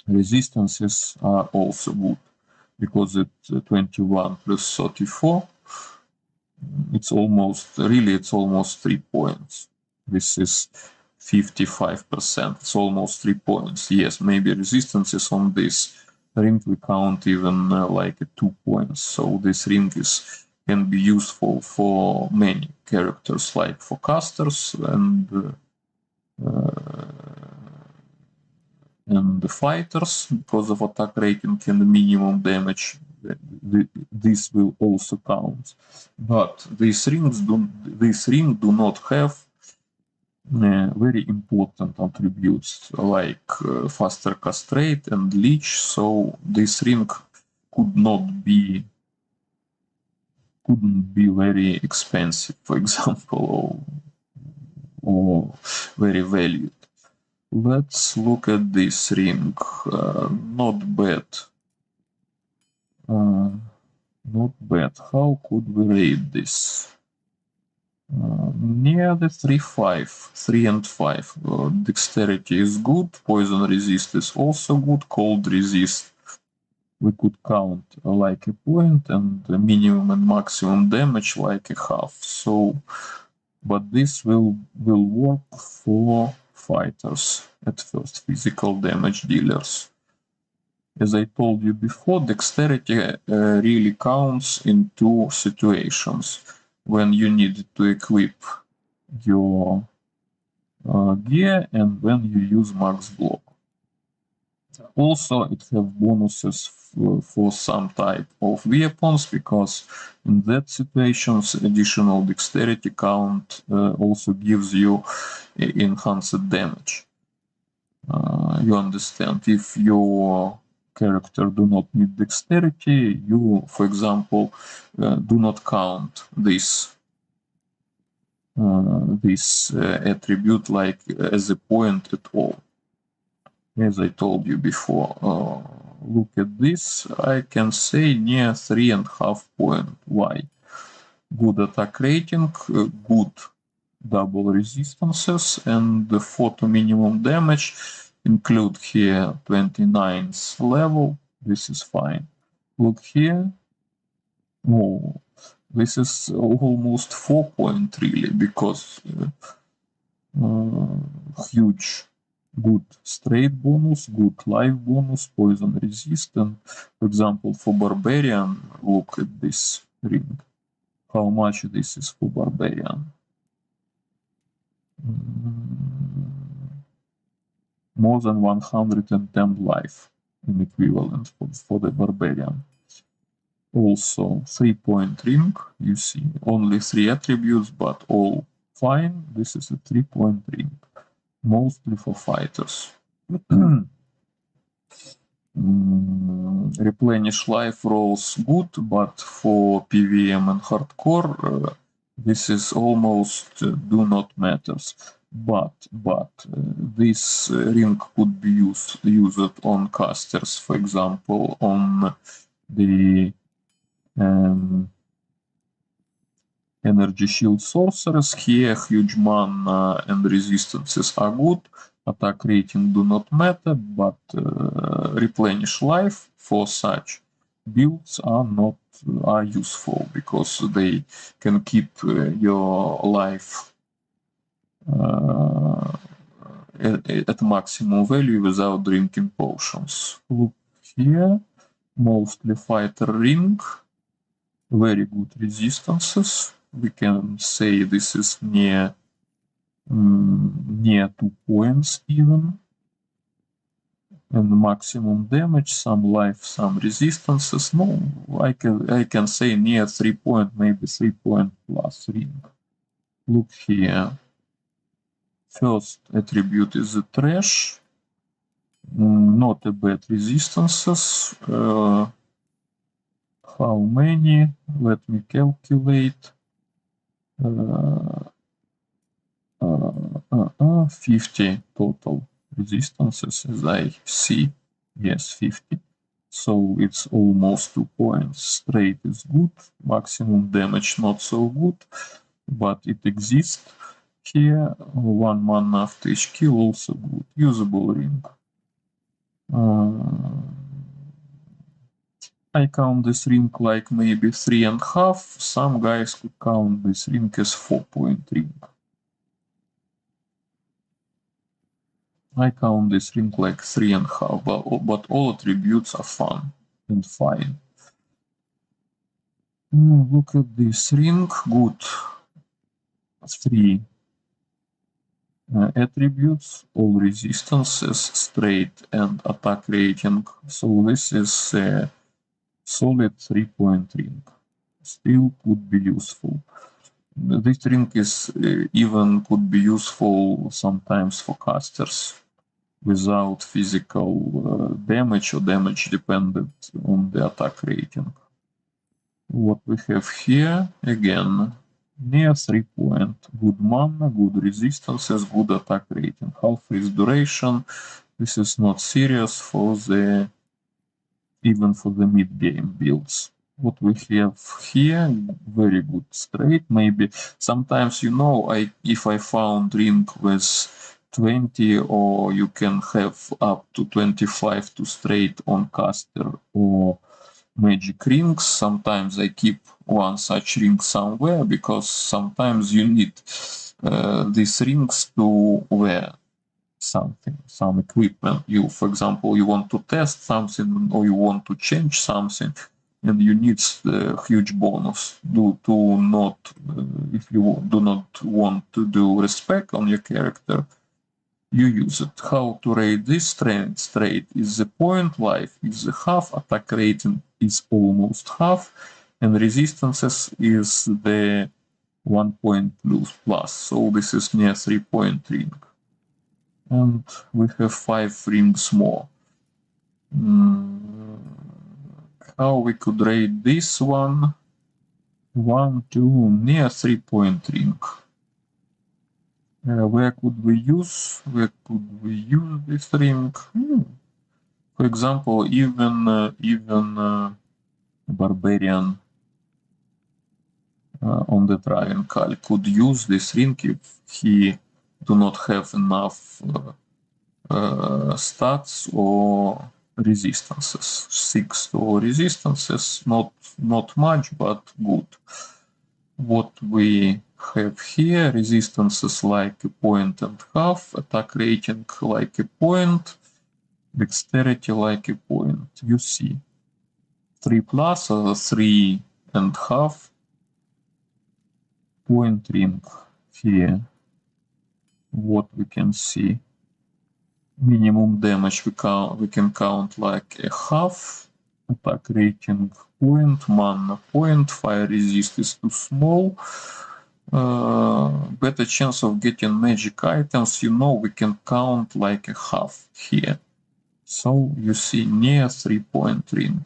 Resistances are also good because it's 21 plus 34. It's almost 3 points. This is 55%. It's almost 3 points. Yes, maybe resistances on this ring we count even like 2 points. So this ring can be useful for many characters, like for casters and the fighters, because of attack rating and minimum damage. This will also count. But these rings do not have very important attributes like faster castrate and leech, so this ring couldn't be very expensive, for example, or very valued. Let's look at this ring. Not bad. Not bad. How could we rate this? Near the 3 and 5. Dexterity is good, poison resist is also good, cold resist we could count like a point, and the minimum and maximum damage like a half. So, but this will work for fighters at first, physical damage dealers. As I told you before, dexterity really counts in 2 situations. When you need to equip your gear and when you use max block. Also, it has bonuses for some type of weapons, because in that situations additional dexterity count also gives you enhanced damage. You understand, if your character do not need dexterity, you, for example, do not count this attribute like as a point at all. As I told you before, look at this, I can say near 3.5 point. Why? Good attack rating, good double resistances, and the 40 minimum damage, include here 29th level. This is fine. Look here. Oh, this is almost 4 point really, because huge. Good straight bonus, good life bonus, poison resistant. For example, for barbarian, look at this ring. How much this is for barbarian? More than 110 life in equivalent for the barbarian. Also 3 point ring, you see, only 3 attributes, but all Fine, this is a 3-point ring, mostly for fighters. Replenish life rolls good, but for PVM and hardcore, this is almost do not matters. But this ring could be used on casters, for example, on the energy shield sorcerers. Here, huge mana and resistances are good. Attack rating do not matter, but replenish life for such builds are useful because they can keep your life at maximum value without drinking potions. Look here, mostly fighter ring, very good resistances. We can say this is near 2 points even, and maximum damage, some life, some resistances. No, I can say near 3 point, maybe 3 point plus ring. Look here. First attribute is the trash, not a bad resistances. How many? Let me calculate. 50 total resistances as I see. Yes, 50. So it's almost 2 points. Straight is good, maximum damage not so good, but it exists. Here, 1 mana after each kill, also good. Usable ring. I count this ring like maybe 3.5. Some guys could count this ring as 4-point ring. I count this ring like 3.5, but all attributes are fun and fine. Look at this ring, good. 3 attributes, all resistances, straight and attack rating. So this is a solid 3-point ring. Still could be useful. This ring is even could be useful sometimes for casters without physical damage or damage dependent on the attack rating. What we have here, again, near 3 point, good mana, good resistances, good attack rating, half its duration. This is not serious for the even for the mid-game builds. What we have here, very good straight. Maybe sometimes, you know, if I found ring with 20, or you can have up to 25 to straight on caster or magic rings. Sometimes I keep one such ring somewhere because sometimes you need these rings to wear something, some equipment. You, for example, you want to test something or you want to change something, and you need a huge bonus to not if you do not want to do respec on your character, you use it. How to rate this straight is the point, life is the half, attack rating is almost half, and resistances is the 1 point plus. So this is near 3-point ring. And we have 5 rings more. How we could rate this one? 1, 2, near 3-point ring. Where could we use this ring? For example, even barbarian on the Dragon Call could use this ring if he do not have enough stats or resistances. 6 or resistances, not much, but good. What we have here, resistances like 1.5, attack rating like 1, dexterity like 1. You see, 3 plus or 3.5 point ring here. What we can see, minimum damage we can count like a half, attack rating 1, mana 1, fire resist is too small, better chance of getting magic items. You know, we can count like a half here. So you see near 3-point ring.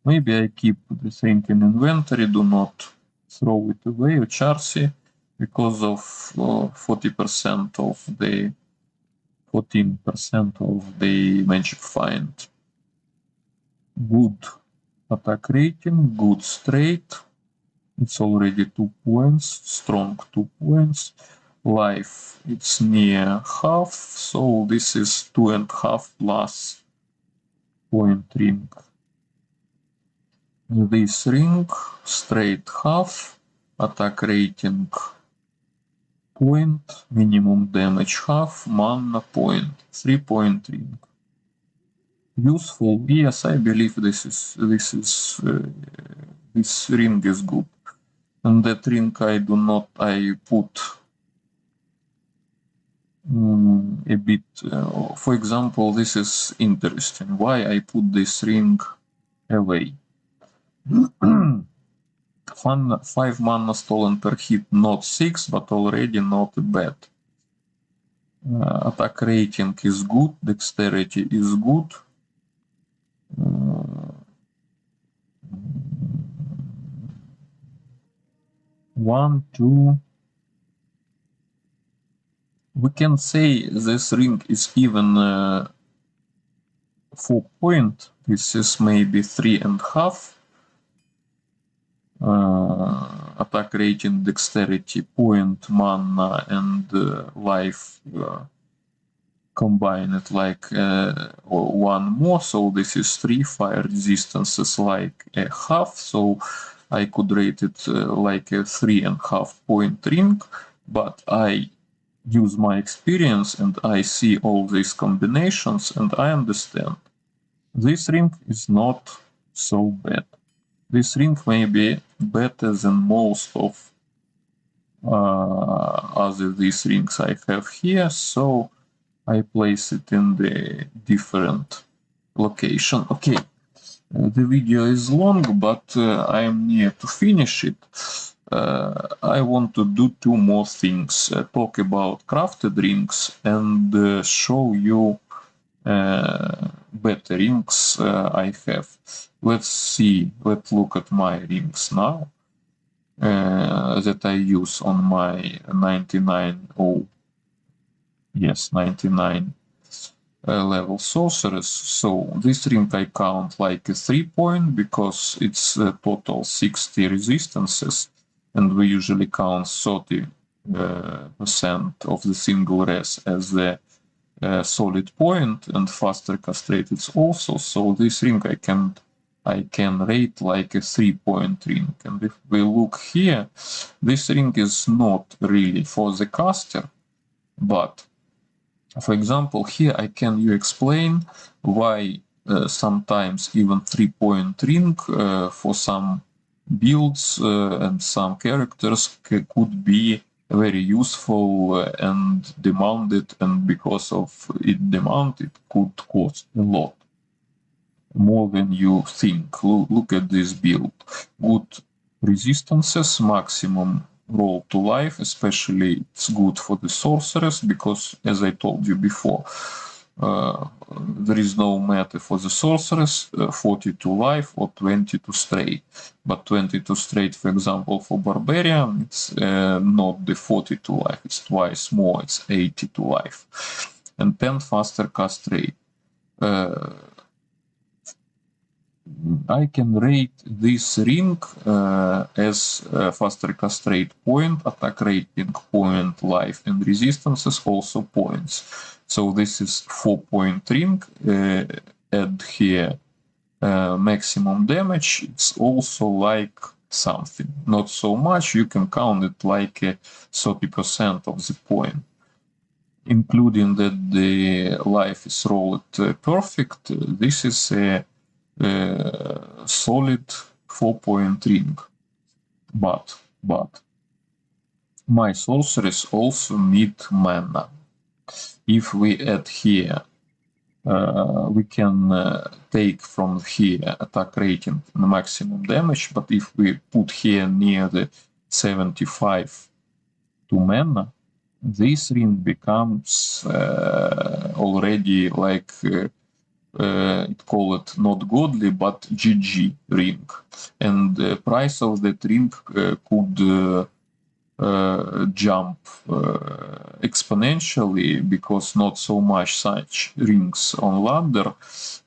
Maybe I keep this ring in inventory, do not throw it away or Charcy, because of 40% of the 14% of the magic find. Good attack rating, good straight. It's already 2 points, strong 2 points. Life, it's near half, so this is 2.5 plus point ring. This ring, straight half, attack rating point, minimum damage half, mana point, 3-point ring. Useful, yes, I believe this ring is good. And that ring I put a bit, for example, this is interesting. Why I put this ring away? 5 mana stolen per hit, not 6, but already not bad. Attack rating is good, dexterity is good. 1, 2. We can say this ring is even 4-point. This is maybe 3.5. Attack rating, dexterity, point, mana, and life combine it like one more. So this is 3. Fire resistance is like a half. So I could rate it like a 3.5-point ring. But I use my experience and I see all these combinations and I understand this ring is not so bad. This ring may be better than most of other these rings I have here, so I place it in the different location. Okay, the video is long, but I am near to finish it. I want to do 2 more things, talk about crafted rings and show you better rings I have. Let's look at my rings now that I use on my 99 level sorceress. So this ring I count like a 3-point because it's total 60 resistances, and we usually count 30% of the single res as the solid point, and faster castrated also. So this ring I can rate like a 3-point ring. And if we look here, this ring is not really for the caster, but for example, here I can explain why sometimes even 3-point ring for some builds and some characters could be very useful and demanded, and because of it demanded, it could cost a lot more than you think. Look at this build. Good resistances, maximum roll to life, especially it's good for the sorceress because, as I told you before, there is no matter for the sorceress, 40 to life or 20 to straight. But 20 to straight, for example, for barbarian, it's not the 40 to life, it's twice more, it's 80 to life. And 10 faster cast rate. I can rate this ring as faster cast rate point, attack rating point, life, and resistances also points. So this is 4-point ring. Add here maximum damage. It's also like something, not so much. You can count it like 30% of the point, including that the life is rolled perfect. This is a solid 4-point ring, but my sorceress also need mana. If we add here, we can take from here attack rating and maximum damage, but if we put here near the 75 to mana, this ring becomes already like it call it not godly but GG ring, and the price of that ring could jump exponentially because not so much such rings on ladder,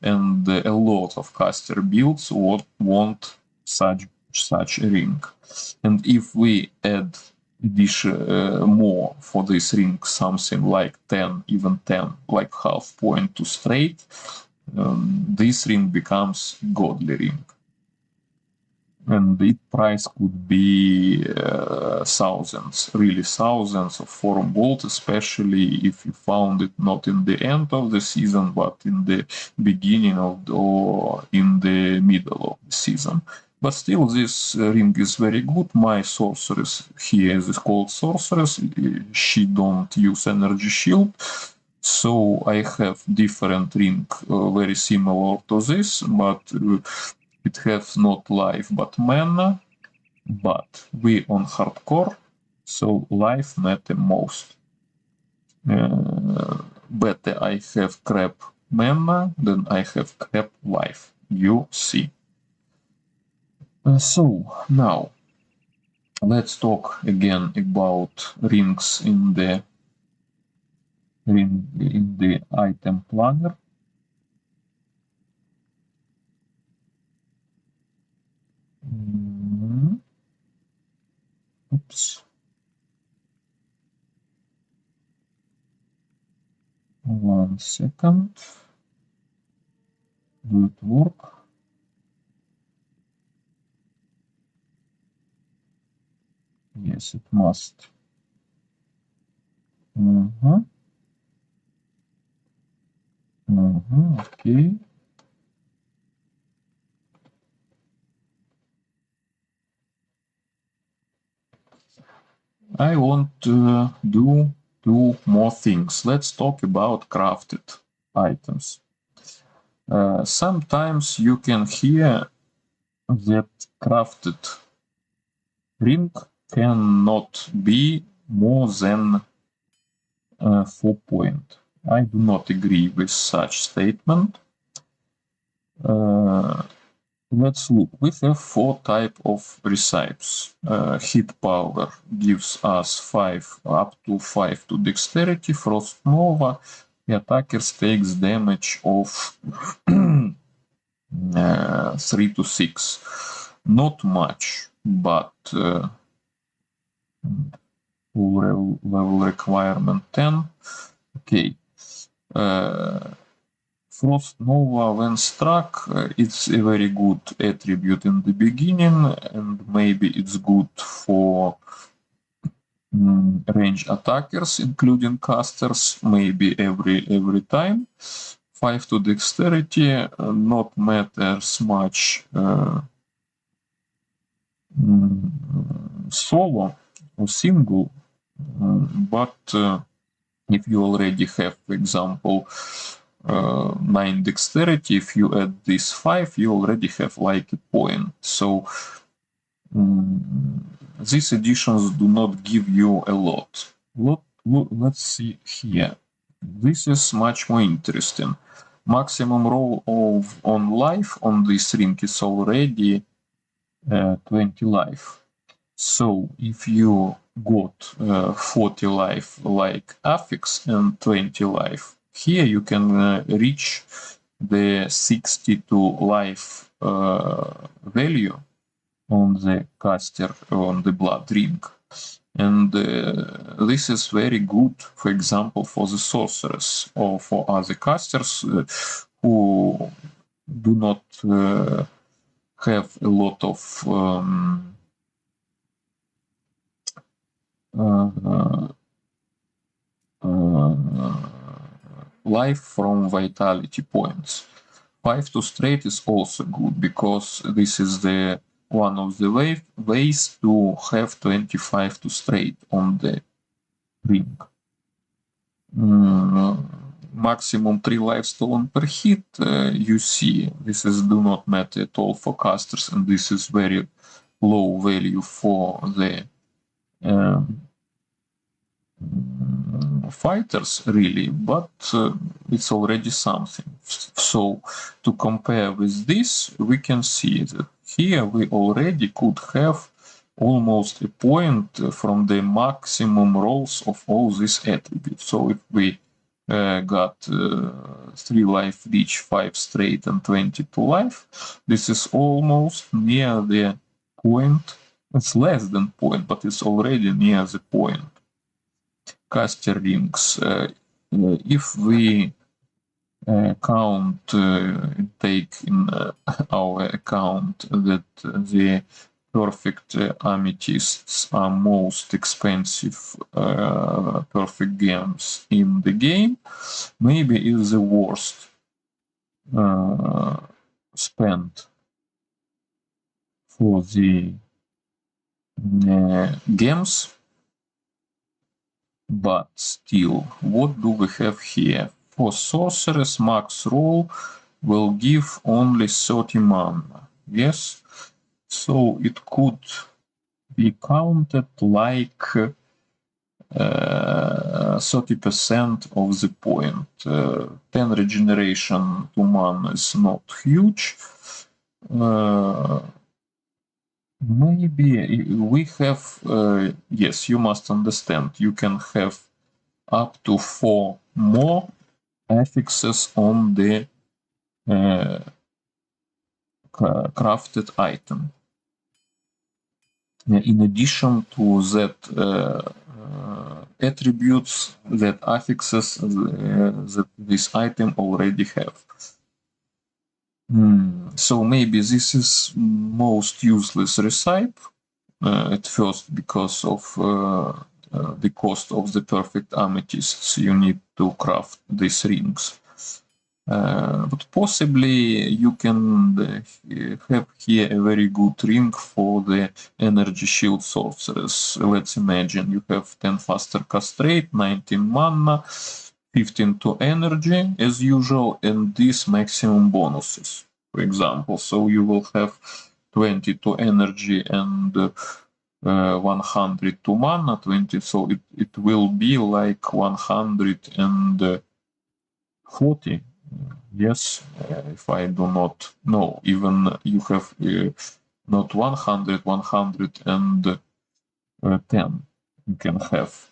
and a lot of caster builds want such a ring. And if we add more for this ring, something like 10, even 10, like half point to straight, this ring becomes godly ring. And its price could be thousands, really thousands of forum gold, especially if you found it not in the end of the season, but in the beginning of or in the middle of the season. But still, this ring is very good. My sorceress here is called sorceress. She don't use energy shield. So I have different ring very similar to this, but it has not life but mana. But we on hardcore, so life matter most. Better I have crap mana than I have crap life. You see. So now let's talk again about rings in the item planner. Oops. One second. Do it work? Yes, it must. Okay. I want to do two more things. Let's talk about crafted items. Sometimes you can hear that crafted ring cannot be more than 4 point. I do not agree with such statement. Let's look. We have 4 type of recipes. Hit power gives us 5 up to 5 to dexterity. Frost Nova, the attacker takes damage of 3 to 6. Not much, but level requirement 10. Okay. Frost Nova, when struck, it's a very good attribute in the beginning, and maybe it's good for range attackers, including casters, maybe every time. 5 to dexterity, not matters much solo or single, but if you already have, for example, 9 dexterity, if you add this 5, you already have like a point. So these additions do not give you a lot. Let's see here. This is much more interesting. Maximum roll on life on this ring is already 20 life. So if you got 40 life like affix and 20 life, here you can reach the 62 life value on the caster, on the blood ring. And this is very good, for example, for the sorcerers or for other casters who do not have a lot of life from vitality points. 5 to straight is also good because this is the one of the ways to have 25 to straight on the ring. Maximum 3 life stolen per hit, you see, this is do not matter at all for casters, and this is very low value for the fighters really, but it's already something. So to compare with this, we can see that here we already could have almost a point from the maximum rolls of all these attributes. So if we got 3 life reach, 5 straight, and 22 life, this is almost near the point. It's less than point, but it's already near the point. Caster rings. If we count, take in our account that the perfect amethysts are most expensive perfect gems in the game, maybe it's the worst spent for the gems. But still, what do we have here? For sorceress, max roll will give only 30 mana. Yes, so it could be counted like 30% of the point. 10 regeneration to mana is not huge. Maybe we have, yes, you must understand, you can have up to 4 more affixes on the crafted item. In addition to that attributes, that affixes that this item already have. So maybe this is most useless recipe at first because of the cost of the perfect amethysts you need to craft these rings. But possibly you can have here a very good ring for the energy shield sorceress. Let's imagine you have 10 faster cast rate, 19 mana, 15 to energy as usual, and these maximum bonuses, for example. So you will have 20 to energy and 100 to mana, 20, so it will be like 140. Yes, if I do not know, even you have not 100, 110 you can have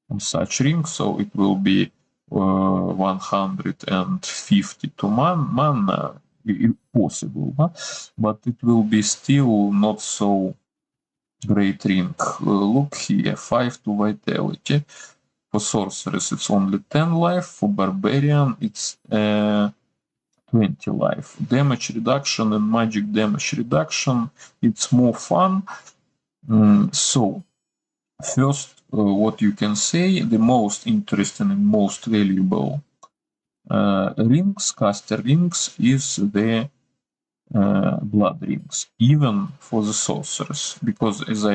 on such ring, so it will be 150 to mana, if possible, but it will be still not so great ring. Look here, 5 to vitality. For sorceress, it's only 10 life. For barbarian, it's 20 life. Damage reduction and magic damage reduction, it's more fun. So, first, what you can say, the most interesting and most valuable rings, caster rings, is the blood rings, even for the sorceress, because as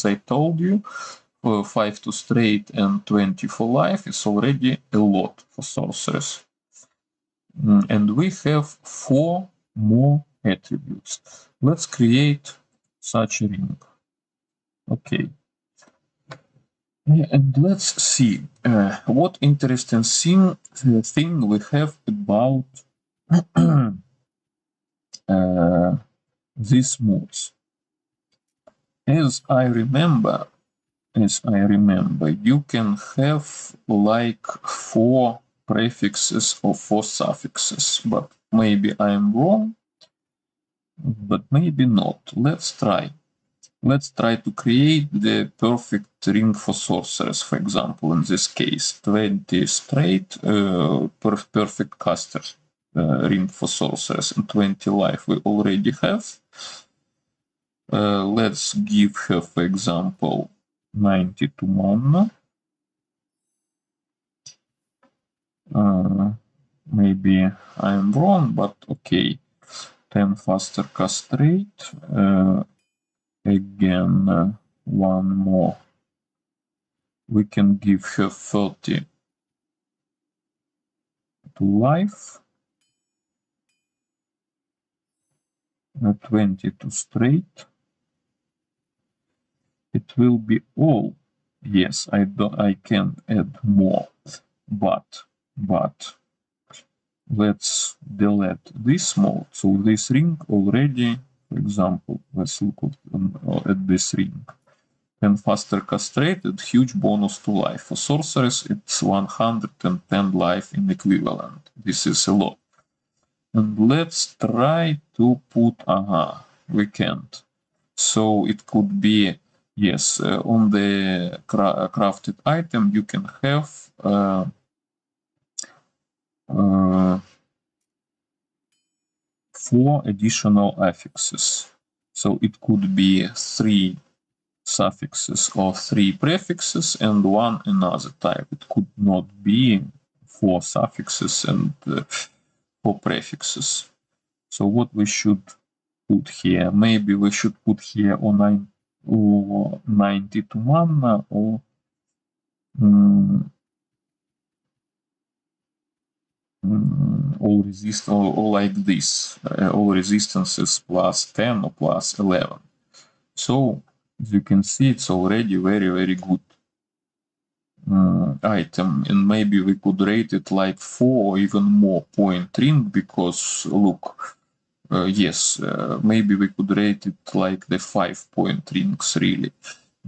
I told you, 5 to straight and 20 for life is already a lot for sorceress. And we have 4 more attributes. Let's create such a ring. Okay. And let's see what interesting thing we have about these modes. As I remember, you can have like 4 prefixes or 4 suffixes, but maybe I'm wrong, but maybe not. Let's try. Let's try to create the perfect ring for sorcerers, for example, in this case, 20 straight, perfect caster ring for sorcerers, and 20 life we already have. Let's give her, for example, 92 mana. Maybe I'm wrong, but okay. 10 faster cast rate. Again, one more. We can give her 30 to life. 20 to straight. It will be all Yes, I can add more, but let's delete this mode. So this ring already, for example, let's look at this ring. When faster castrated, huge bonus to life. For sorceress, it's 110 life in equivalent. This is a lot. And let's try to put, we can't. So it could be, yes, on the crafted item you can have 4 additional affixes. So it could be 3 suffixes or 3 prefixes and 1 another type. It could not be 4 suffixes and 4 prefixes. So what we should put here? Maybe we should put here or 92 mana or all resist or like this, all resistances plus 10 or plus 11. So as you can see, it's already very good item, and maybe we could rate it like 4 or even more point ring, because look, yes, maybe we could rate it like the 5-point rings really,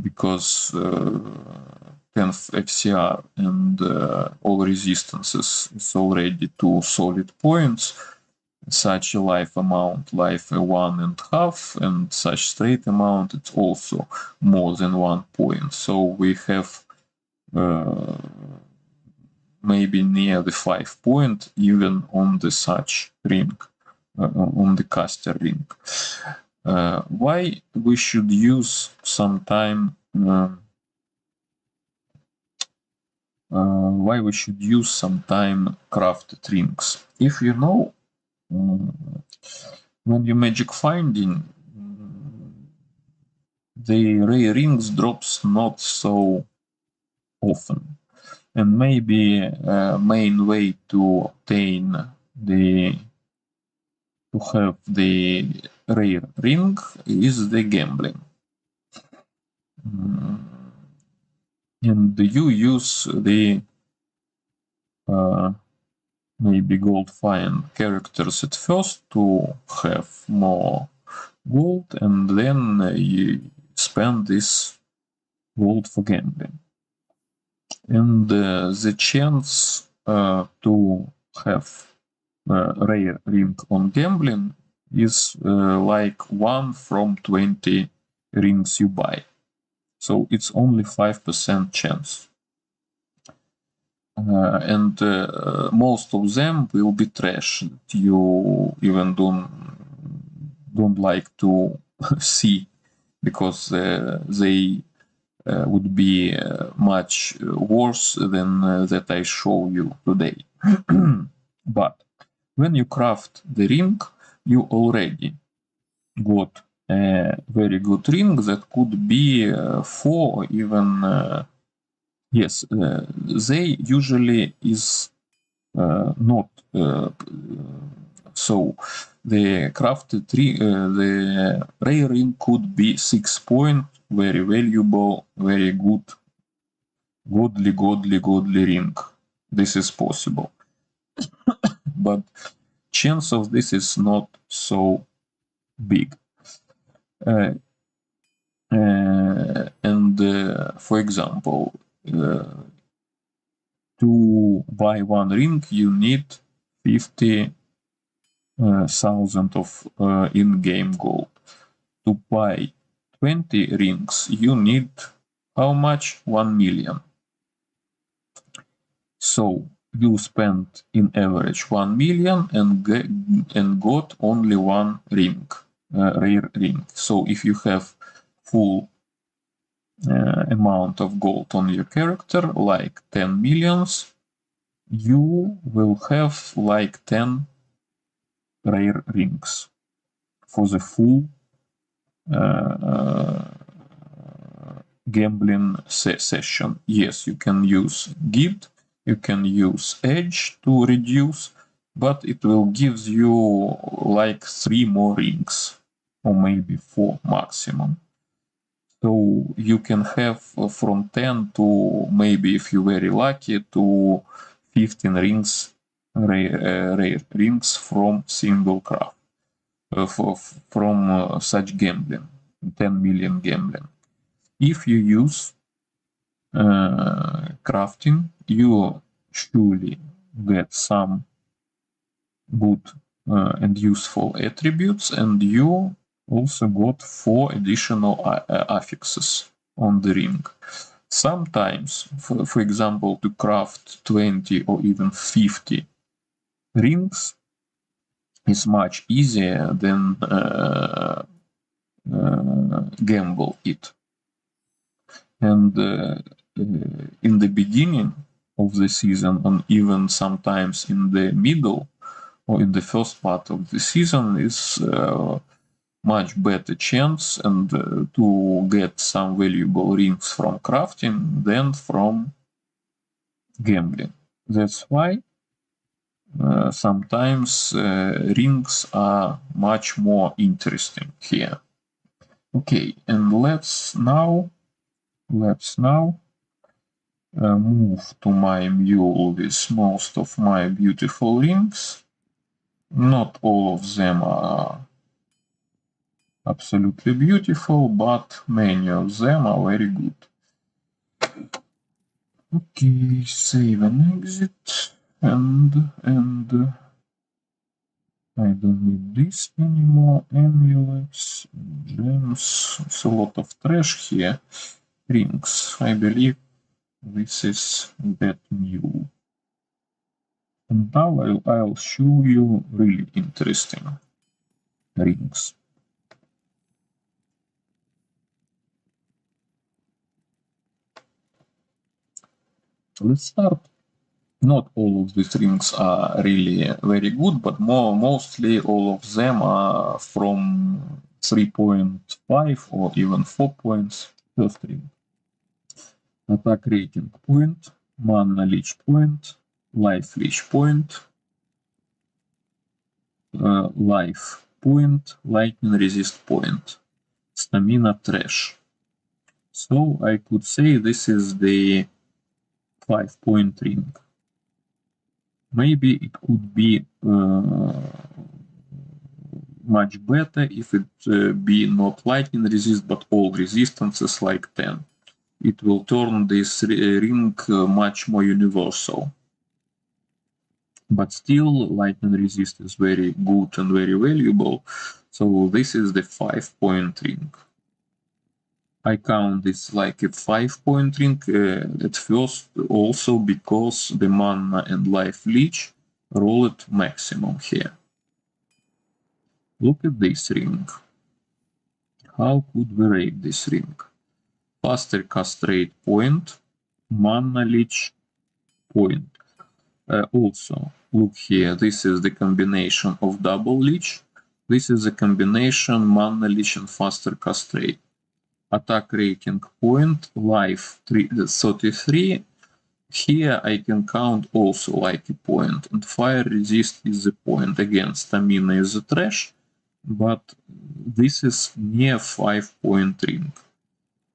because 10th FCR and all resistances is already 2 solid points. Such a life amount, life 1.5, and such straight amount, it's also more than 1 point. So we have maybe near the 5 point even on the such ring, on the caster ring. Why we should use sometime crafted rings? If you know, when you magic finding, the rare rings drops not so often, and maybe main way to obtain to have the rare ring is the gambling. And you use the maybe gold fine characters at first to have more gold, and then you spend this gold for gambling. And the chance to have rare ring on gambling is like 1 from 20 rings you buy. So it's only 5% chance. And most of them will be trash. You even don't like to see, because they would be much worse than that I show you today. But when you craft the ring, you already got a very good ring that could be 4 or even yes, they usually is not so the crafted the rare ring could be 6 point, very valuable, very good, godly ring. This is possible, but chance of this is not so big. And for example, to buy one ring you need 50,000 of in-game gold. To buy 20 rings you need how much? 1 million. So you spent in average 1 million and got only one ring, rare ring. So if you have full amount of gold on your character, like 10 millions, you will have like 10 rare rings for the full gambling session. Yes, you can use gift, you can use edge to reduce, but it will give you like 3 more rings, or maybe 4 maximum. So you can have from 10 to maybe, if you're very lucky, to 15 rings, rare rings from single craft, from such gambling, 10 million gambling. If you use crafting, you surely get some good and useful attributes, and you also got 4 additional affixes on the ring. Sometimes, for example, to craft 20 or even 50 rings is much easier than gamble it. And in the beginning of the season, and even sometimes in the middle or in the first part of the season, is much better chance and to get some valuable rings from crafting than from gambling. That's why sometimes rings are much more interesting here. Okay, and let's now move to my mule with most of my beautiful rings. Not all of them are absolutely beautiful, but many of them are very good. Okay, save and exit, and I don't need this anymore. Amulets, gems, it's a lot of trash here. Rings, I believe this is that mule. And now I'll show you really interesting rings. Let's start. Not all of these rings are really very good, but mostly all of them are from 3.5 or even 4 points. First ring. Attack rating point, mana leech point, life leech point, life point, lightning resist point, stamina trash. So I could say this is the 5-point ring. Maybe it could be much better if it be not lightning resist but all resistances like 10. It will turn this ring much more universal. But still, lightning resist is very good and very valuable. So this is the 5-point ring. I count this like a 5-point ring at first also because the mana and life leech roll at maximum here. Look at this ring. How could we rate this ring? Faster cast rate point, mana leech point. Also, look here, this is the combination of double leech. This is a combination mana leech and faster cast rate. Attack rating point, life 33. Here I can count also like a point, and fire resist is a point. Again, stamina is a trash, but this is near 5-point ring.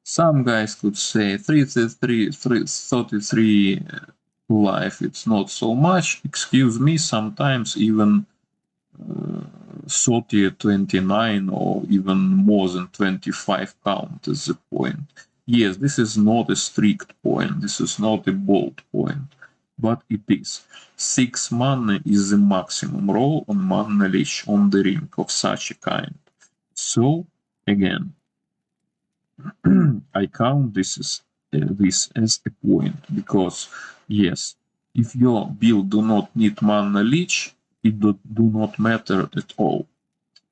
Some guys could say 33 life, it's not so much. Excuse me, sometimes even 30, 29 or even more than 25 count as a point. Yes, this is not a strict point, this is not a bold point, but it is. 6 mana is the maximum roll on mana leech on the ring of such a kind. So, again, I count this as a point, because, yes, if your build do not need mana leech, it do not matter at all.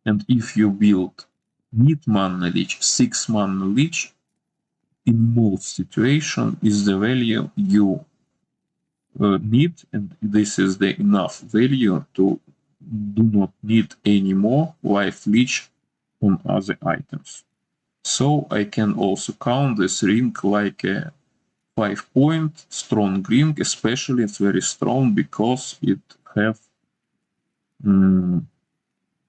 And if you build need mana leech, 6 mana leech, in most situations is the value you need, and this is the enough value to do not need any more life leech on other items. So I can also count this ring like a 5-point strong ring, especially it's very strong because it have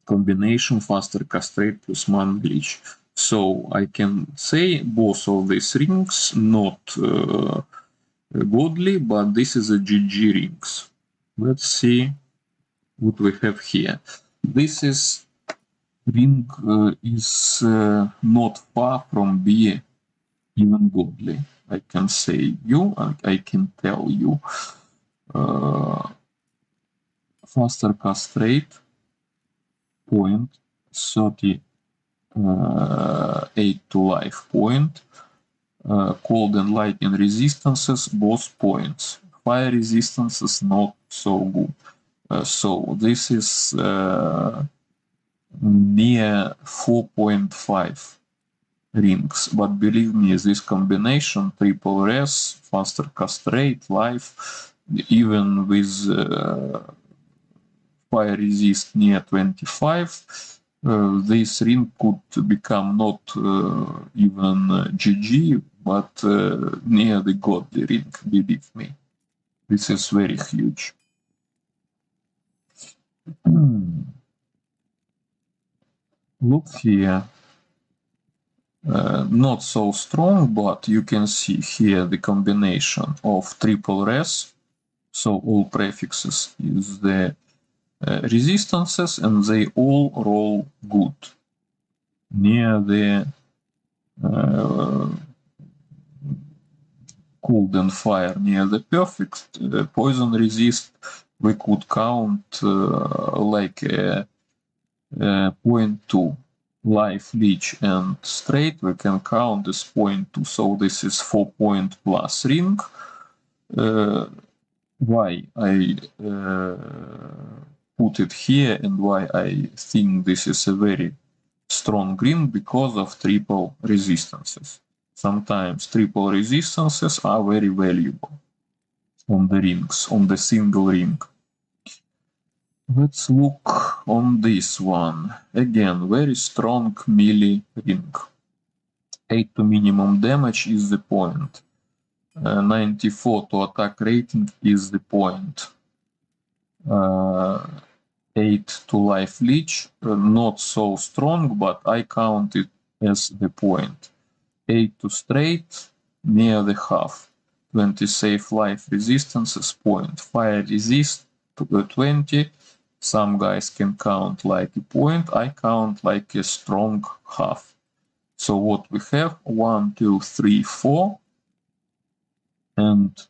combination faster cast rate plus mana leech. So I can say both of these rings not godly, but this is a GG rings. Let's see what we have here. This is ring is not far from being even godly. I can say you, and I can tell you. Faster castrate point 38 to life point. Cold and lightning resistances, both points. Fire resistances not so good. So this is near 4.5 rings, but believe me, this combination, triple res, faster castrate, life, even with fire resist near 25, this ring could become not even GG, but near the godly ring, believe me. This is very huge. Look here. Not so strong, but you can see here the combination of triple res, so all prefixes is the resistances, and they all roll good near the cold and fire near the perfect. Poison resist we could count like a 0.2. Life, leech, and straight we can count as 0.2, so this is 4 point plus ring. Why I put it here and why I think this is a very strong ring? Because of triple resistances. Sometimes triple resistances are very valuable on the rings, on the single ring. Let's look on this one. Again, very strong melee ring. 8 to minimum damage is the point. 94 to attack rating is the point. 8 to life leech, not so strong, but I count it as the point. 8 to straight, near the half. 20 safe life resistances, point. Fire resist, 20. Some guys can count like a point, I count like a strong half. So what we have, 1, 2, 3, 4, and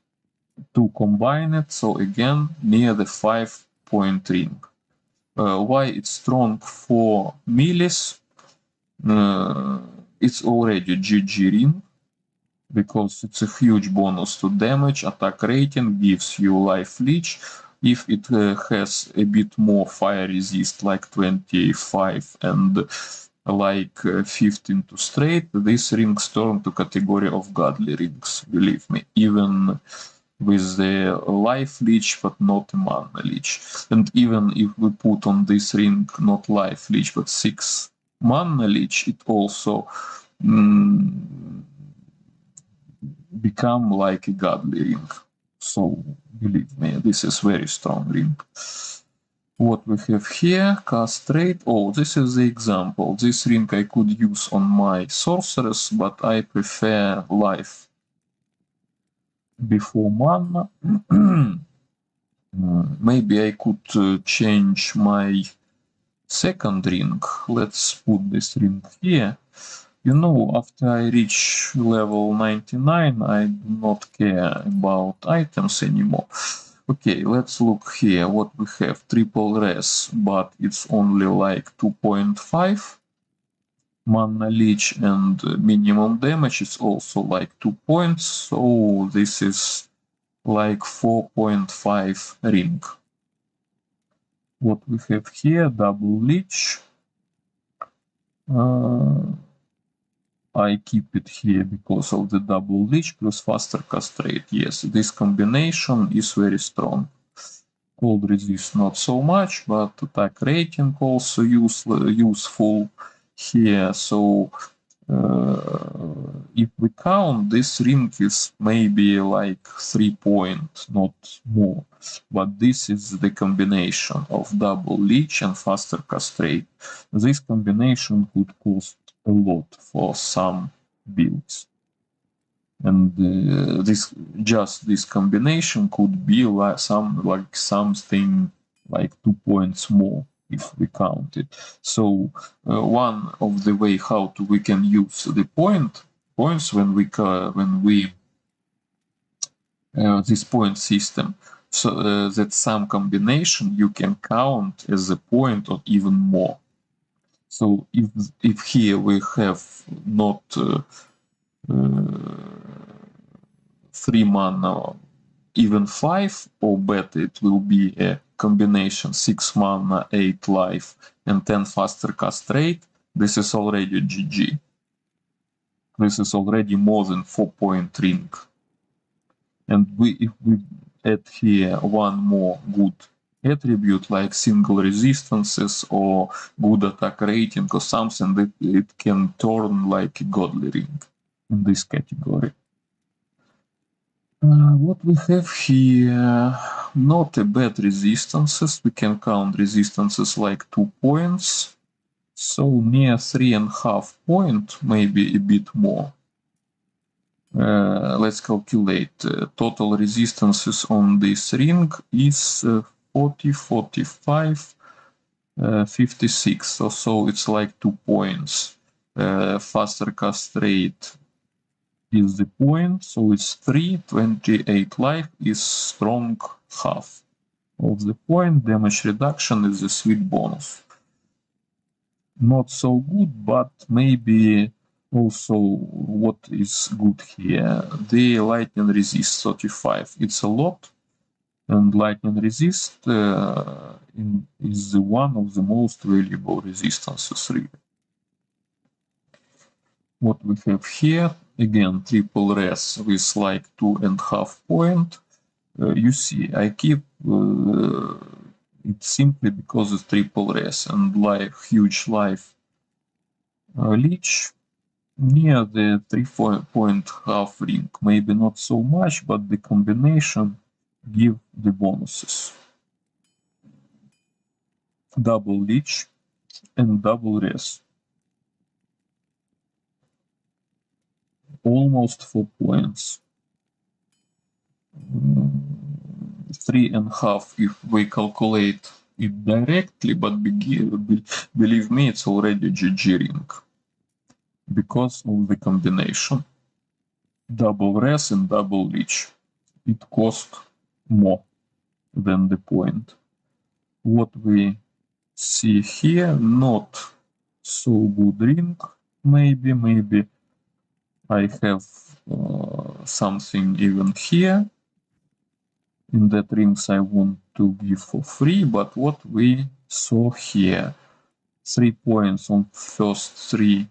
2 combined, so again, near the 5-point ring. Why it's strong for melees? It's already GG ring, because it's a huge bonus to damage, attack rating, gives you life leech. If it has a bit more fire resist, like 25 and like 15 to straight, this rings turn to category of godly rings, believe me, even with the life leech, but not a mana leech. And even if we put on this ring not life leech, but 6 mana leech, it also become like a godly ring. So believe me, this is very strong ring. What we have here, castrate. Oh, this is the example. This ring I could use on my sorceress, but I prefer life before mana. Maybe I could change my second ring. Let's put this ring here. You know, after I reach level 99, I do not care about items anymore. Okay, let's look here. What we have, triple res, but it's only like 2.5. Mana leech and minimum damage is also like 2 points, so this is like 4.5 ring. What we have here, double leech. I keep it here because of the double leech plus faster castrate. Yes, this combination is very strong. Cold resist not so much, but attack rating also useful here. So if we count, this ring is maybe like 3 points, not more. But this is the combination of double leech and faster castrate. This combination could cost a lot for some builds. And this combination could be like something like 2 points more if we count it. So one of the way how we can use the points when we this point system, so that some combination you can count as a point or even more. So if here we have not 3 mana, even 5, or better it will be a combination 6 mana, 8 life, and 10 faster cast rate, this is already GG. This is already more than 4-point ring. And if we add here one more good attribute like single resistances or good attack rating or something, that it can turn like a godly ring in this category. What we have here, not a bad resistances. We can count resistances like 2 points. So near 3.5 point, maybe a bit more. Let's calculate. Total resistances on this ring is 40, 45, 56. So it's like 2 points. Faster cast rate is the point, so it's 3, 28 life is strong half of the point. Damage reduction is a sweet bonus. Not so good, but maybe also what is good here. The lightning resist 35, it's a lot, and lightning resist is one of the most valuable resistances really. What we have here, again, triple res with like 2.5 point. You see, I keep it simply because it's triple res and huge life leech near the 3-point half ring. Maybe not so much, but the combination give the bonuses. Double leech and double res. Almost 4 points. 3.5 if we calculate it directly, but believe me, it's already GG ring because of the combination. Double res and double leech. It cost more than the point. What we see here, not so good ring. Maybe I have something even here. In that rings I want to give for free, but what we saw here, 3 points on first 3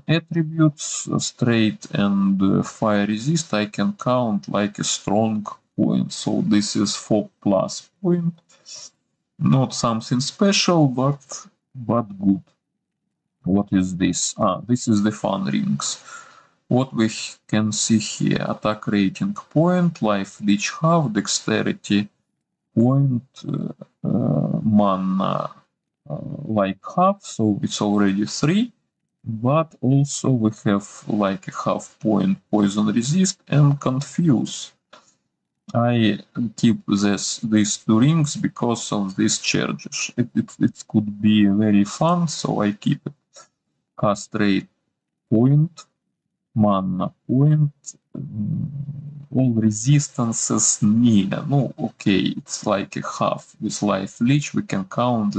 attributes, straight and fire resist, I can count like a strong point. So this is 4+ point. Not something special, but good. What is this? This is the fun rings. What we can see here, attack rating point, life leech half, dexterity point, mana like half, so it's already 3. But also we have like a half point poison resist and confuse. I keep these 2 rings because of these charges. It could be very fun, so I keep it. Cast rate point, mana point, all resistances near. No, okay, it's like a half. With life leech we can count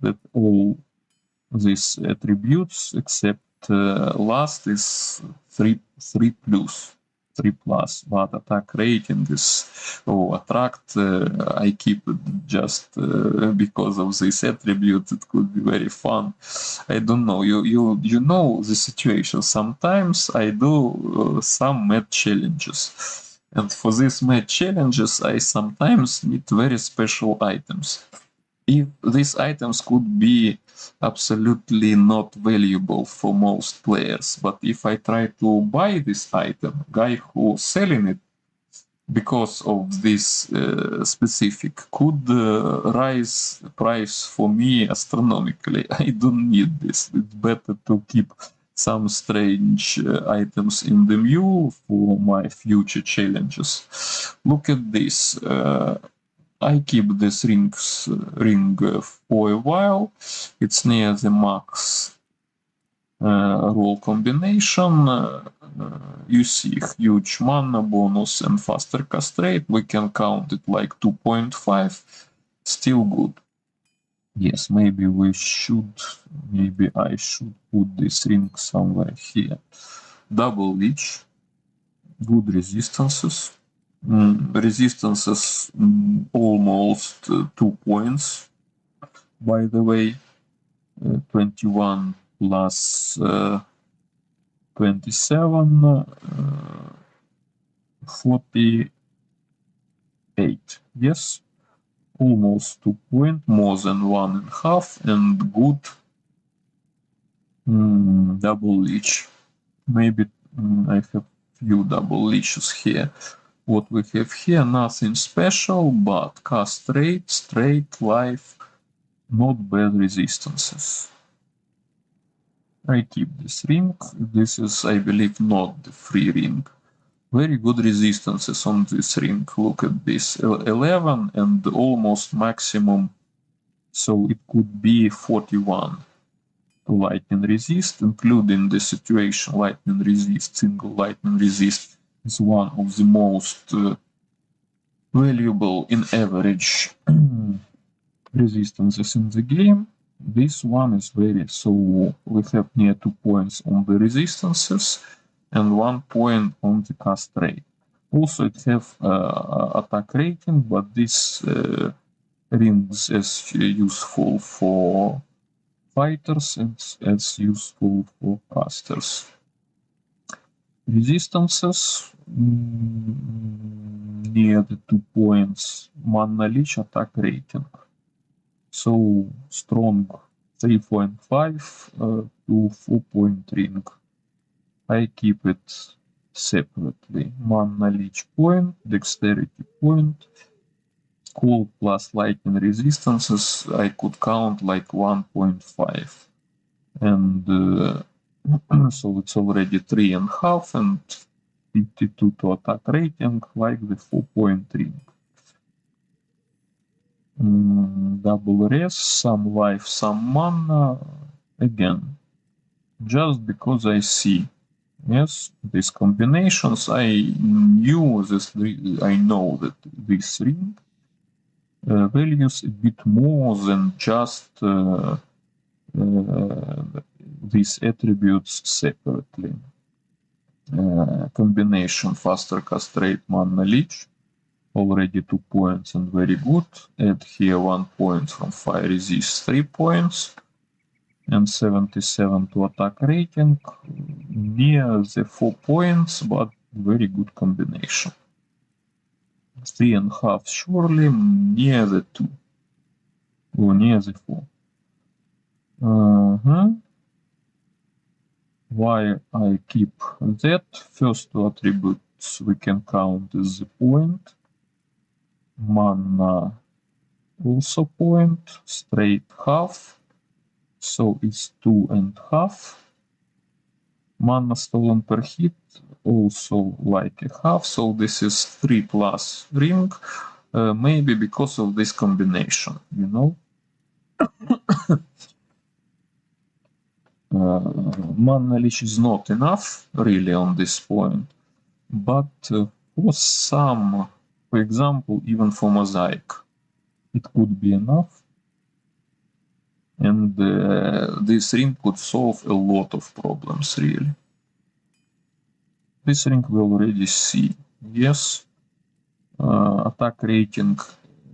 that all these attributes except last is 3+, but attack rating is attract. I keep it just because of this attribute. It could be very fun. I don't know. You know the situation. Sometimes I do some mad challenges, and for these mad challenges, I sometimes need very special items. If these items could be absolutely not valuable for most players, but if I try to buy this item, guy who's selling it because of this specific, could rise price for me astronomically. I don't need this. It's better to keep some strange items in the mule for my future challenges. Look at this. I keep this ring for a while. It's near the max roll combination. You see huge mana bonus and faster cast rate. We can count it like 2.5. Still good. Yes, maybe I should put this ring somewhere here. Double Leech. Good resistances. Resistances almost 2 points, by the way. 21 plus 27, 48. Yes, almost 2 points, more than 1.5, and good double leech. Maybe I have few double leeches here. What we have here, nothing special, but cast rate, straight, life, not bad resistances. I keep this ring. This is, I believe, not the free ring. Very good resistances on this ring. Look at this, 11 and almost maximum, so it could be 41. Lightning resist, including the situation lightning resist, single lightning resist is one of the most valuable in average resistances in the game. This one is very, so we have near 2 points on the resistances and 1 point on the cast rate. Also it have attack rating, but this rings as useful for fighters and as useful for casters. Resistances near the 2 points, mana leech, attack rating. So strong 3.5 to 4-point ring. I keep it separately. Mana leech point, dexterity point, cold plus lightning resistances I could count like 1.5. And so it's already 3.5 and 52 to attack rating, like the 4-point ring. Double res, some life, some mana. Again, just because I see, yes, these combinations, I know that this ring values a bit more than just these attributes separately. Combination faster cast rate, mana leech, already 2 points and very good. Add here 1 point from fire resist, 3 points, and 77 to attack rating, near the 4 points, but very good combination. 3.5 surely, near the 2, or near the 4. Why I keep that? First two attributes we can count as the point. Mana also point, straight half, so it's 2.5. Mana stolen per hit also like a half, so this is 3 plus ring, maybe because of this combination, you know. Mana leech is not enough really on this point, but for some, for example, even for mosaic, it could be enough, and this ring could solve a lot of problems really. This ring we already see, yes, attack rating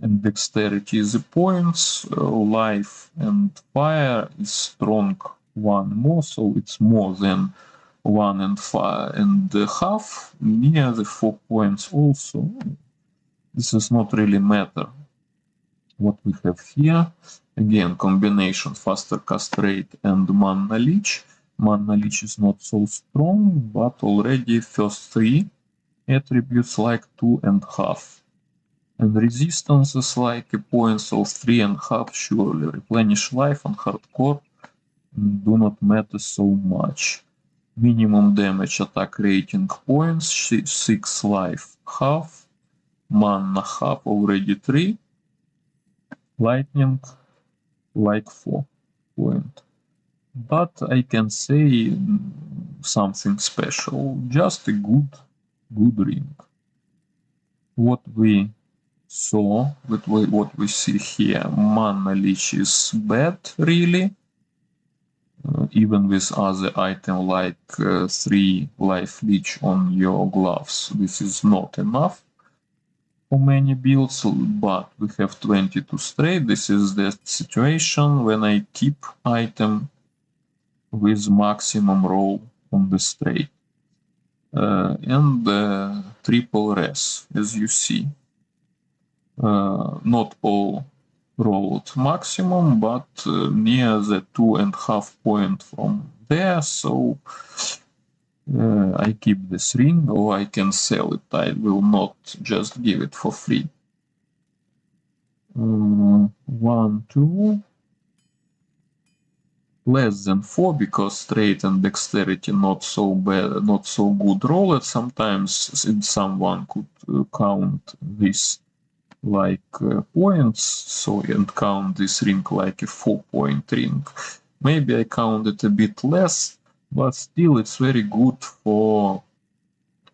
and dexterity is the points, life and fire is strong 1 more, so it's more than 1.5, near the 4 points also. This does not really matter. What we have here, again, combination faster cast rate and mana leech. Mana leech is not so strong, but already first 3 attributes like 2.5. And resistances like points of 3.5 surely. Replenish life on hardcore do not matter so much. Minimum damage attack rating points, 6 life half, mana half already 3, lightning like 4 point. But I can say something special, just a good ring. What we saw, what we see here, mana leech is bad really. Even with other item like 3 life leech on your gloves, this is not enough for many builds, but we have 22 straight. This is the situation when I keep item with maximum roll on the straight. And triple res, as you see. Not all rolled maximum, but near the 2.5 point from there, so I keep this ring, or I can sell it. I will not just give it for free. 1, 2, less than 4, because straight and dexterity not so bad, not so good rolled. Sometimes someone could count this like points, so and count this ring like a 4-point ring. Maybe I count it a bit less, but still it's very good for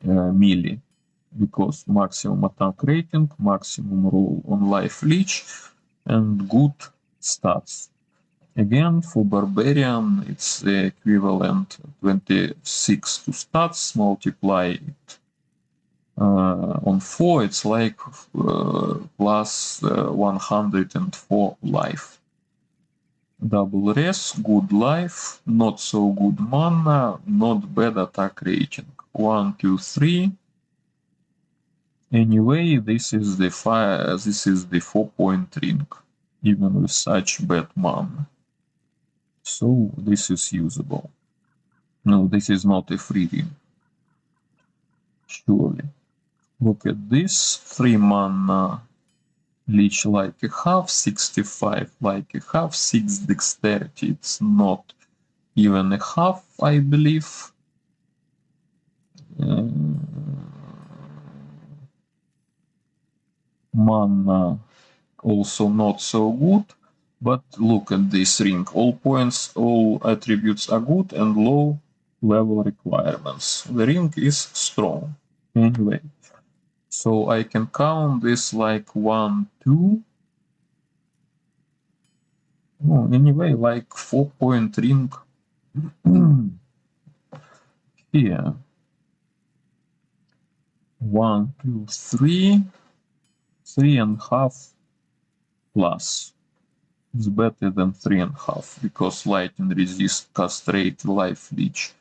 melee, because maximum attack rating, maximum roll on life leech, and good stats. Again, for Barbarian, it's the equivalent 26 to stats, multiply it on 4, it's like plus 104 life. Double res, good life, not so good mana, not bad attack rating. 1, 2, 3. Anyway, this is the 4-point ring, even with such bad mana. So this is usable. No, this is not a free ring. Surely. Look at this, 3 mana leech like a half, 65 like a half, 6 dexterity, it's not even a half, I believe. Mana also not so good, but look at this ring, all points, all attributes are good and low level requirements. The ring is strong. Anyway, so I can count this like 1, 2. Oh, anyway, like 4-point ring here. 1, 2, 3, 3.5 plus. It's better than 3.5 because lightning resist, castrate, life leech.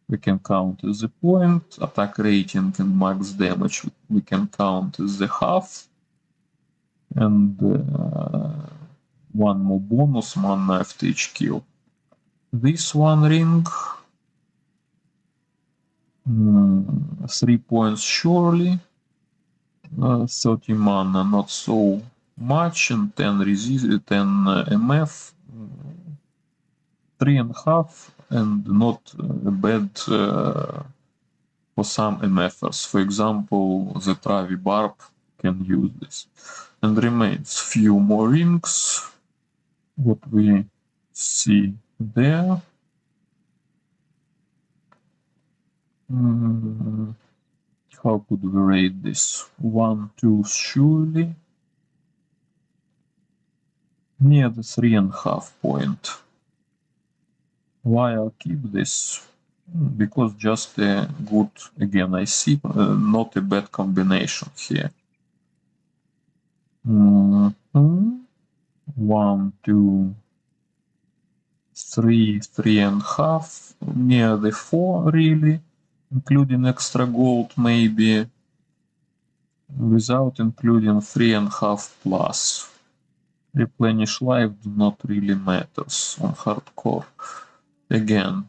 We can count as a point, attack rating and max damage we can count as a half, and one more bonus, mana after each kill. This one ring, 3 points surely, 30 mana not so much, and 10 resist, 10 MF, 3.5, and not bad for some MFers. For example, the Travi Barb can use this. And remains few more rings. What we see there. How could we rate this? 1, 2 surely. Near the 3.5 point. Why I'll keep this? Because just a good, again, I see not a bad combination here. 1, 2, 3, 3.5, near the 4 really, including extra gold maybe, without including 3.5 plus. Replenish life do not really matters on hardcore. Again,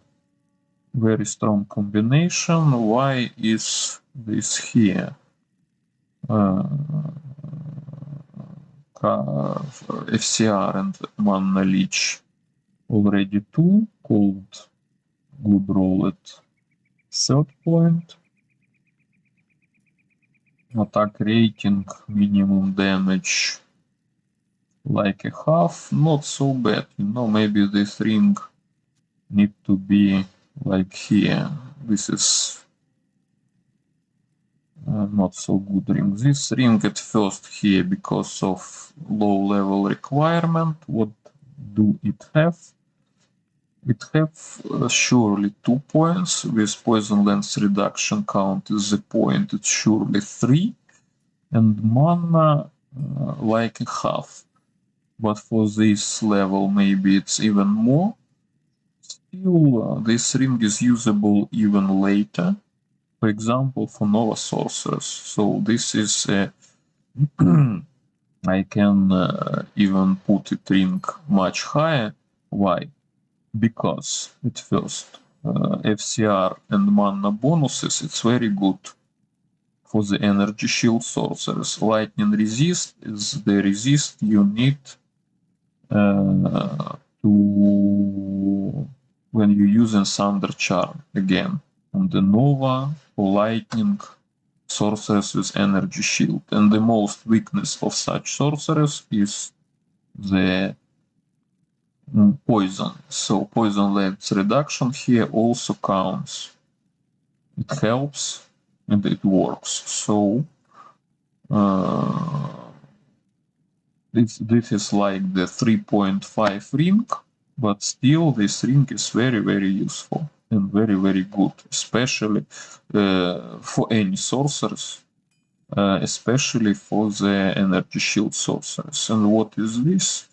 very strong combination. Why is this here? FCR and one knowledge already 2, called good roll at third point. Attack rating, minimum damage like a half, not so bad, you know, maybe this ring need to be like here. This is not so good ring. This ring at first here because of low level requirement. What do it have? It have surely 2 points. With poison lens reduction count is the point, it's surely 3. And mana like a half. But for this level maybe it's even more. Still, this ring is usable even later. For example, for Nova Sorcerers. So this is I can even put it ring much higher. Why? Because at first FCR and mana bonuses, it's very good for the energy shield sorcerers. Lightning resist is the resist you need to when you use Thunder Charm again on the Nova or Lightning sorcerers with energy shield. And the most weakness of such sorcerers is the poison. So poison lens reduction here also counts. It helps and it works. So this is like the 3.5 ring, but still this ring is very, very useful and very, very good, especially for any sorcerers, especially for the energy shield sorcerers. And what is this?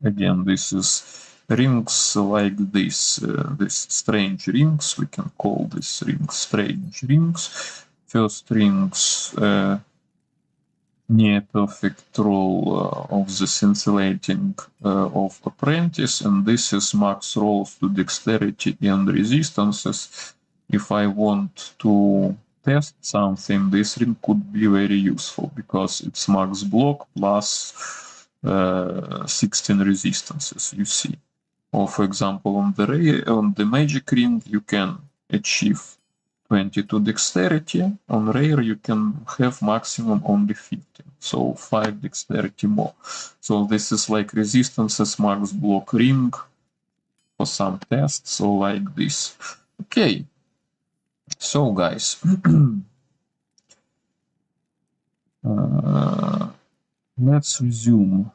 Again, this is rings like this, these strange rings. We can call this rings strange rings. First rings, near perfect roll of the scintillating of apprentice, and this is max rolls to dexterity and resistances. If I want to test something, this ring could be very useful because it's max block plus 16 resistances, you see. Or for example, on the magic ring, you can achieve 22 dexterity. On rare, you can have maximum only 15. So 5 dexterity more. So this is like resistances max block ring for some tests, so like this. Okay. So guys, let's resume.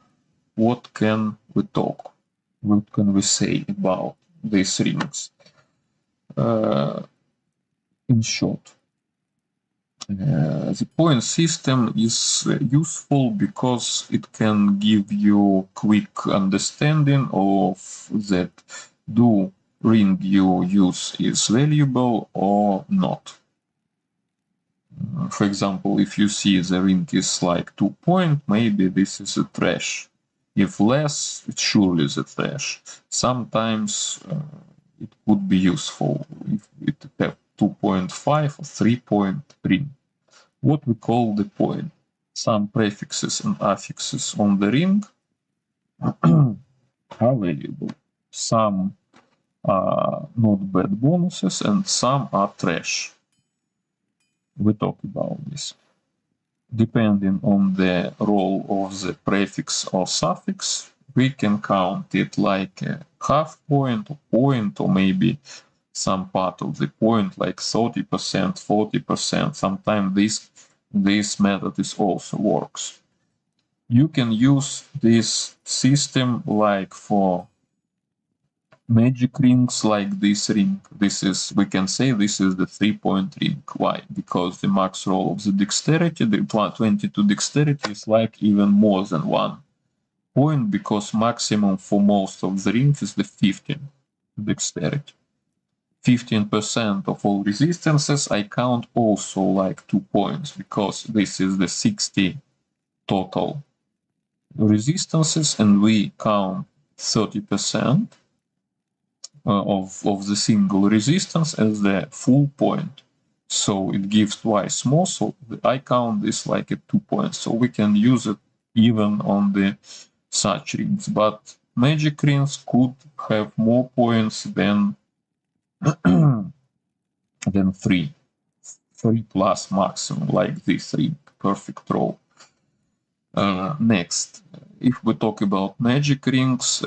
What can we talk? What can we say about these rings? In short, the point system is useful because it can give you quick understanding of that do ring you use is valuable or not. For example, if you see the ring is like 2 point, maybe this is a trash. If less, it's surely the trash. Sometimes it could be useful if it have 2.5 or 3 point ring. What we call the point. Some prefixes and affixes on the ring are valuable. Some are not bad bonuses and some are trash. We talk about this. Depending on the role of the prefix or suffix, we can count it like a half point or maybe some part of the point, like 30%, 40%. Sometimes this method is also works. You can use this system like for magic rings like this ring. This is, we can say this is the 3-point ring. Why? Because the max roll of the dexterity, the 22 dexterity is like even more than 1 point, because maximum for most of the rings is the 15 dexterity. 15% of all resistances I count also like 2 points, because this is the 60 total resistances and we count 30%. of the single resistance as the full point. So it gives twice more, so the I count is like a 2 points. So we can use it even on the such rings, but magic rings could have more points than than 3. 3 plus maximum, like this ring, perfect roll. Next, if we talk about magic rings,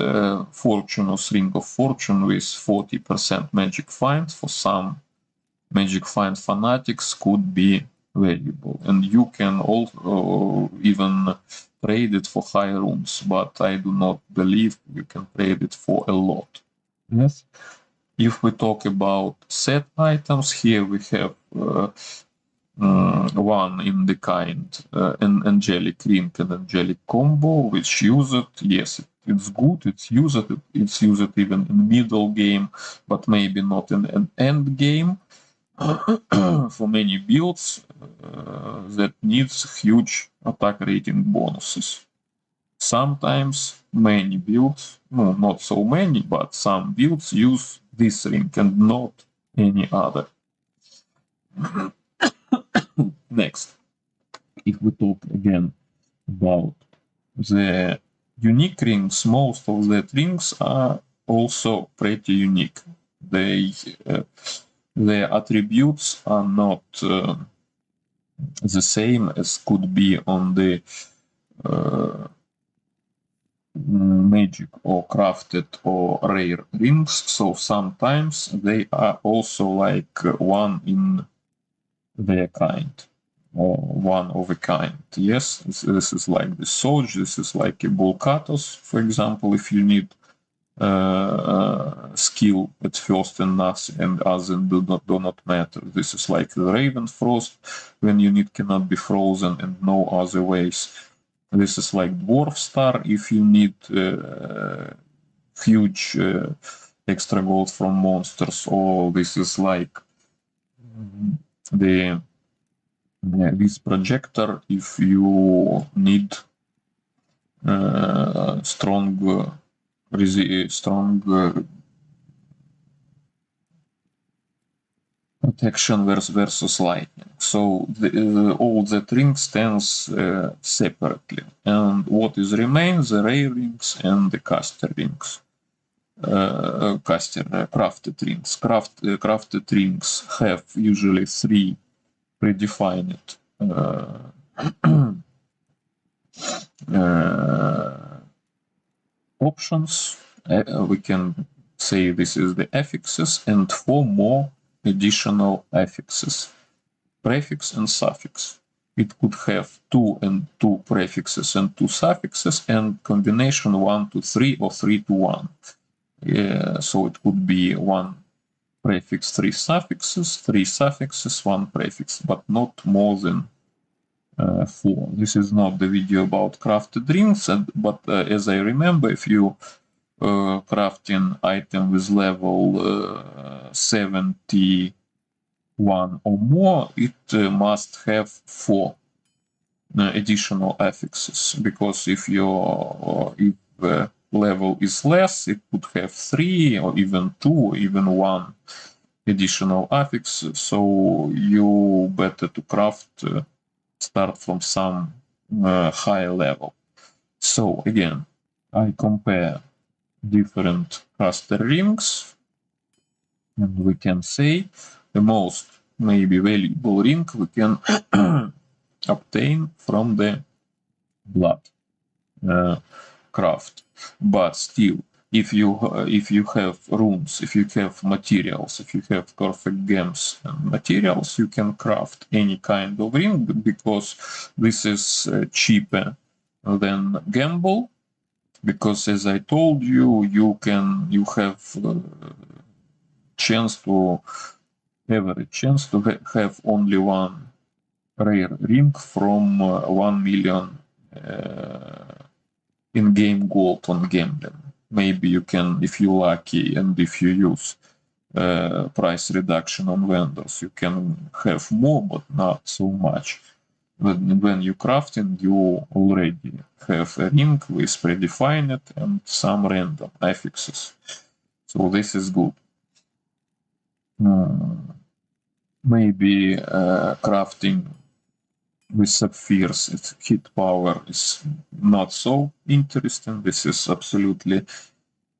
Fortune's Ring of Fortune with 40% magic find for some magic find fanatics could be valuable, and you can also even trade it for high runes, but I do not believe you can trade it for a lot. Yes. If we talk about set items, here we have one in the kind an angelic ring and angelic combo, which use it. Yes, it's good, it's used even in middle game, but maybe not in an end game. For many builds that needs huge attack rating bonuses. Sometimes many builds, no, not so many, but some builds use this ring and not any other. Next, if we talk again about the unique rings, most of the rings are also pretty unique. Their attributes are not the same as could be on the magic or crafted or rare rings, so sometimes they are also like one in their kind or one of a kind. Yes, this is like the Soj, this is like a Bulkatos, for example, if you need skill at first and nothing, and others do not matter. This is like the Raven Frost, when unit cannot be frozen and no other ways. This is like Dwarf Star if you need huge extra gold from monsters, or this is like this projector if you need strong protection versus lightning. So all the rings stands separately, and what is remains the rare rings and the caster rings. Crafted rings. Crafted rings have usually 3 predefined options. We can say this is the affixes and 4 more additional affixes, prefix and suffix. It could have 2 and 2 prefixes and 2 suffixes, and combination 1 to 3 or 3 to 1. So it could be 1 prefix, 3 suffixes, 3 suffixes, 1 prefix, but not more than 4. This is not the video about crafted rings, but as I remember, if you crafting item with level 71 or more, it must have 4 additional affixes, because if your level is less, it could have 3 or even 2 or even 1 additional affix. So you better to craft start from some high level. So again, I compare different caster rings, and we can say the most maybe valuable ring we can obtain from the blood craft. But still, if you have runes, if you have materials, if you have perfect gems and materials, you can craft any kind of ring, because this is cheaper than gamble. Because as I told you, you have average chance to have only 1 rare ring from 1 million in-game gold on gambling. Maybe you can, if you're lucky and if you use price reduction on vendors, you can have more, but not so much. When you crafting, you already have a ring with predefined and some random affixes. So this is good. Maybe crafting with sapphires its hit power is not so interesting. This is absolutely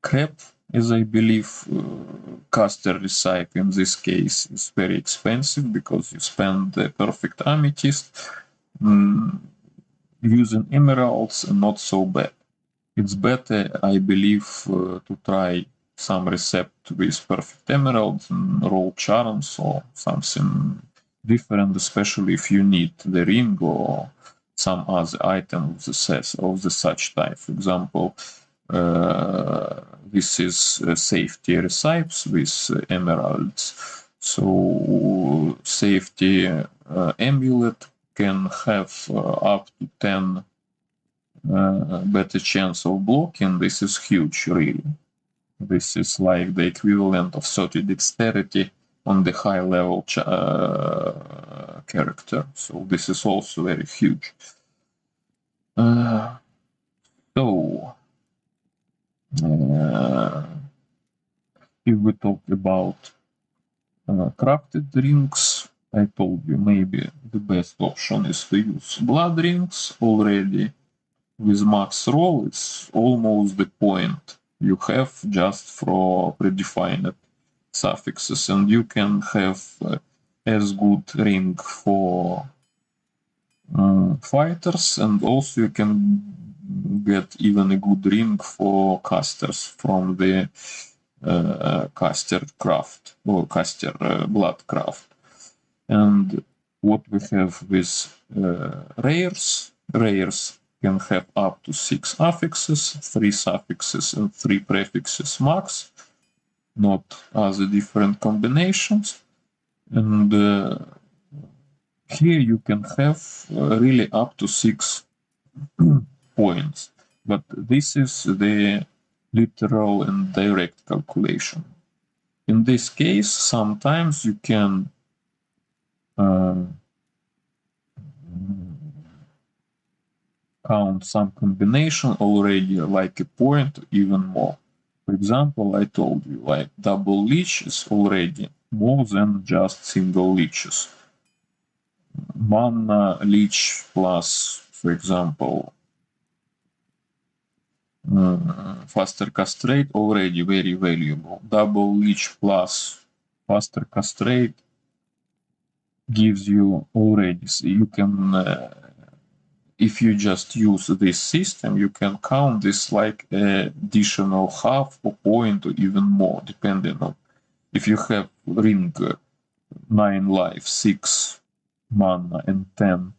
crap, as I believe. Caster recipe in this case is very expensive because you spend the perfect amethyst using emeralds, and not so bad. It's better, I believe, to try some recipe with perfect emeralds and roll charms or something different, especially if you need the ring or some other item of the such type. For example, this is safety recipes with emeralds. So safety amulet can have up to 10 better chance of blocking. This is huge, really. This is like the equivalent of 30 dexterity on the high level character. So this is also very huge. So if we talk about crafted rings, I told you maybe the best option is to use blood rings already. With max roll, it's almost the point you have just for predefined suffixes, and you can have as good ring for fighters, and also you can get even a good ring for casters from the caster craft or caster blood craft. And what we have with rares can have up to 6 affixes, 3 suffixes and 3 prefixes max, not other different combinations. And here you can have really up to 6 points, but this is the literal and direct calculation. In this case, sometimes you can count some combination already like a point, even more. For example, I told you like double leech is already more than just single leeches. Mana leech plus, for example, faster castrate already very valuable. Double leech plus faster castrate gives you already, so you can if you just use this system, you can count this like additional half a point or even more, depending on if you have ring 9 life, 6 mana, and 10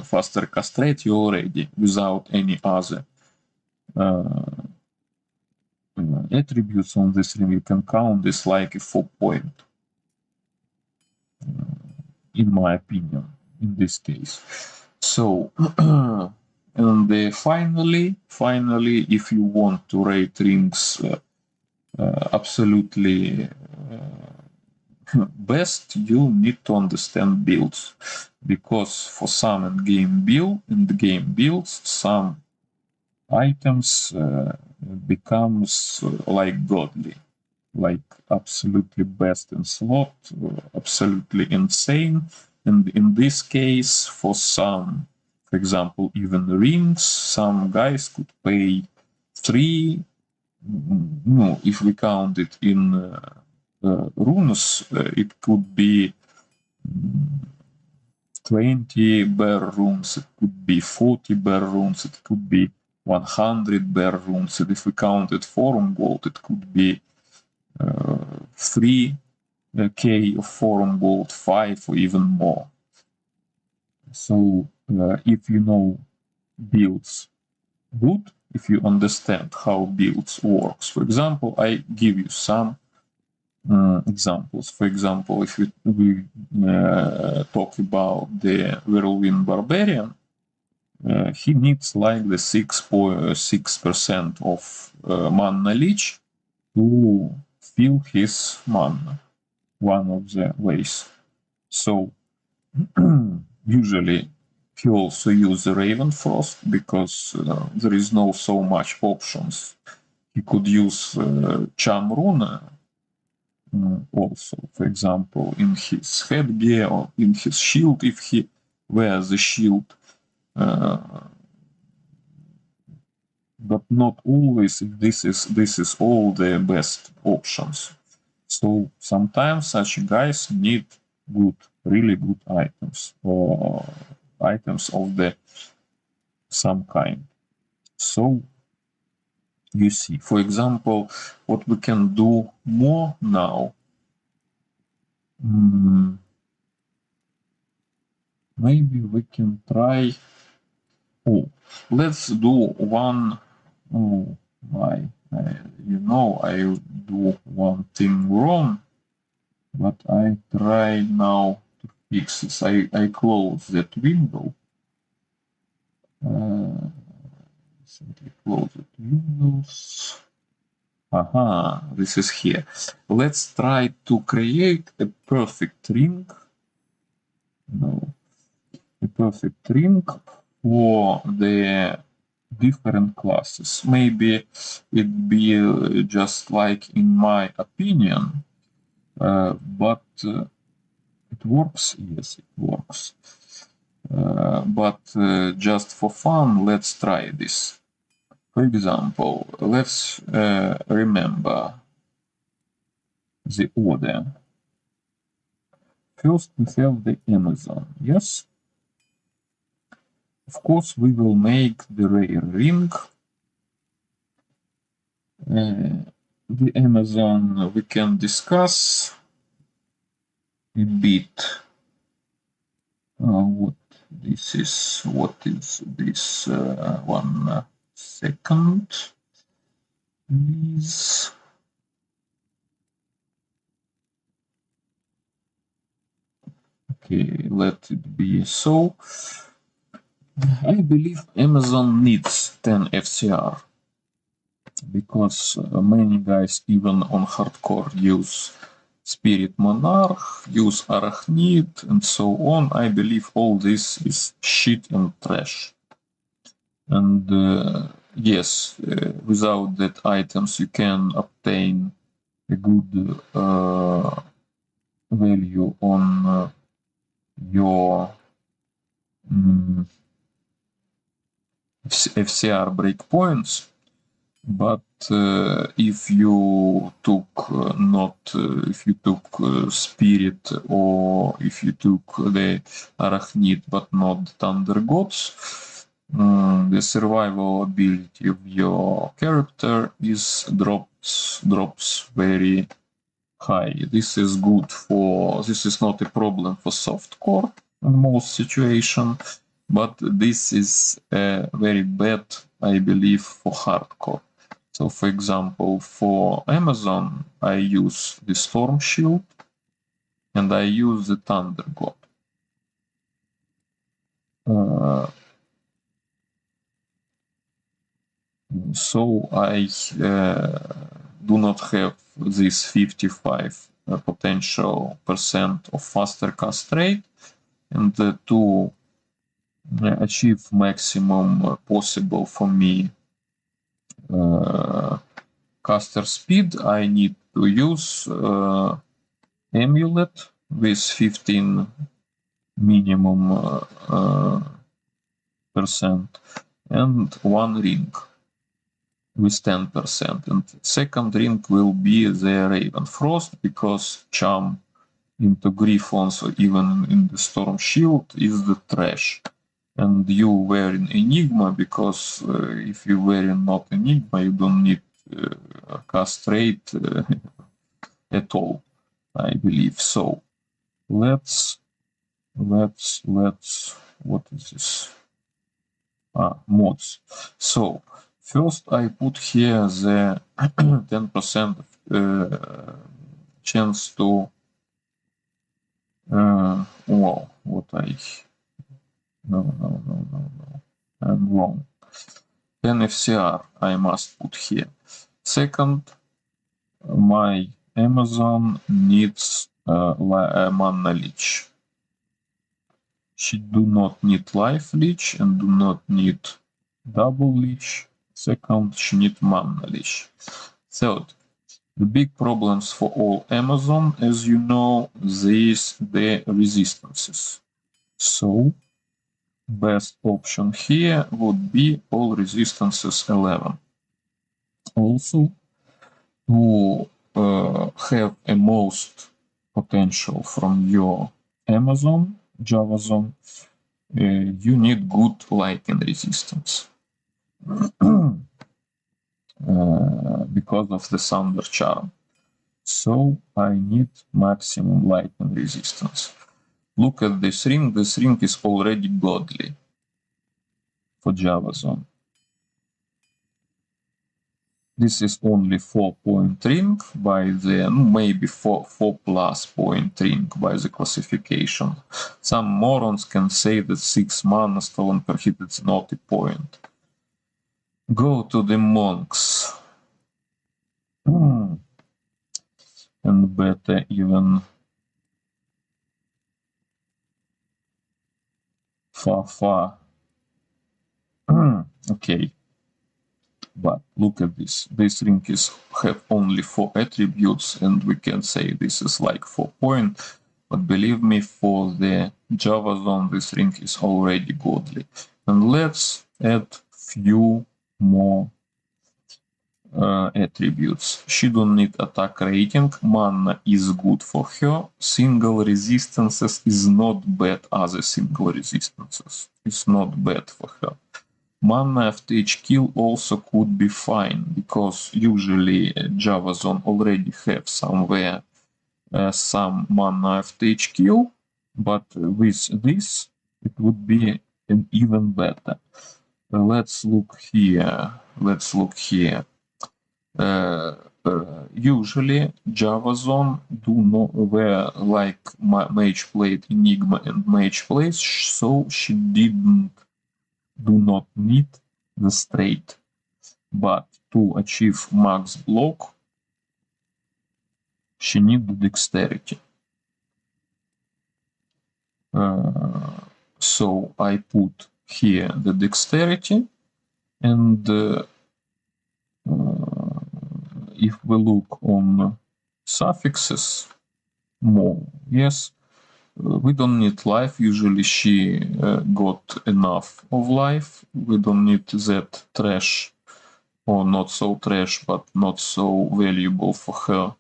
faster castrate, you already, without any other attributes on this ring, you can count this like a 4 point. In my opinion, in this case. So, and finally, if you want to rate rings absolutely best, you need to understand builds, because for some end game builds, some items becomes like godly, like absolutely best in slot, absolutely insane. And in this case, for some, for example, even rings, some guys could pay 3, no, if we count it in runes, it could be 20 bear runes, it could be 40 bear runes, it could be 100 bear runes, and if we counted forum gold, it could be 3k of forum gold, 5 or even more. So if you know builds good, if you understand how builds works, for example, I give you some examples. For example, if we talk about the Whirlwind Barbarian, he needs like the 6% of mana leech to fill his mana, one of the ways. So usually he also use Ravenfrost because there is no so much options. He could use Charm Rune also, for example, in his headgear or in his shield if he wears the shield. But not always this is all the best options. So sometimes such guys need really good items or items of the some kind. So you see, for example, what we can do more now. Maybe we can try. Oh, let's do one. Oh my! I do one thing wrong, but I try now to fix this. I close that window. Simply close it. Windows. Aha, this is here. Let's try to create a perfect ring. No, a perfect ring for the different classes. Maybe it be just like in my opinion, but it works. Yes, it works. But just for fun, let's try this. For example, let's remember the order. First, we have the Amazon. Yes. Of course, we will make the rare ring. The Amazon we can discuss a bit. What is this? 1 second, please. Okay, let it be so. I believe Amazon needs 10 FCR because many guys, even on hardcore, use Spirit Monarch, use Arachnid, and so on. I believe all this is shit and trash. And yes, without that items you can obtain a good value on your FCR breakpoints. But if you took Spirit, or if you took the Arachnid but not Thunder Gods, the survival ability of your character drops very high. This is good for. This is not a problem for softcore in most situations, but this is very bad, I believe, for hardcore. So, for example, for Amazon, I use the Storm Shield and I use the Thunder God. So I do not have this 55 potential % of faster cast rate, and to achieve maximum possible for me caster speed, I need to use amulet with 15 minimum % and one ring with 10%. And second ring will be the Ravenfrost, because charm into Griffons or even in the Storm Shield is the trash. And you wearing Enigma, because if you wearing not Enigma, you don't need cast rate at all, I believe. So let's what is this? Mods. So first I put here the 10% chance to wow, what I no, I'm wrong. 10 FCR I must put here. Second, my Amazon needs mana leech. She do not need life leech and do not need double leech. Second, she need mana leech. Third, the big problems for all Amazon, as you know, is the resistances. So, best option here would be all resistances 11. Also, to have a most potential from your Amazon, Java zone, you need good lightning resistance. Because of the thunder charm. So I need maximum lightning resistance. Look at this ring. This ring is already godly for Java zone. This is only 4-point ring by the maybe 4+ point ring by the classification. Some morons can say that 6 mana stolen per hit is not a point. Go to the monks. And better even far. Okay. But look at this. This ring have only 4 attributes, and we can say this is like 4 point. But believe me, for the Java zone, this ring is already godly. And let's add few more attributes. She don't need attack rating. Mana is good for her. Single resistances is not bad as a single resistances. It's not bad for her. Mana after each kill also could be fine, because usually Java zone already have somewhere some mana after each kill, but with this it would be an even better. Let's look here. Usually Java zone do not wear like Mage Plate Enigma and Mage Plate, so she do not need the straight, but to achieve max block she need the dexterity. So I put here the dexterity, and if we look on suffixes more, yes, we don't need life. Usually she got enough of life. We don't need that trash, or not so trash, but not so valuable for her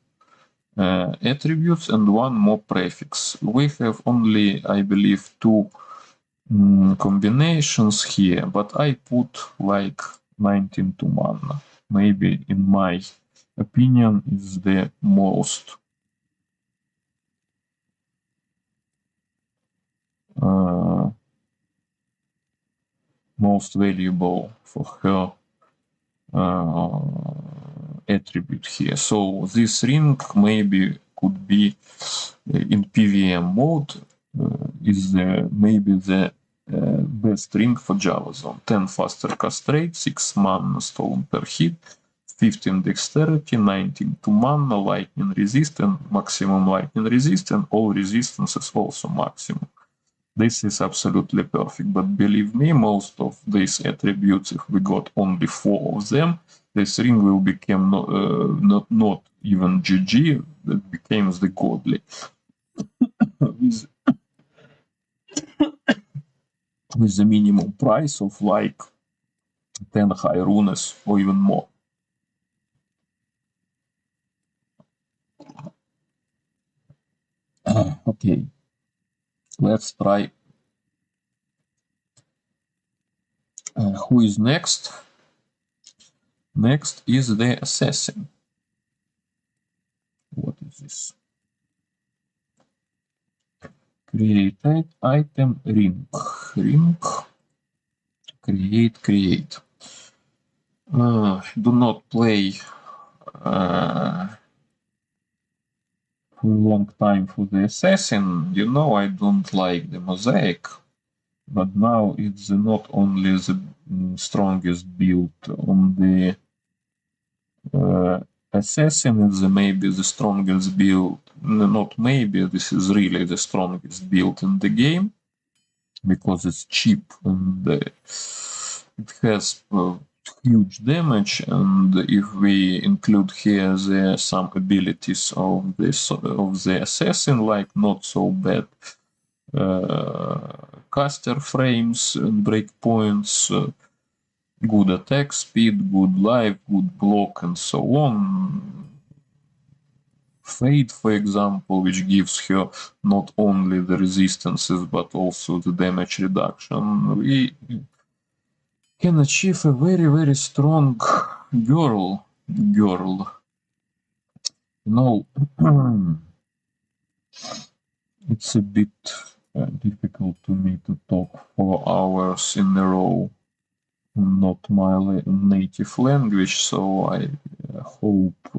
attributes, and one more prefix. We have only, I believe, 2 combinations here, but I put like 19 mana. Maybe in my opinion is the most valuable for her attribute here. So this ring maybe could be in PVM mode is maybe the best ring for Java zone. 10 faster cast rate, 6 mana stolen per hit, 15 dexterity, 19 mana, lightning resistant, maximum lightning resistant, all resistances also maximum. This is absolutely perfect, but believe me, most of these attributes, if we got only 4 of them, this ring will become not even GG, that becomes the godly. with the minimum price of like 10 high runes or even more. Okay, let's try. Who is next? Next is the assassin. What is this? Create item ring. Create. Do not play for a long time for the assassin. You know I don't like the mosaic, but now it's not only the strongest build on the assassin, it's maybe the strongest build. Not maybe, this is really the strongest build in the game. because it's cheap and it has huge damage. And if we include here some abilities of the assassin, like not so bad caster frames and breakpoints, good attack speed, good life, good block, and so on. Fate, for example, which gives her not only the resistances but also the damage reduction, we can achieve a very strong girl. No, it's a bit difficult to me to talk for hours in a row. Not my native language, so I hope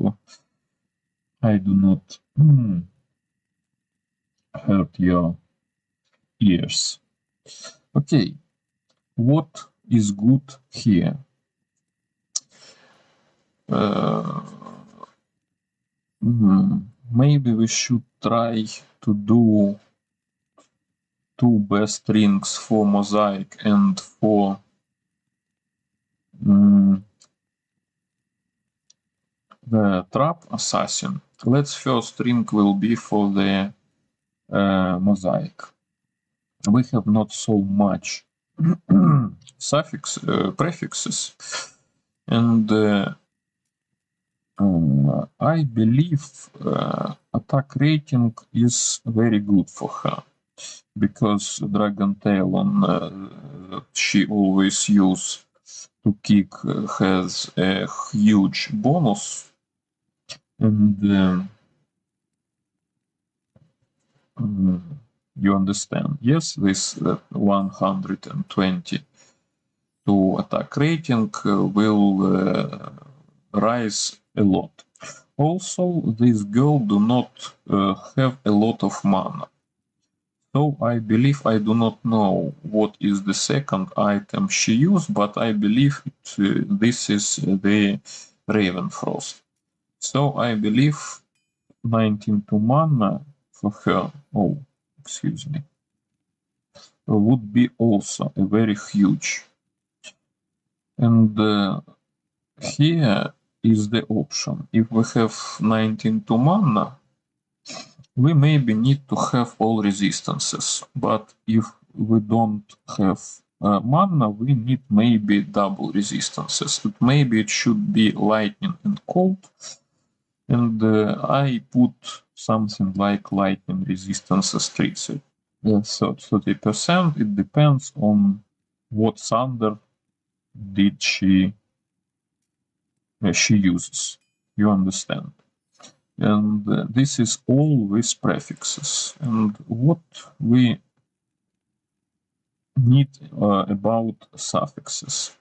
I do not hurt your ears. Okay, what is good here? Maybe we should try to do 2 best rings for Mosaic and for the Trap Assassin. Let's first ring will be for the Mosaic. We have not so much prefixes, and I believe attack rating is very good for her, because Dragon Tail she always use to kick has a huge bonus, and you understand. Yes, this 120 to attack rating will rise a lot. Also, this girl do not have a lot of mana. So I believe, I do not know what is the second item she used, but I believe this is the Ravenfrost. So I believe 19 mana for her, oh, excuse me, would be also a very huge. And here is the option. If we have 19 mana, we maybe need to have all resistances, but if we don't have mana, we need maybe double resistances. Maybe it should be lightning and cold, and I put something like lightning resistances 30%. It depends on what thunder did she uses. You understand? And this is all with prefixes. And what we need about suffixes.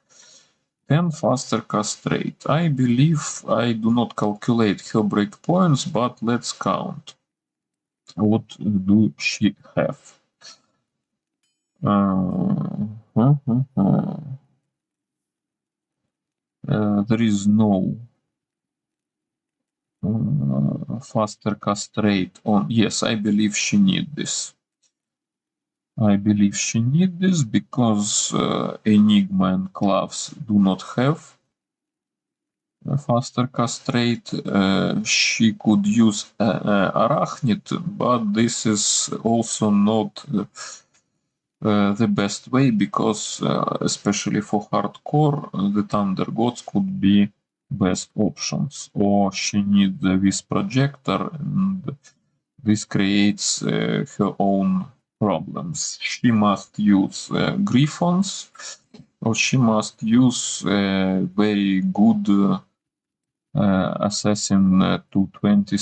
10 faster cast rate. I believe I do not calculate her breakpoints, but let's count. What do she have? There is no faster cast rate on. Yes, I believe she need this. I believe she need this because Enigma and Claves do not have a faster cast rate. She could use Arachnid, but this is also not the best way, because especially for hardcore, the Thunder Gods could be best options. Or she needs this projector, and this creates her own problems. She must use Griffons, or she must use very good Assassin 220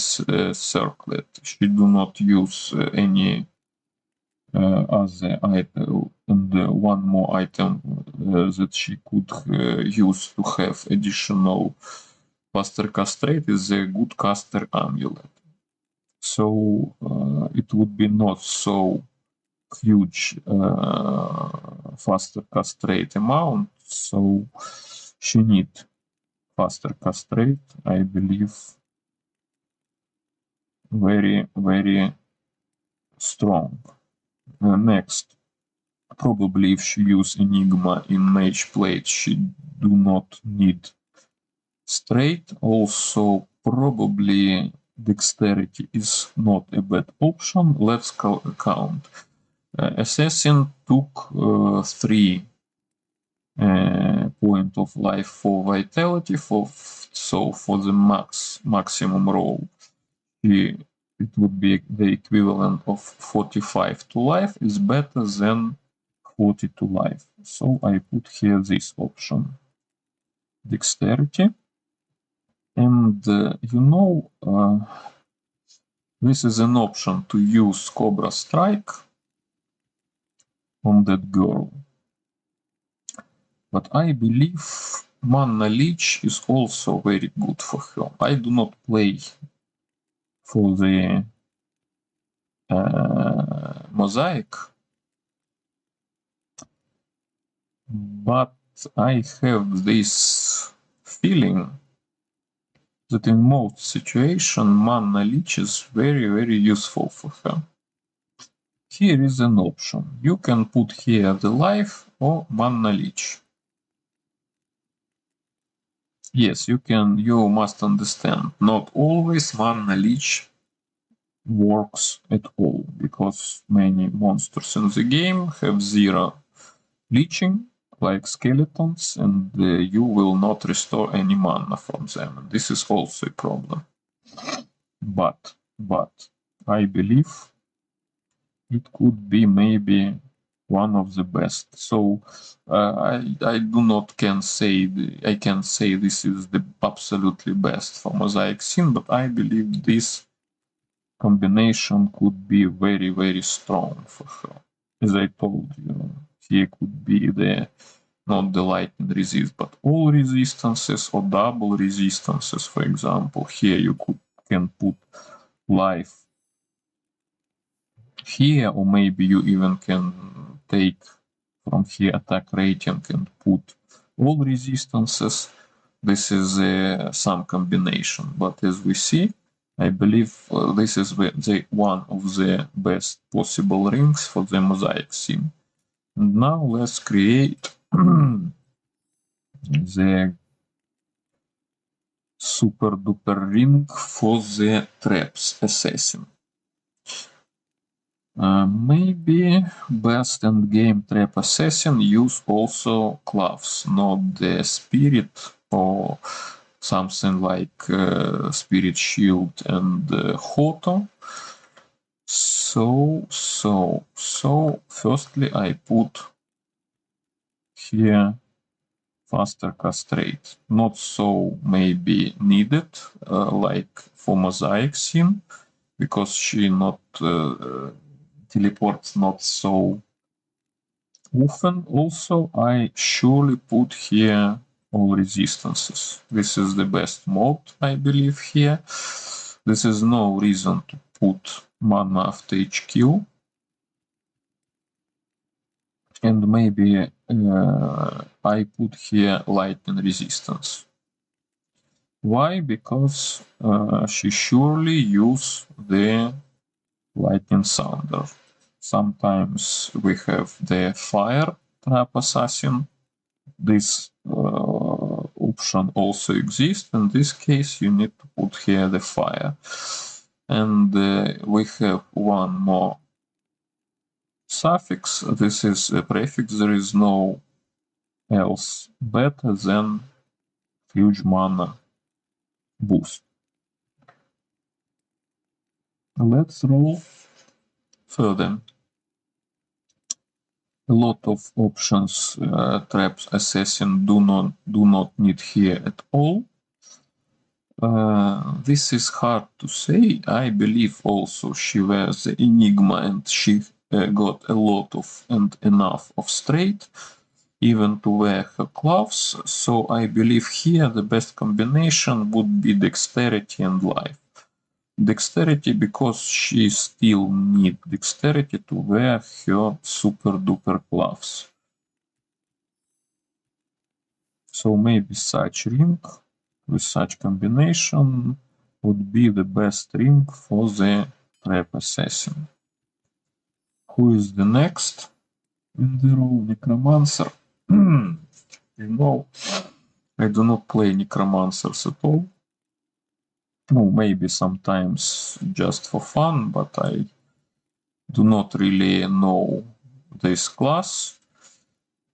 Circlet. She do not use any other item, and one more item that she could use to have additional faster cast rate is a good caster amulet. So it would be not so huge faster cast rate amount, so she need faster cast rate, I believe, very strong. Next, Probably if she use Enigma in mage plate, she do not need straight. Also, probably dexterity is not a bad option. Let's count. Assassin took 3 point of life for vitality, so for the maximum roll, it would be the equivalent of 45 to life is better than 40 to life. So I put here this option, dexterity. And this is an option to use Cobra Strike on that girl. But I believe Mana Leech is also very good for her. I do not play for the Mosaic, but I have this feeling that in most situations Mana Leech is very, very useful for her. Here is an option. You can put here the life or Mana Leech. Yes, you must understand, not always Mana Leech works at all, because many monsters in the game have 0 leeching, like skeletons, and you will not restore any mana from them. And this is also a problem. But I believe it could be maybe one of the best. So I do not can say this is the absolutely best for Mosaic Sin, but I believe this combination could be very, very strong for her. As I told you, here could be not the lightning resist, but all resistances or double resistances, for example. Here you can put life here, or maybe you even can take from here attack rating and put all resistances. This is some combination, but as we see, I believe this is one of the best possible rings for the Mosaic Sim. And now let's create the super duper ring for the traps assassin. Maybe best endgame trap assassin use also gloves, not the spirit or something like spirit shield and Hoto. So firstly I put here faster castrate, not so maybe needed like for Mosaic Sim, because she not teleports not so often. Also, I surely put here all resistances. This is the best mode, I believe, here. This is no reason to put mana after each kill. And maybe I put here lightning resistance. Why? Because she surely use the lightning sounder. Sometimes we have the fire trap assassin. This option also exists. In this case, you need to put here the fire. And we have one more suffix. This is a prefix. There is no else better than huge mana boost. Let's roll further. A lot of options traps assassin do not need here at all. This is hard to say. I believe also she wears the Enigma and she got a lot of and enough of straight even to wear her gloves. So I believe here the best combination would be dexterity and life. Dexterity because she still needs dexterity to wear her super duper gloves. So maybe such ring with such combination would be the best ring for the trap assassin. Who is the next? in the role Necromancer. You know, I do not play Necromancers at all. No, maybe sometimes just for fun, but I do not really know this class.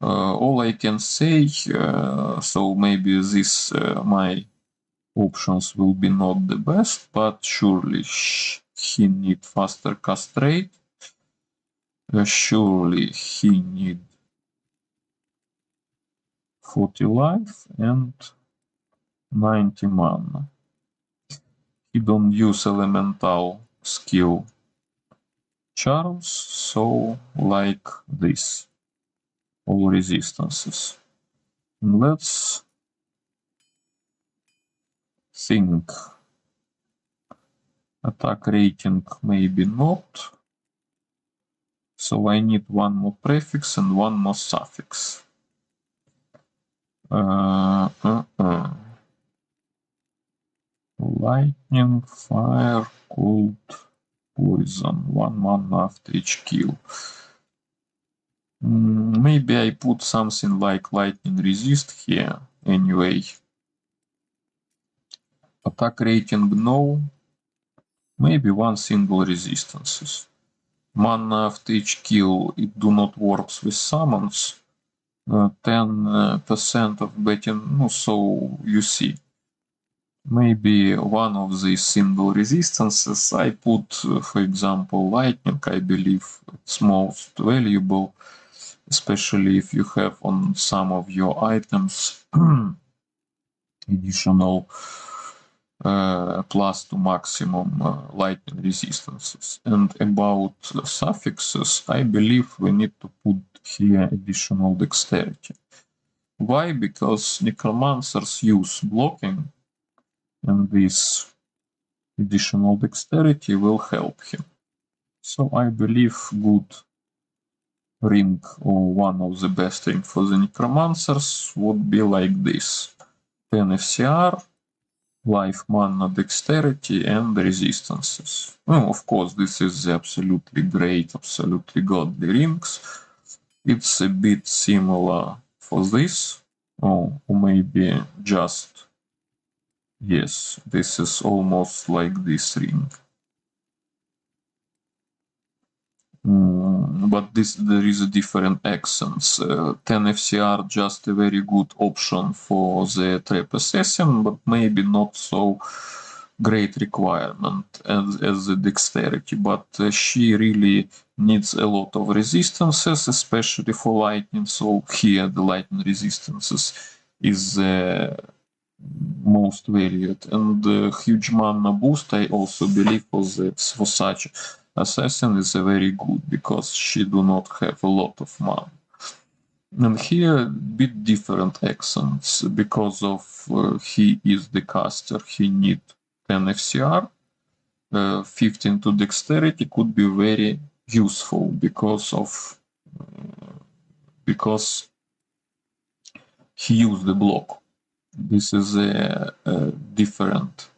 All I can say, so maybe this my options will be not the best, but surely he need faster castrate. Surely he need 40 life and 90 mana. He don't use elemental skill charms, so like this. All resistances. Let's think. Attack rating maybe not. So I need one more prefix and one more suffix. Lightning, fire, cold, poison. 1 mana after each kill. Maybe I put something like lightning resist here anyway. Attack rating no. Maybe one single resistances. Mana after each kill, it do not works with summons. 10% of betting, so you see. Maybe one of these single resistances I put, for example, lightning. I believe it's most valuable, especially if you have on some of your items additional plus to maximum lightning resistances. And about suffixes, I believe we need to put here additional dexterity. Why? Because necromancers use blocking, and this additional dexterity will help him. So I believe good ring, or one of the best ring for the necromancers, would be like this: 10 FCR, life, mana, dexterity, and resistances. Well, of course, this is the absolutely great, absolutely godly rings. It's a bit similar for this, or maybe just, yes, this is almost like this ring. But there is a different accents. 10 FCR just a very good option for the trap assassin, but maybe not so great requirement as the dexterity. But she really needs a lot of resistances, especially for lightning. So here the lightning resistances is most valued, and the huge mana boost I also believe for such assassin is very good, because she do not have a lot of mana. And here a bit different accents, because of he is the caster, he need 10 FCR, 15 to dexterity could be very useful because he used the block. This is a different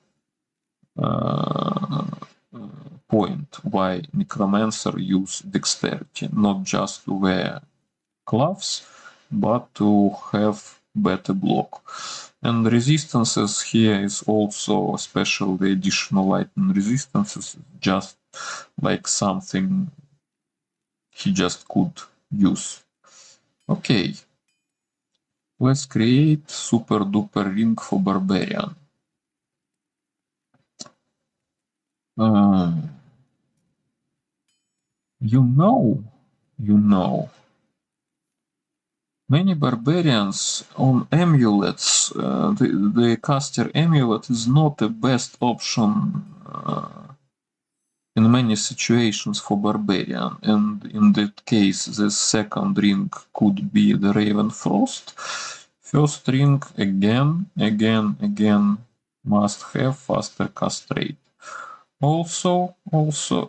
point why necromancer use dexterity, not just to wear gloves, but to have better block. And resistances here is also, especially the additional lightning resistances, just like something he just could use. Okay, let's create super duper ring for barbarian. You know, many barbarians on amulets, the caster amulet is not the best option in many situations for barbarian, and in that case the second ring could be the Ravenfrost. First ring again must have faster castrate. Also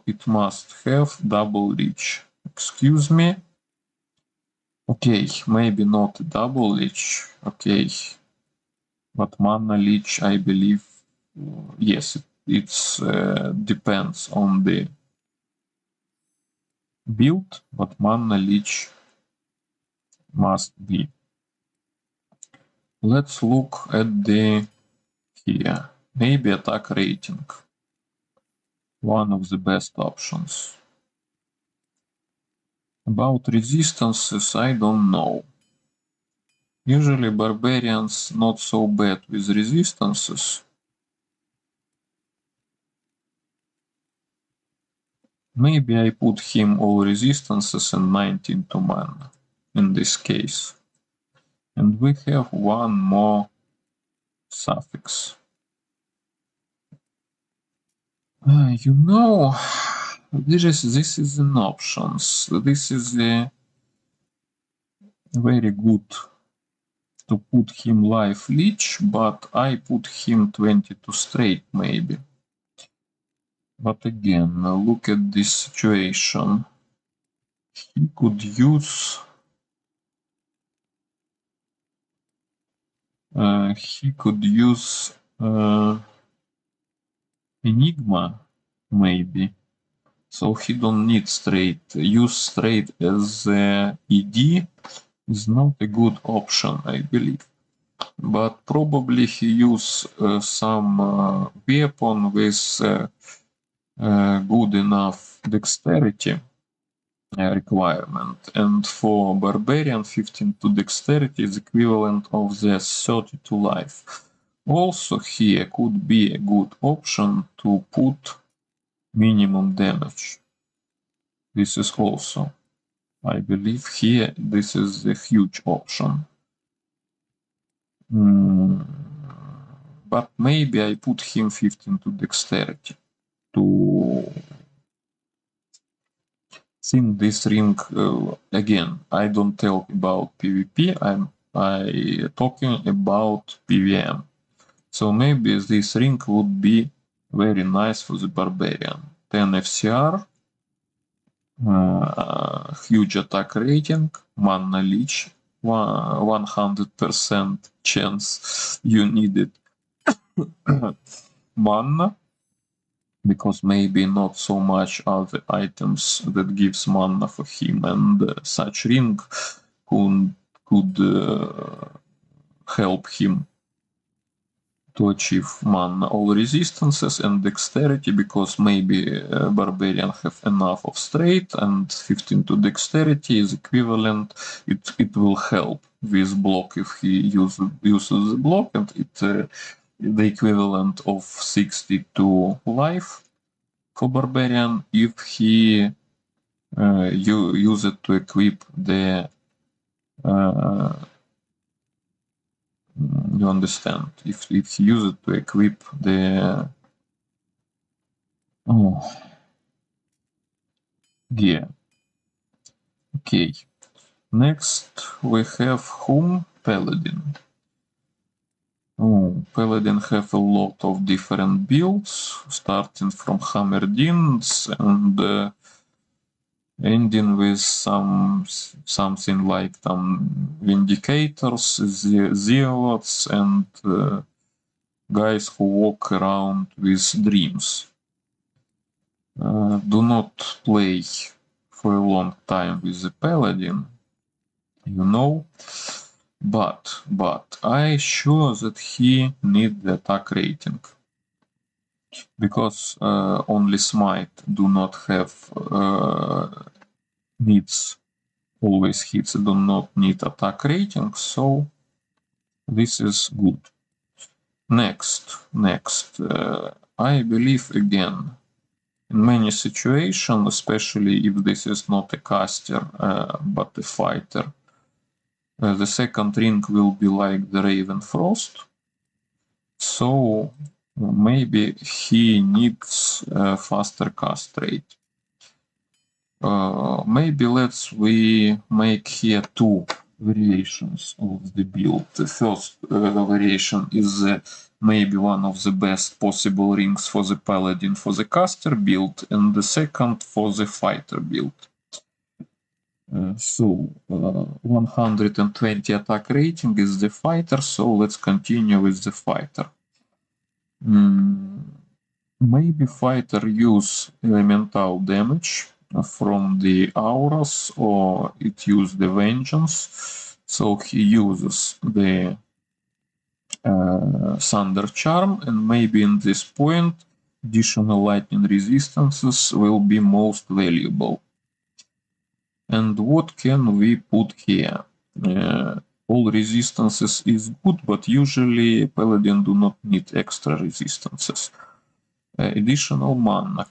it must have double reach. Excuse me. Okay, maybe not double leech, okay, but mana leech, I believe, yes, it depends on the build, but mana leech must be. Let's look at the here. Maybe attack rating. One of the best options. About resistances, I don't know. Usually barbarians not so bad with resistances. Maybe I put him all resistances and 19 to mana in this case. And we have one more suffix. You know, this is an options. This is very good to put him life leech, but I put him 22 straight maybe. But again, look at this situation. He could use Enigma maybe. So he don't need straight. Use straight as ED is not a good option, I believe. But probably he use some weapon with good enough dexterity requirement. And for barbarian, 15 to dexterity is equivalent of the 30 to life. Also here could be a good option to put minimum damage. This is also, I believe here, this is a huge option. But maybe I put him 15 to dexterity to think this ring again. I don't talk about PvP, I talking about PvM. So maybe this ring would be very nice for the barbarian. 10 FCR, huge attack rating, mana leech, 100% chance you need it. Mana, because maybe not so much other items that gives mana for him, and such ring could help him to achieve mana all resistances and dexterity, because maybe barbarian have enough of straight and 15 to dexterity is equivalent. It will help with block if he uses the block, and it the equivalent of 60 to life for barbarian if he use it to equip the you understand, if he use it to equip the gear. Okay, next we have whom? Paladin. Paladin have a lot of different builds, starting from Hammerdins and ending with something like Vindicators, Zealots, and guys who walk around with dreams. Do not play for a long time with the Paladin, you know, but I sure that he need the attack rating, because only smite do not have needs always hits, do not need attack rating, so this is good. Next, I believe again, in many situations, especially if this is not a caster but a fighter, the second ring will be like the Raven Frost, so maybe he needs a faster cast rate. Maybe we make here two variations of the build. The first variation is maybe one of the best possible rings for the Paladin for the caster build, and the second for the fighter build. So 120 attack rating is the fighter, so let's continue with the fighter. Maybe fighter use elemental damage from the auras, or it use the vengeance. So he uses the Thunder Charm, and maybe in this point additional lightning resistances will be most valuable. And what can we put here? All resistances is good, but usually Paladin do not need extra resistances. Additional mana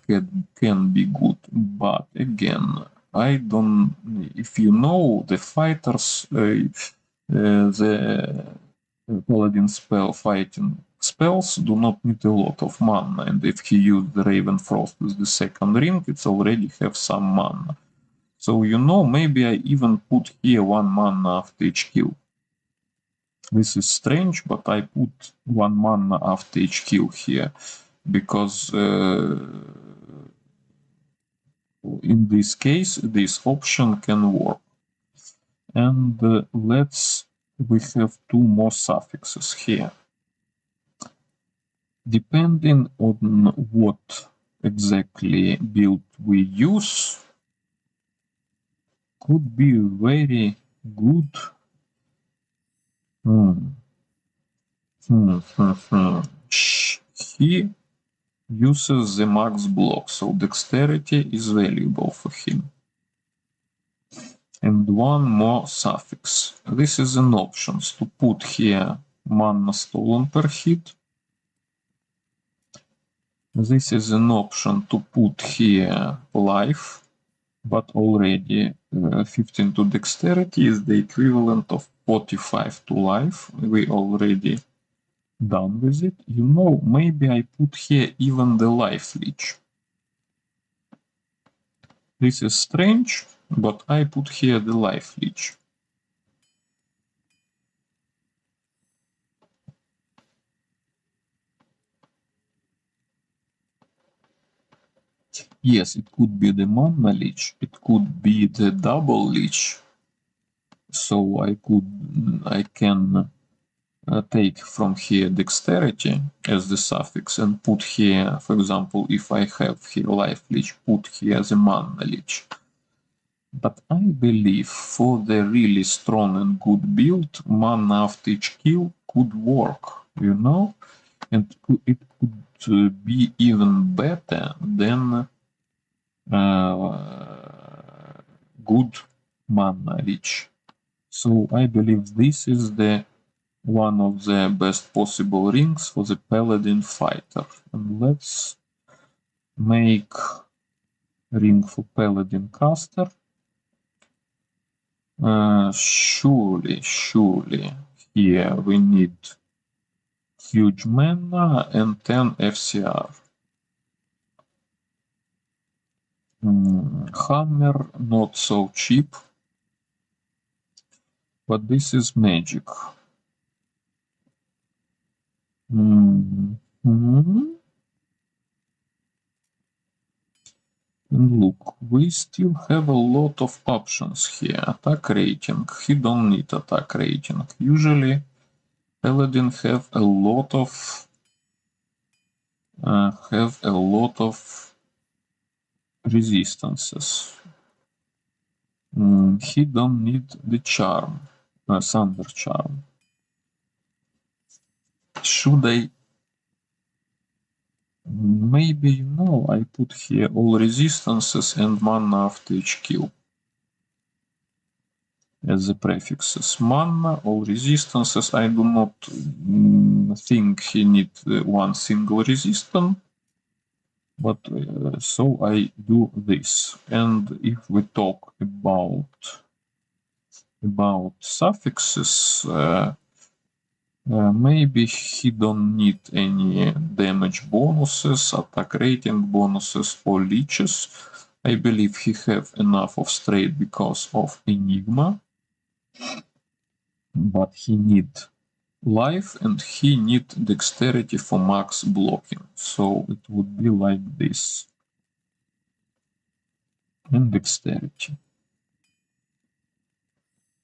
can be good, but again, I don't. If you know the fighters, the Paladin spell fighting spells do not need a lot of mana, and if he used the Raven Frost with the second ring, it's already have some mana. So you know, maybe I even put here 1 mana after each kill. This is strange, but I put 1 mana after each kill here, because in this case, this option can work. And we have 2 more suffixes here. Depending on what exactly build we use, could be very good. He uses the max block, so dexterity is valuable for him. And 1 more suffix. This is an option to put here mana stolen per hit. This is an option to put here life, but already 15 to dexterity is the equivalent of 45 to life. We already done with it. You know, maybe I put here even the life leech. This is strange, but I put here the life leech. Yes, it could be the mana leech, it could be the double leech. So I can take from here dexterity as the suffix and put here, for example, if I have here life leech, put here the mana leech. But I believe for the really strong and good build, mana after each kill could work, you know? And it could be even better than good mana leech. So I believe this is the one of the best possible rings for the Paladin fighter. And let's make ring for Paladin caster. Surely here we need huge mana and 10 FCR. Hammer not so cheap, but this is magic. And look, we still have a lot of options here. Attack rating, he don't need attack rating. Usually Paladin have a lot of resistances. He don't need the charm, Thunder Charm. Should I? Maybe, you know, I put here all resistances and mana after each kill as the prefixes. Mana, all resistances. I do not think he needs 1 single resistance, but so I do this. And if we talk about suffixes, maybe he don't need any damage bonuses, attack rating bonuses, or leeches. I believe he have enough of straight because of Enigma, but he need life and he need dexterity for max blocking. So it would be like this. And dexterity.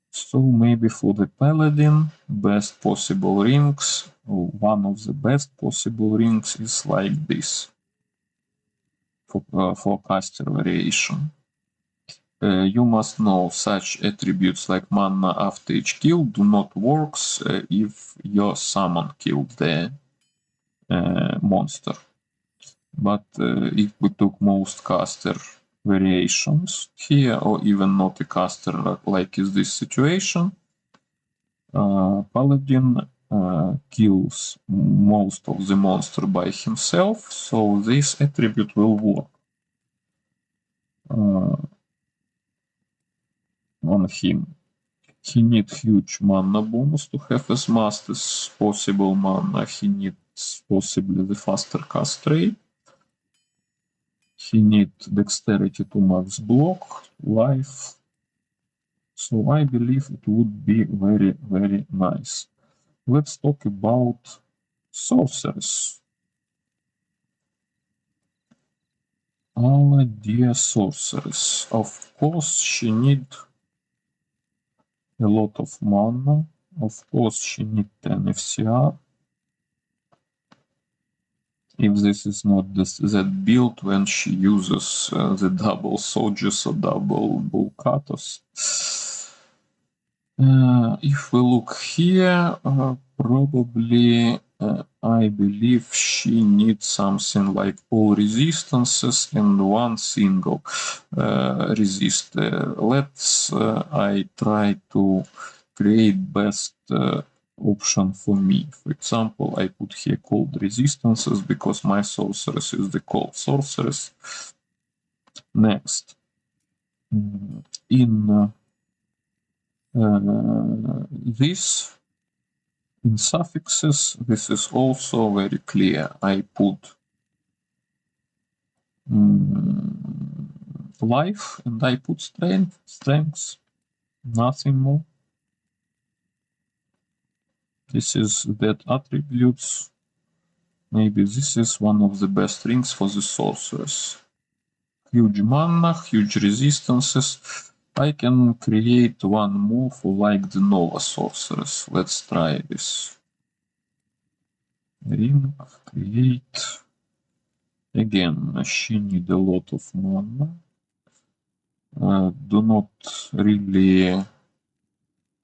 So maybe for the Paladin, best possible rings, or one of the best possible rings is like this for caster variation. You must know such attributes like mana after each kill do not work if your summon killed the monster. But if we took most caster variations here, or even not a caster like is this situation, Paladin kills most of the monster by himself, so this attribute will work on him. He needs huge mana bonus to have as much as possible mana. He needs possibly the faster cast rate. He needs dexterity to max block, life. So I believe it would be very, very nice. Let's talk about sorceress. Our dear sorceress. Of course, she needs a lot of mana. Of course, she needs 10 FCR. If this is not that build when she uses the double soldiers or double bullcatos. If we look here, probably I believe she needs something like all resistances and one single resist. Let's I try to create best option for me. For example, I put here cold resistances because my sorceress is the cold sorceress. Next, in this, in suffixes, this is also very clear. I put life and I put strength, nothing more. This is that attributes. Maybe this is one of the best rings for the sorceress. Huge mana, huge resistances. I can create one more for like the Nova sorceress. Let's try this. Ring, create. Again, she needs a lot of mana. Do not really.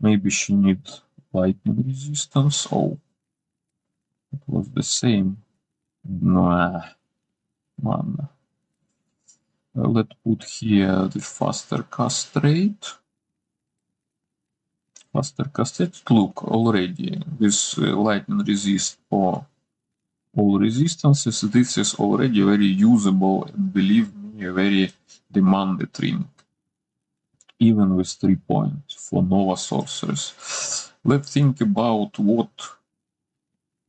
Maybe she needs lightning resistance. Oh, it was the same. Nah, mana. Let's put here the faster cast rate. Faster cast rate. Look, already this lightning resist for all resistances. This is already very usable and believe me, a very demanded ring. Even with 3 points for Nova sorceress. Let's think about what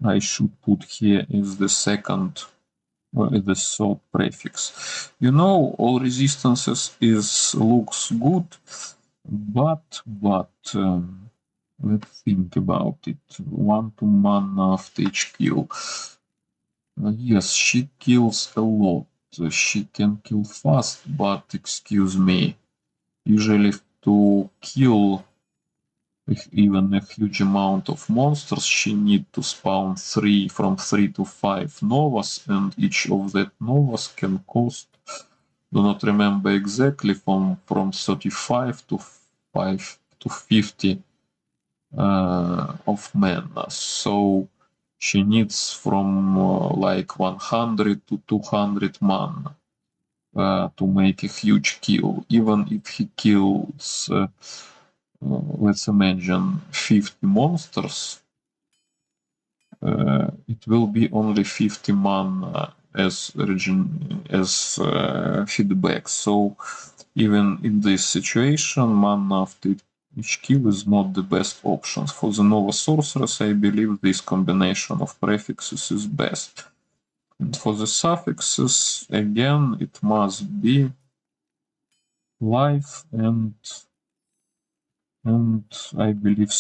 I should put here as the second or the third prefix. You know, all resistances looks good, but let's think about it. 1-2 mana after each kill. Yes, she kills a lot. She can kill fast, but excuse me, usually to kill even a huge amount of monsters, she needs to spawn from 3 to 5 novas, and each of that novas can cost, do not remember exactly, from 35 to 5 to 50 of mana. So she needs from like 100 to 200 mana to make a huge kill. Even if he kills let's imagine 50 monsters, it will be only 50 mana as feedback. So even in this situation, mana after each kill is not the best option. For the Nova sorceress, I believe this combination of prefixes is best. And for the suffixes, again, it must be life and I believe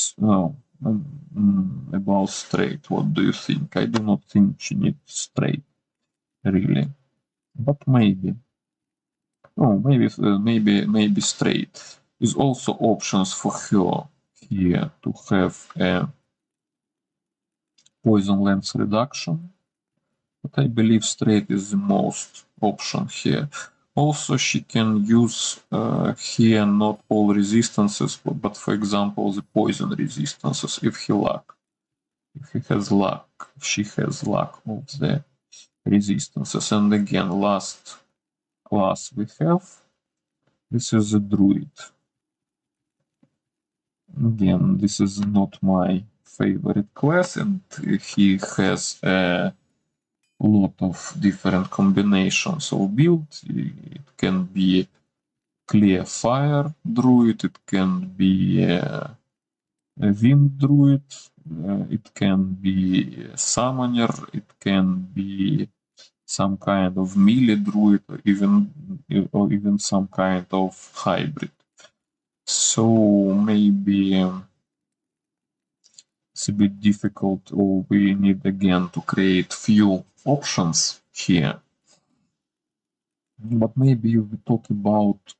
about straight. What do you think? I do not think she needs straight, really, but maybe. Oh, maybe straight. Is also options for her here to have a poison lens reduction, but I believe straight is the most option here. Also, she can use here not all resistances, but for example the poison resistances if he has luck, if she has luck of the resistances. And again, last class we have, this is a druid. Again, this is not my favorite class, and he has a lot of different combinations of builds. It can be clear fire druid, it can be a wind druid, it can be a summoner, it can be some kind of melee druid, or even some kind of hybrid. So maybe it's a bit difficult, or we need again to create few options here. But maybe if we talk about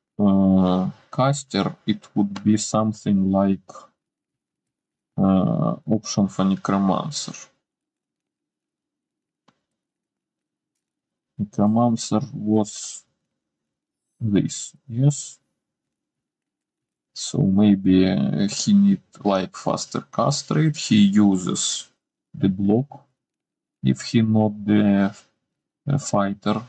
caster, it would be something like option for necromancer. Necromancer was this, yes. So maybe he need like faster cast rate. He uses the block if he not the fighter.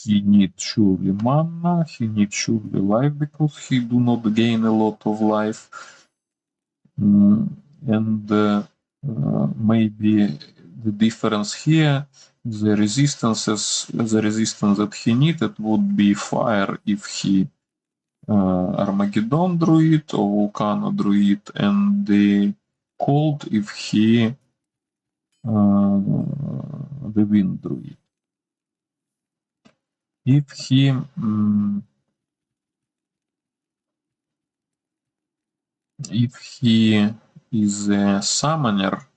He need surely mana, he need surely life because he do not gain a lot of life. And maybe the difference here, the resistance that he needed would be fire if he Armageddon druid or Volcano druid, and the cold if he the wind druid. If he is a summoner,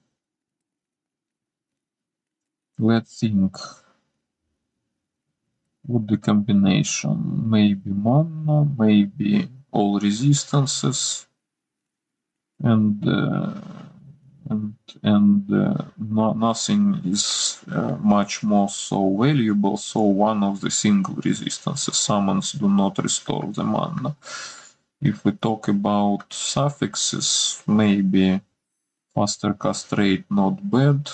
let's think what the combination. Maybe mana, maybe all resistances, and nothing is much more so valuable. So one of the single resistances, summons do not restore the mana. If we talk about suffixes, maybe faster cast rate not bad.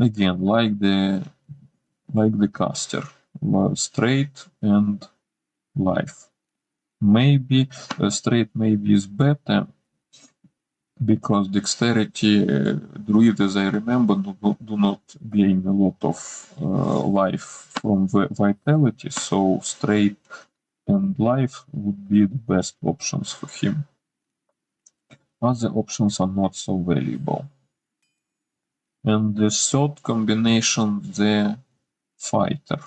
Again, like the caster, straight and life. Maybe straight maybe is better because dexterity druid, as I remember, do not gain a lot of life from vitality, so straight and life would be the best options for him. Other options are not so valuable. And the third combination, the fighter.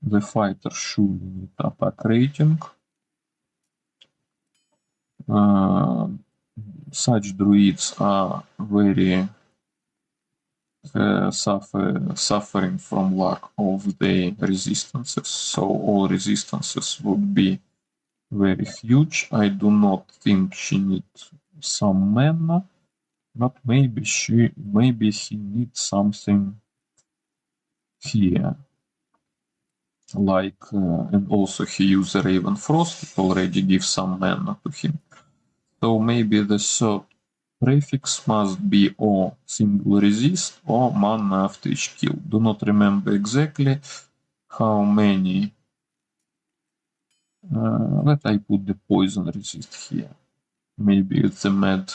The fighter should need attack rating. Such druids are very suffering from lack of the resistances, so all resistances would be very huge. I do not think she needs some mana, but maybe he needs something here. Like, and also he used Raven Frost, it already gives some mana to him. So maybe the third prefix must be or single resist or mana after each kill. Do not remember exactly how many. Let I put the poison resist here. Maybe it's a mad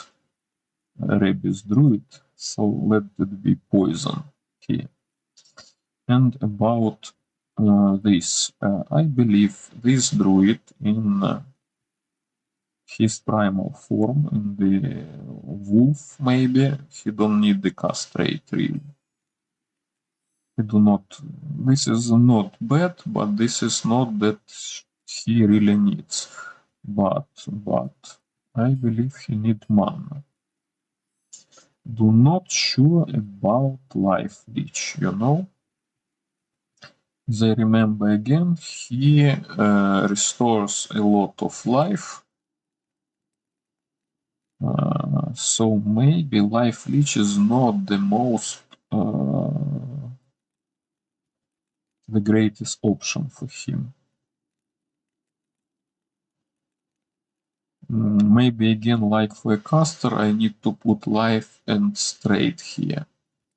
rabies druid, so let it be poison here. And about this, I believe this druid in his primal form, in the wolf maybe, he don't need the cast rate really. This is not bad, but this is not that he really needs. But I believe he needs mana. Do not sure about life leech, you know? As I remember again, he restores a lot of life. So maybe life leech is not the most the greatest option for him. Maybe again, like for a caster, I need to put life and straight here,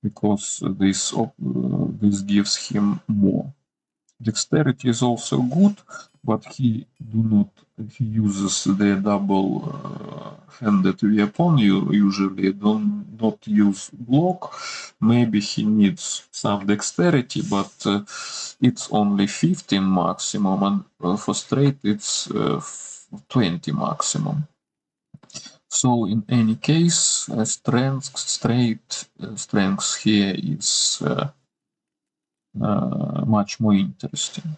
because this gives him more. Dexterity is also good, but he uses the double-handed weapon. You usually not use block. Maybe he needs some dexterity, but it's only 15 maximum, and for straight it's 20 maximum. So in any case, strength here is much more interesting.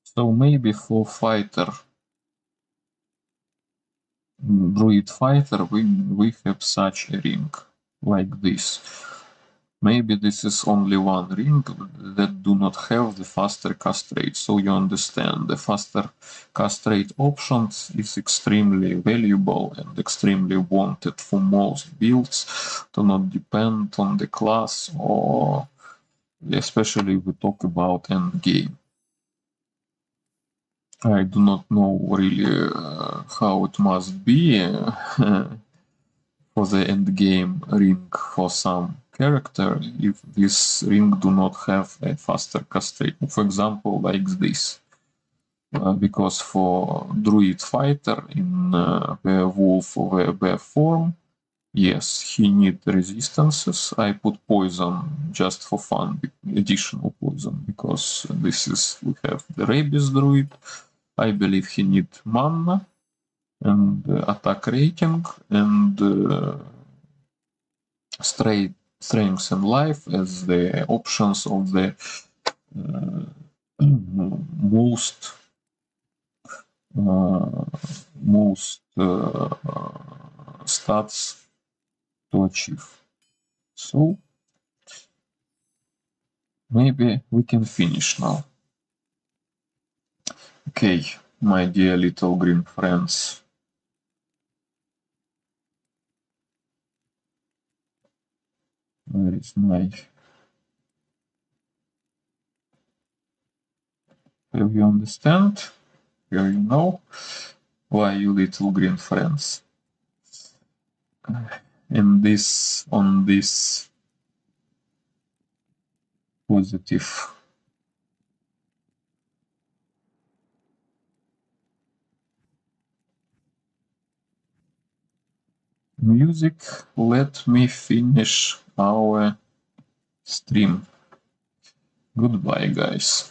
So maybe for fighter, druid fighter, we have such a ring like this. Maybe this is only one ring that do not have the faster cast rate. So you understand, the faster cast rate options is extremely valuable and extremely wanted for most builds to not depend on the class, or especially if we talk about end game. I do not know really how it must be for the end game ring for some character if this ring do not have a faster cast rate. For example, like this. Because for druid fighter in werewolf or werewolf form, yes, he need resistances. I put poison just for fun, additional poison, because this is, we have the rabies druid. I believe he need mana and attack rating and strength and life as the options of the most stats to achieve. So maybe we can finish now. Okay, my dear little green friends. Where is my... Have you understand? Here you know why, you little green friends. And this, on this positive music, let me finish our stream. Goodbye, guys.